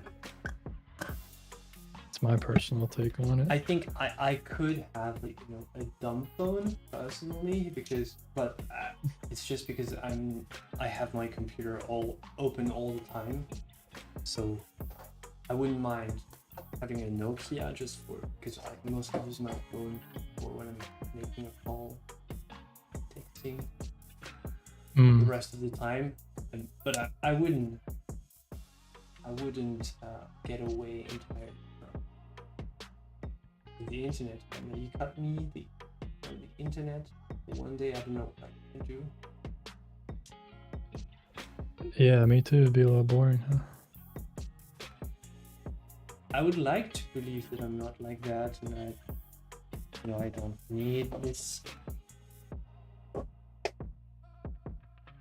it's my personal take on it. I think I could have, like, you know, a dumb phone personally, but it's just because I have my computer all open all the time, so I wouldn't mind having a Nokia just because I mostly use my phone for when I'm making a call, texting. The rest of the time, but I wouldn't get away entirely from the internet. I mean, you cut me the internet one day, I don't know what I can do. Yeah, me too. It'd be a little boring, huh? I would like to believe that I'm not like that, and I don't need this.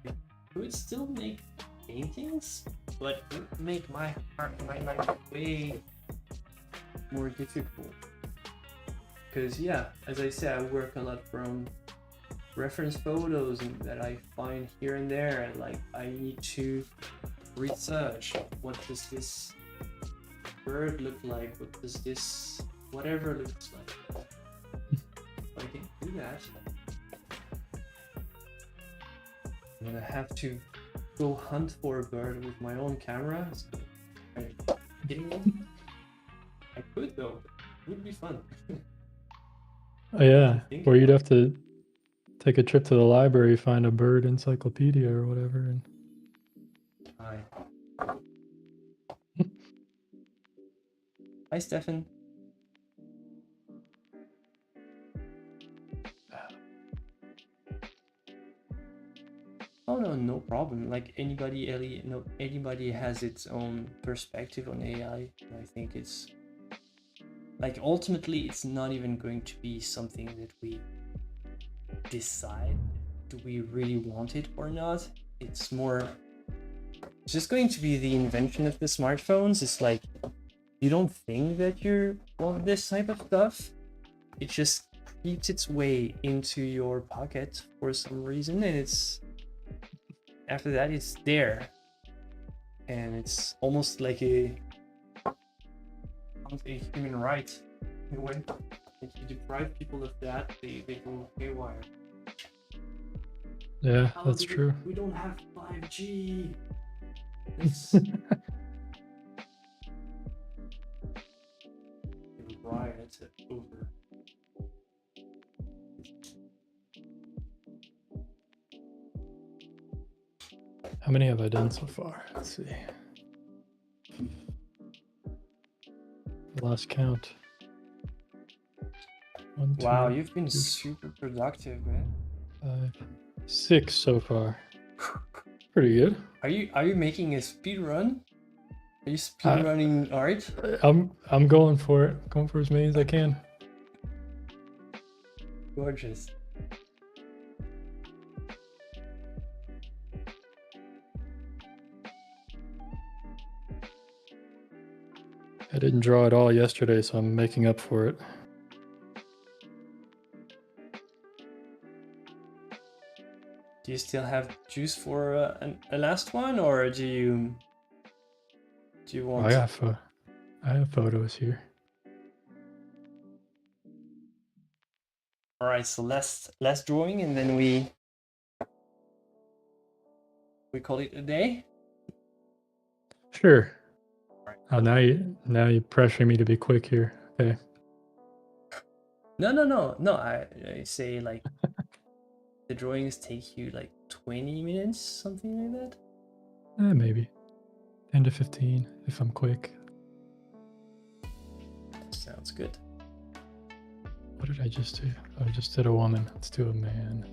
I would still make paintings, but it would make my life way more difficult. Because, yeah, as I said, I work a lot from reference photos that I find here and there, and like I need to research what does this bird look like, what does this whatever looks like. If I can do that, I'm gonna have to go hunt for a bird with my own camera. Are you kidding me? I could though. It would be fun. Oh, yeah. Think Or you'd about have to take a trip to the library, find a bird encyclopedia or whatever. And Hi. Hi, Stefan. Oh no, no problem. Like anybody has its own perspective on AI. I think it's like ultimately it's not even going to be something that we decide. Do we really want it or not? It's just going to be the invention of the smartphones. It's like you don't think that you want this type of stuff. It just creeps its way into your pocket for some reason, and after that it's there, and it's almost like a human right. When if you deprive people of that, they go haywire. yeah, that's true. We don't have 5G. It's riot over. How many have I done so far? Let's see. Lost count. 1, 2, Wow, you've been 3, super productive, man. 5. 6 so far. Pretty good. Are you making a speed run? Are you speed I- running art? I'm going for it. Going for as many as I can. Gorgeous. I didn't draw it all yesterday, so I'm making up for it. Do you still have juice for a last one, or do you want? I have photos here. All right, so last drawing, and then we call it a day. Sure. Right. Oh, now you pressure me to be quick here. Okay. No. I say like the drawings take you like 20 minutes, something like that. Maybe 10 to 15 if I'm quick. Sounds good. What did I just do? Oh, I just did a woman. Let's do a man.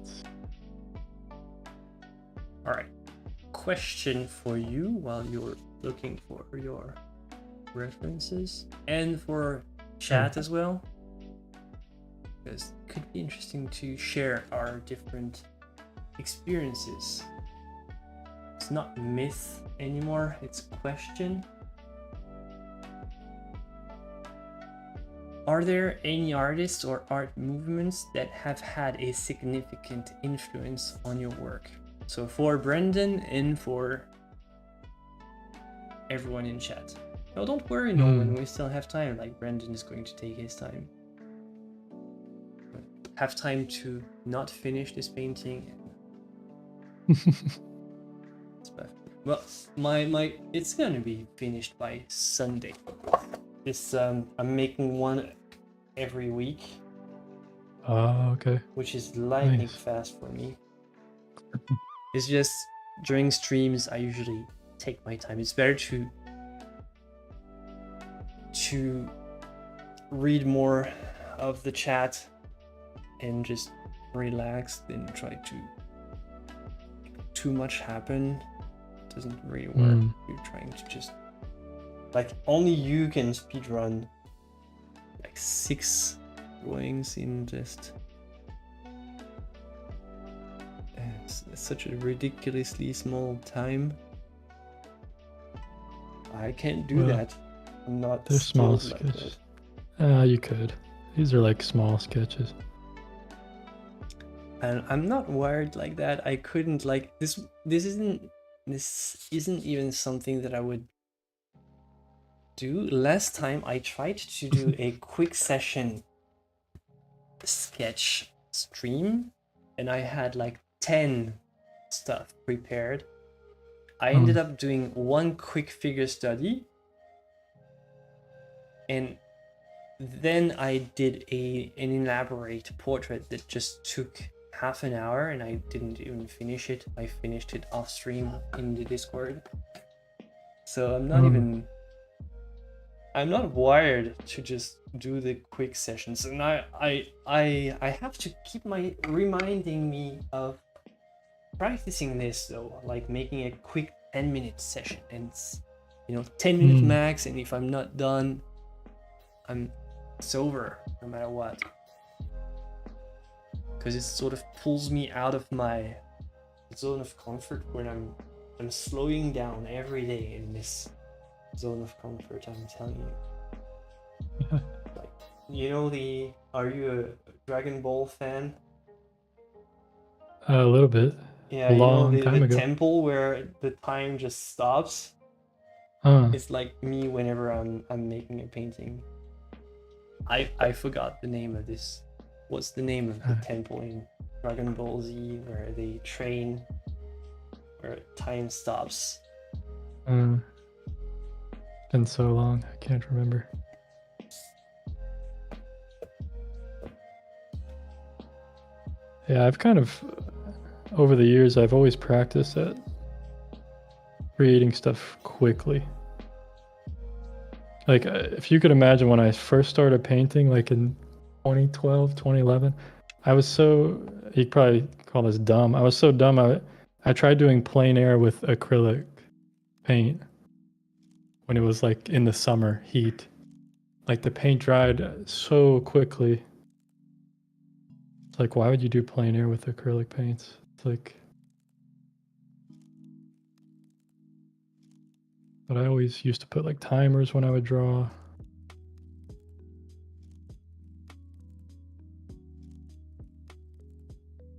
All right. Question for you while you're looking for your references and for chat as well, because it could be interesting to share our different experiences. It's not myth anymore, it's question. Are there any artists or art movements that have had a significant influence on your work? So for Brendan and for everyone in chat. No, don't worry, Norman, we still have time. Like, Brendan is going to take his time. Have time to not finish this painting. It's perfect. Well, my it's gonna be finished by Sunday. This I'm making one every week. Oh, okay. Which is lightning Nice. fast for me. It's just during streams I usually take my time. It's better to read more of the chat and just relax than try to too much happen. It doesn't really work. You're trying to just like only you can speedrun like 6 drawings in just it's such a ridiculously small time. I can't do that. I'm not. They're small skilled like sketches. You could. These are like small sketches. And I'm not wired like that. I couldn't like this. This isn't even something that I would do. Last time I tried to do a quick session sketch stream, and I had like 10 stuff prepared. I ended up doing one quick figure study, and then I did an elaborate portrait that just took half an hour, and I didn't even finish it. I finished it off stream in the Discord. So I'm not even... I'm not wired to just do the quick sessions, and I have to keep reminding me of practicing this though, like making a quick 10-minute session, and it's 10-minute max, and if I'm not done, it's over no matter what, because it sort of pulls me out of my zone of comfort when I'm slowing down every day in this zone of comfort. I'm telling you. Like, are you a Dragon Ball fan? A little bit. Yeah, the temple where the time just stops. It's like me whenever I'm making a painting. I forgot the name of this. What's the name of the temple in Dragon Ball Z where they train, where time stops? Been so long, I can't remember. Yeah, I've kind of, over the years, I've always practiced at creating stuff quickly. Like, if you could imagine when I first started painting, like in 2012, 2011, I was so, you probably call this dumb. I was so dumb. I tried doing plein air with acrylic paint when it was like in the summer heat. Like the paint dried so quickly. It's like, why would you do plein air with acrylic paints? It's like, but I always used to put like timers when I would draw.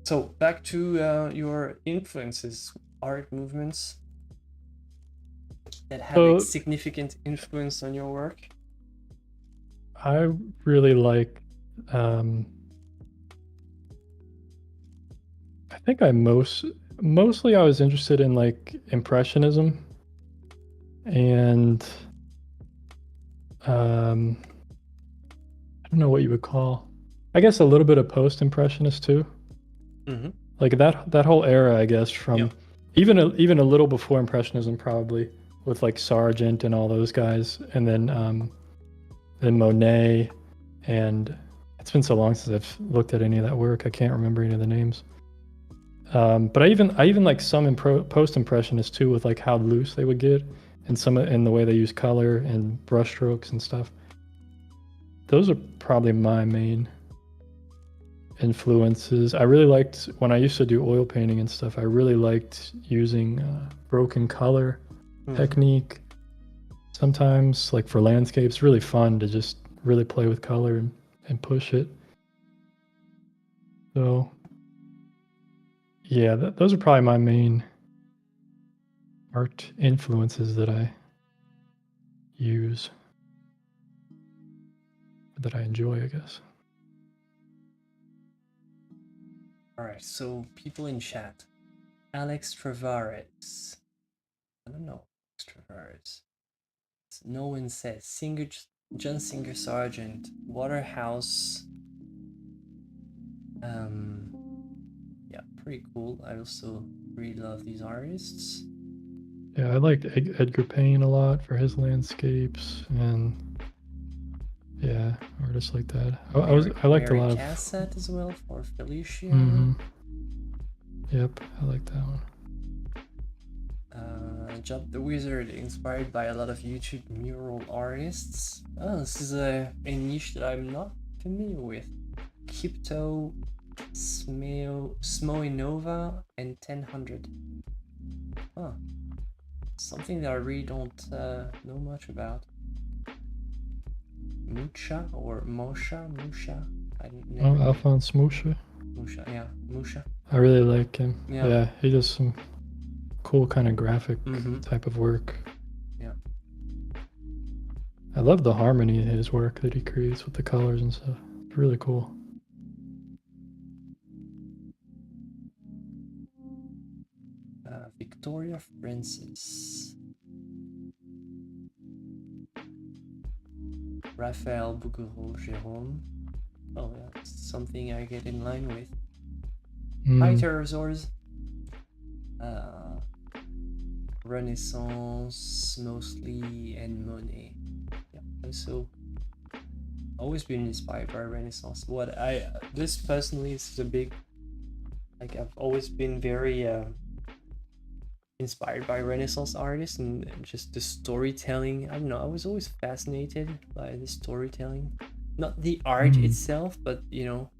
So back to your influences, art movements that have a significant influence on your work. I really like, I think mostly I was interested in like Impressionism and I don't know what you would call, I guess a little bit of post-impressionist too. Mm-hmm. Like that whole era, I guess, from even a little before Impressionism probably, with like Sargent and all those guys, and then Monet, and it's been so long since I've looked at any of that work, I can't remember any of the names. But I even like some post-impressionists too, with like how loose they would get and in the way they use color and brush strokes and stuff. Those are probably my main influences. I really liked when I used to do oil painting and stuff. I really liked using broken color technique. Sometimes, like for landscapes, really fun to just really play with color and push it. So yeah, those are probably my main art influences that I use, that I enjoy, I guess. All right, so people in chat. Alex Travares. I don't know. Alex Travares. No one says. John Singer Sargent. Waterhouse. Yeah, pretty cool. I also really love these artists. Yeah, I liked Edgar Payne a lot for his landscapes, and yeah, artists like that. I liked a lot of Cassette as well for Felicia. Yep, I like that one. Jump the Wizard, inspired by a lot of YouTube mural artists. Oh, this is a niche that I'm not familiar with. Kipto, Smoinova, and 1000. Huh. Something that I really don't know much about. Mucha or Musha? I don't know. Oh, Alphonse Musha. Musha, yeah, Musha. I really like him. Yeah, he does some cool kind of graphic type of work. Yeah. I love the harmony in his work that he creates with the colors and stuff. It's really cool. Victoria Francis. Raphael Bouguereau Jérôme. Oh, yeah, that's something I get in line with. Hi, Pterosaurs. Renaissance mostly, and Monet. Yeah, also always been inspired by Renaissance. This personally is a big, like, I've always been very inspired by Renaissance artists and just the storytelling. I don't know, I was always fascinated by the storytelling, not the art itself, but you know.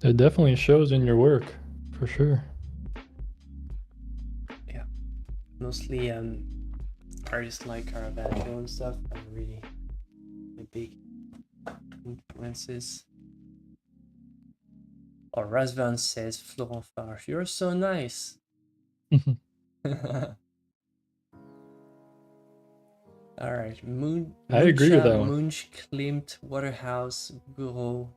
It definitely shows in your work, for sure. Yeah, mostly artists like Caravaggio and stuff are really big influences. Oh, Razvan says, Florent Farge, you're so nice. All right, I agree with that one. Munch, Klimt, Waterhouse, Bureau,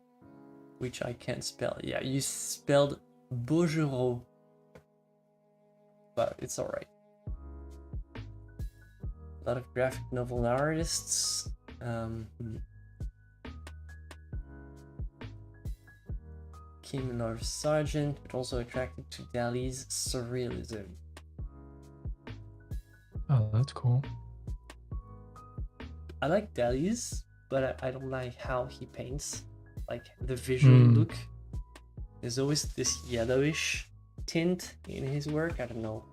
which I can't spell. Yeah, you spelled Bougereau, but it's all right. A lot of graphic novel artists. Kim loves Sargent, but also attracted to Dali's surrealism. Oh, that's cool. I like Dali's, but I don't like how he paints. Like the visual look. There's always this yellowish tint in his work. I don't know.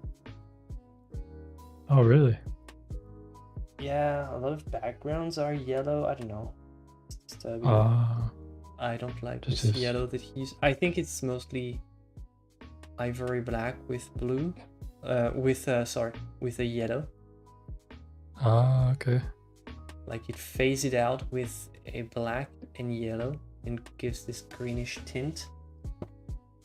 Oh, really? Yeah, a lot of backgrounds are yellow. I don't know. It's disturbing. I don't like this yellow that he's. I think it's mostly ivory black with blue. With a yellow. Okay. Like it fades it out with a black and yellow and gives this greenish tint.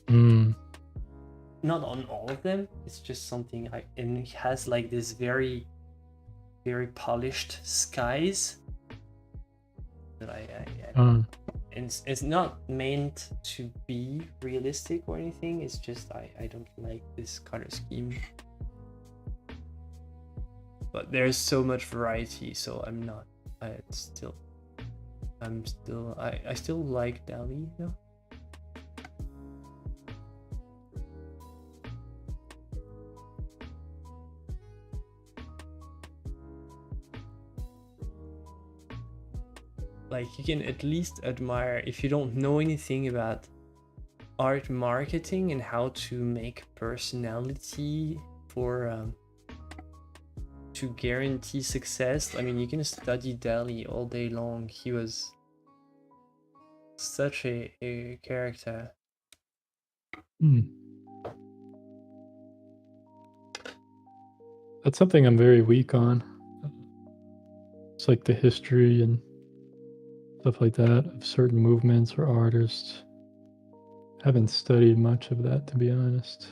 Not on all of them. It's just something and it has like this very, very polished skies that and it's not meant to be realistic or anything. It's just I don't like this color scheme. But there's so much variety, so I still like Dali though. Like you can at least admire, if you don't know anything about art marketing and how to make personality for to guarantee success. I mean, you can study Dali all day long. He was such a character. That's something I'm very weak on. It's like the history and stuff like that of certain movements or artists. Haven't studied much of that, to be honest.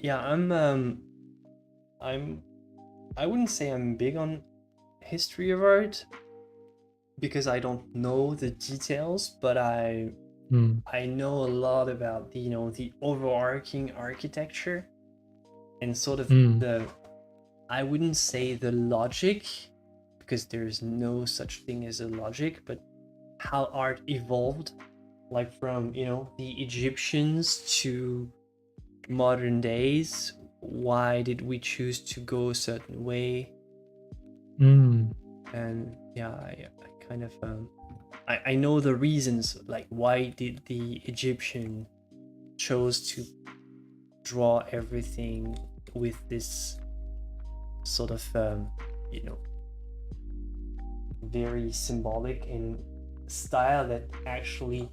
Yeah, I wouldn't say I'm big on history of art because I don't know the details, but I know a lot about the overarching architecture and sort of I wouldn't say the logic, because there's no such thing as a logic, but how art evolved, like from the Egyptians to modern days. Why did we choose to go a certain way? And yeah, I kind of I know the reasons, like why did the Egyptian chose to draw everything with this sort of very symbolic in style that actually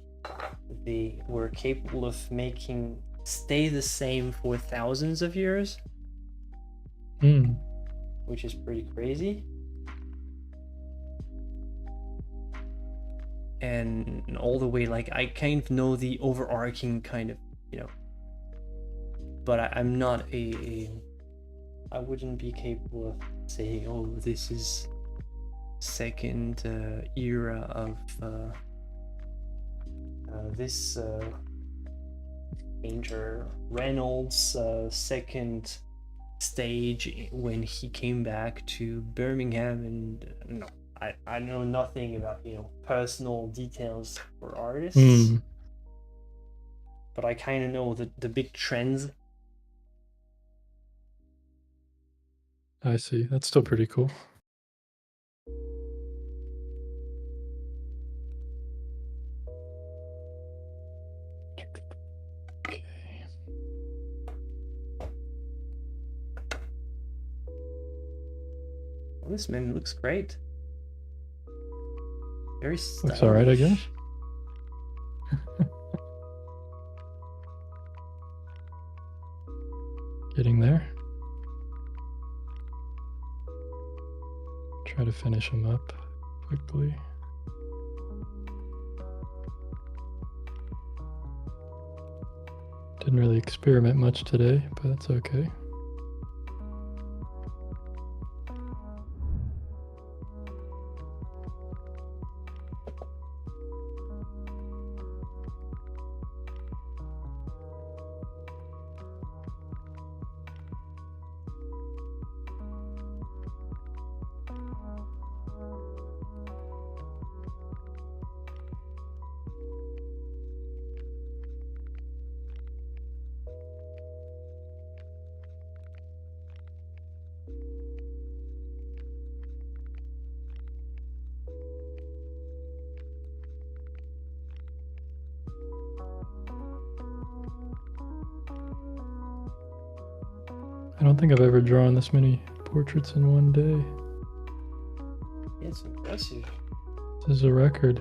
they were capable of making stay the same for thousands of years, which is pretty crazy. And all the way, like I kind of know the overarching kind of but I'm not I wouldn't be capable of saying, oh, this is second era of this painter Reynolds' second stage when he came back to Birmingham. And no, I know nothing about personal details for artists, but I kind of know the big trends. I see. That's still pretty cool. Okay. Well, this man looks great. Very stylish. Looks alright, I guess. Getting there. Try to finish him up quickly. Didn't really experiment much today, but that's okay. I don't think I've ever drawn this many portraits in one day. It's impressive. This is a record.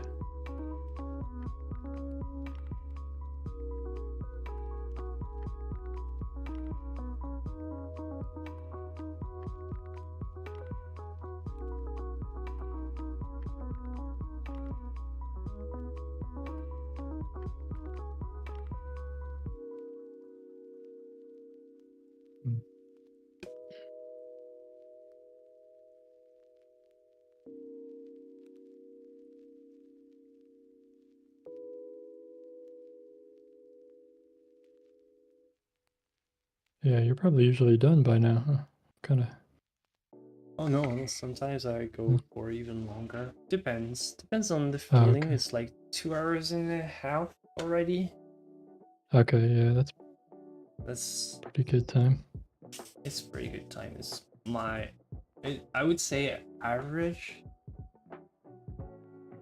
Yeah, you're probably usually done by now, huh? Kind of. Oh no, sometimes I go for even longer. Depends on the Oh, feeling. okay. It's like 2 hours and a half already. Okay, yeah, that's That's pretty good time. it's pretty good time. I would say average,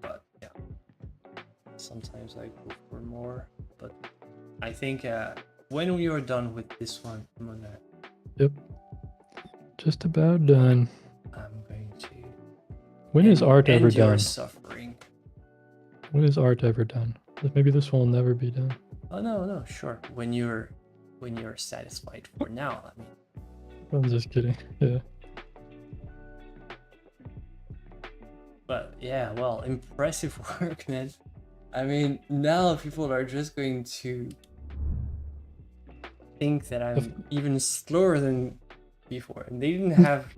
but yeah, sometimes I go for more. But I think when we are done with this one, Yep. Just about done. I'm going to. When is art ever end your done? suffering. When is art ever done? Maybe this will never be done. Oh no, sure. When you're satisfied for now, I mean. I'm just kidding. Yeah. But yeah, well, impressive work, man. I mean, now people are just going to think that I'm even slower than before, and they didn't have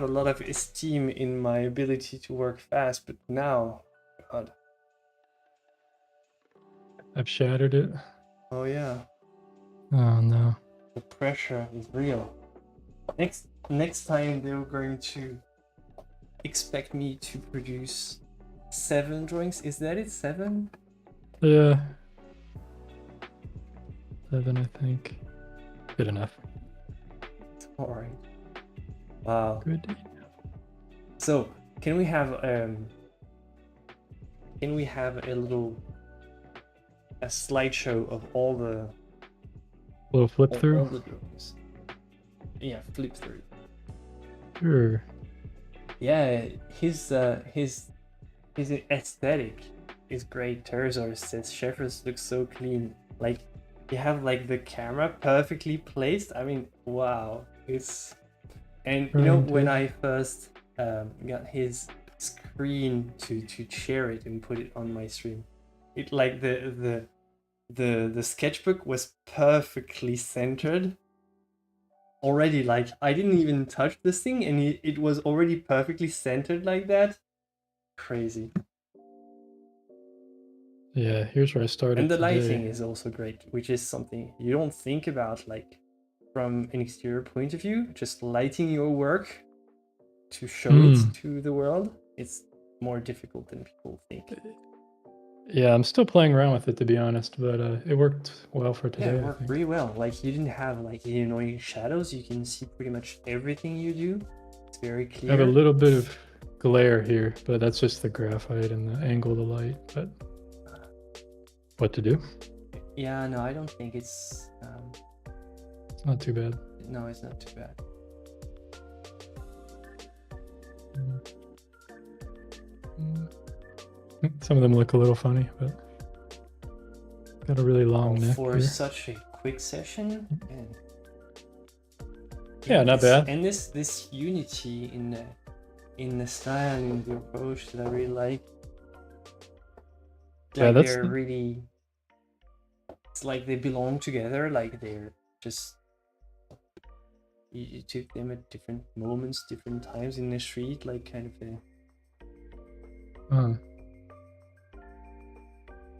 a lot of esteem in my ability to work fast, but now, God. I've shattered it. Oh yeah, Oh no. the pressure is real. Next time they're going to expect me to produce 7 drawings. Is that it? 7? Yeah. 7, I think. Good enough. Alright. Wow. Good. So, can we have a slideshow of all the Little flip through? all the drawings? Yeah, flip through. Sure. Yeah, his aesthetic is great. Terzor says Schaefer's looks so clean. Like, you have like the camera perfectly placed. I mean, wow. And you know, when I first got his screen to share it and put it on my stream, it like the sketchbook was perfectly centered already. Like, I didn't even touch this thing and it was already perfectly centered like that. Crazy. Yeah, here's where I started. And the today. lighting is also great, which is something you don't think about, like, from an exterior point of view. Just lighting your work to show it to the world, it's more difficult than people think. Yeah, I'm still playing around with it, to be honest, but it worked well for today. Yeah, it worked pretty well. Like, you didn't have like the annoying shadows. You can see pretty much everything you do. It's very clear. I have a little bit of glare here, but that's just the graphite and the angle of the light. But what to do? Yeah, no, I don't think it's not too bad. No, it's not too bad. Some of them look a little funny, but got a really long neck for here. such a quick session. Yeah, not bad. And this unity in the style and the approach that I really like. Yeah, Like, they're really. It's like they belong together. Like, they're just. You took them at different moments, different times in the street, like kind of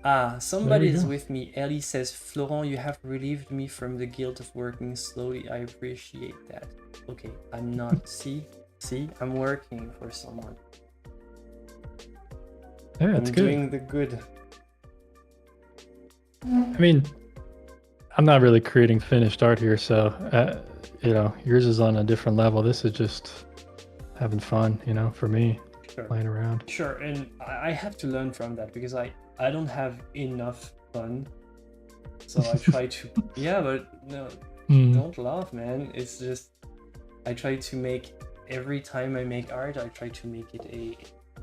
a. Somebody is with me. Ellie says, Florent, you have relieved me from the guilt of working slowly. I appreciate that. Okay, I'm not. See, I'm working for someone. Yeah, it's good. I'm doing the good. I mean, I'm not really creating finished art here, so you know, yours is on a different level. This is just having fun, you know, for me, playing around. Sure, and I have to learn from that because I don't have enough fun So I try to, yeah, but no, Mm. don't laugh, man. It's just, I try to make, every time I make art, I try to make it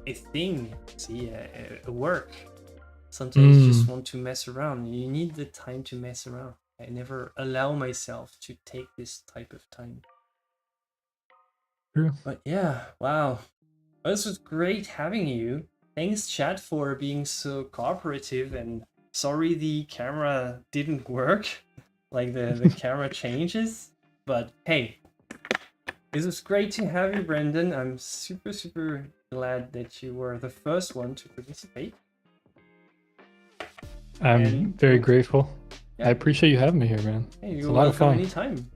a thing, see, a work. Sometimes you just want to mess around. You need the time to mess around. I never allow myself to take this type of time. True. But yeah, wow. This was great having you. Thanks, chat, for being so cooperative, and sorry the camera didn't work, like the camera changes. But hey, this was great to have you, Brendan. I'm super, super glad that you were the first one to participate. I'm very grateful. Yeah. I appreciate you having me here, man. Hey, It's you're a lot of welcome fun. anytime.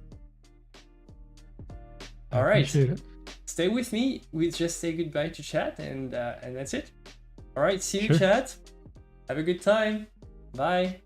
I All right. appreciate it. Stay with me. We just say goodbye to chat, and that's it. All right. See you, Sure. chat. Have a good time. Bye.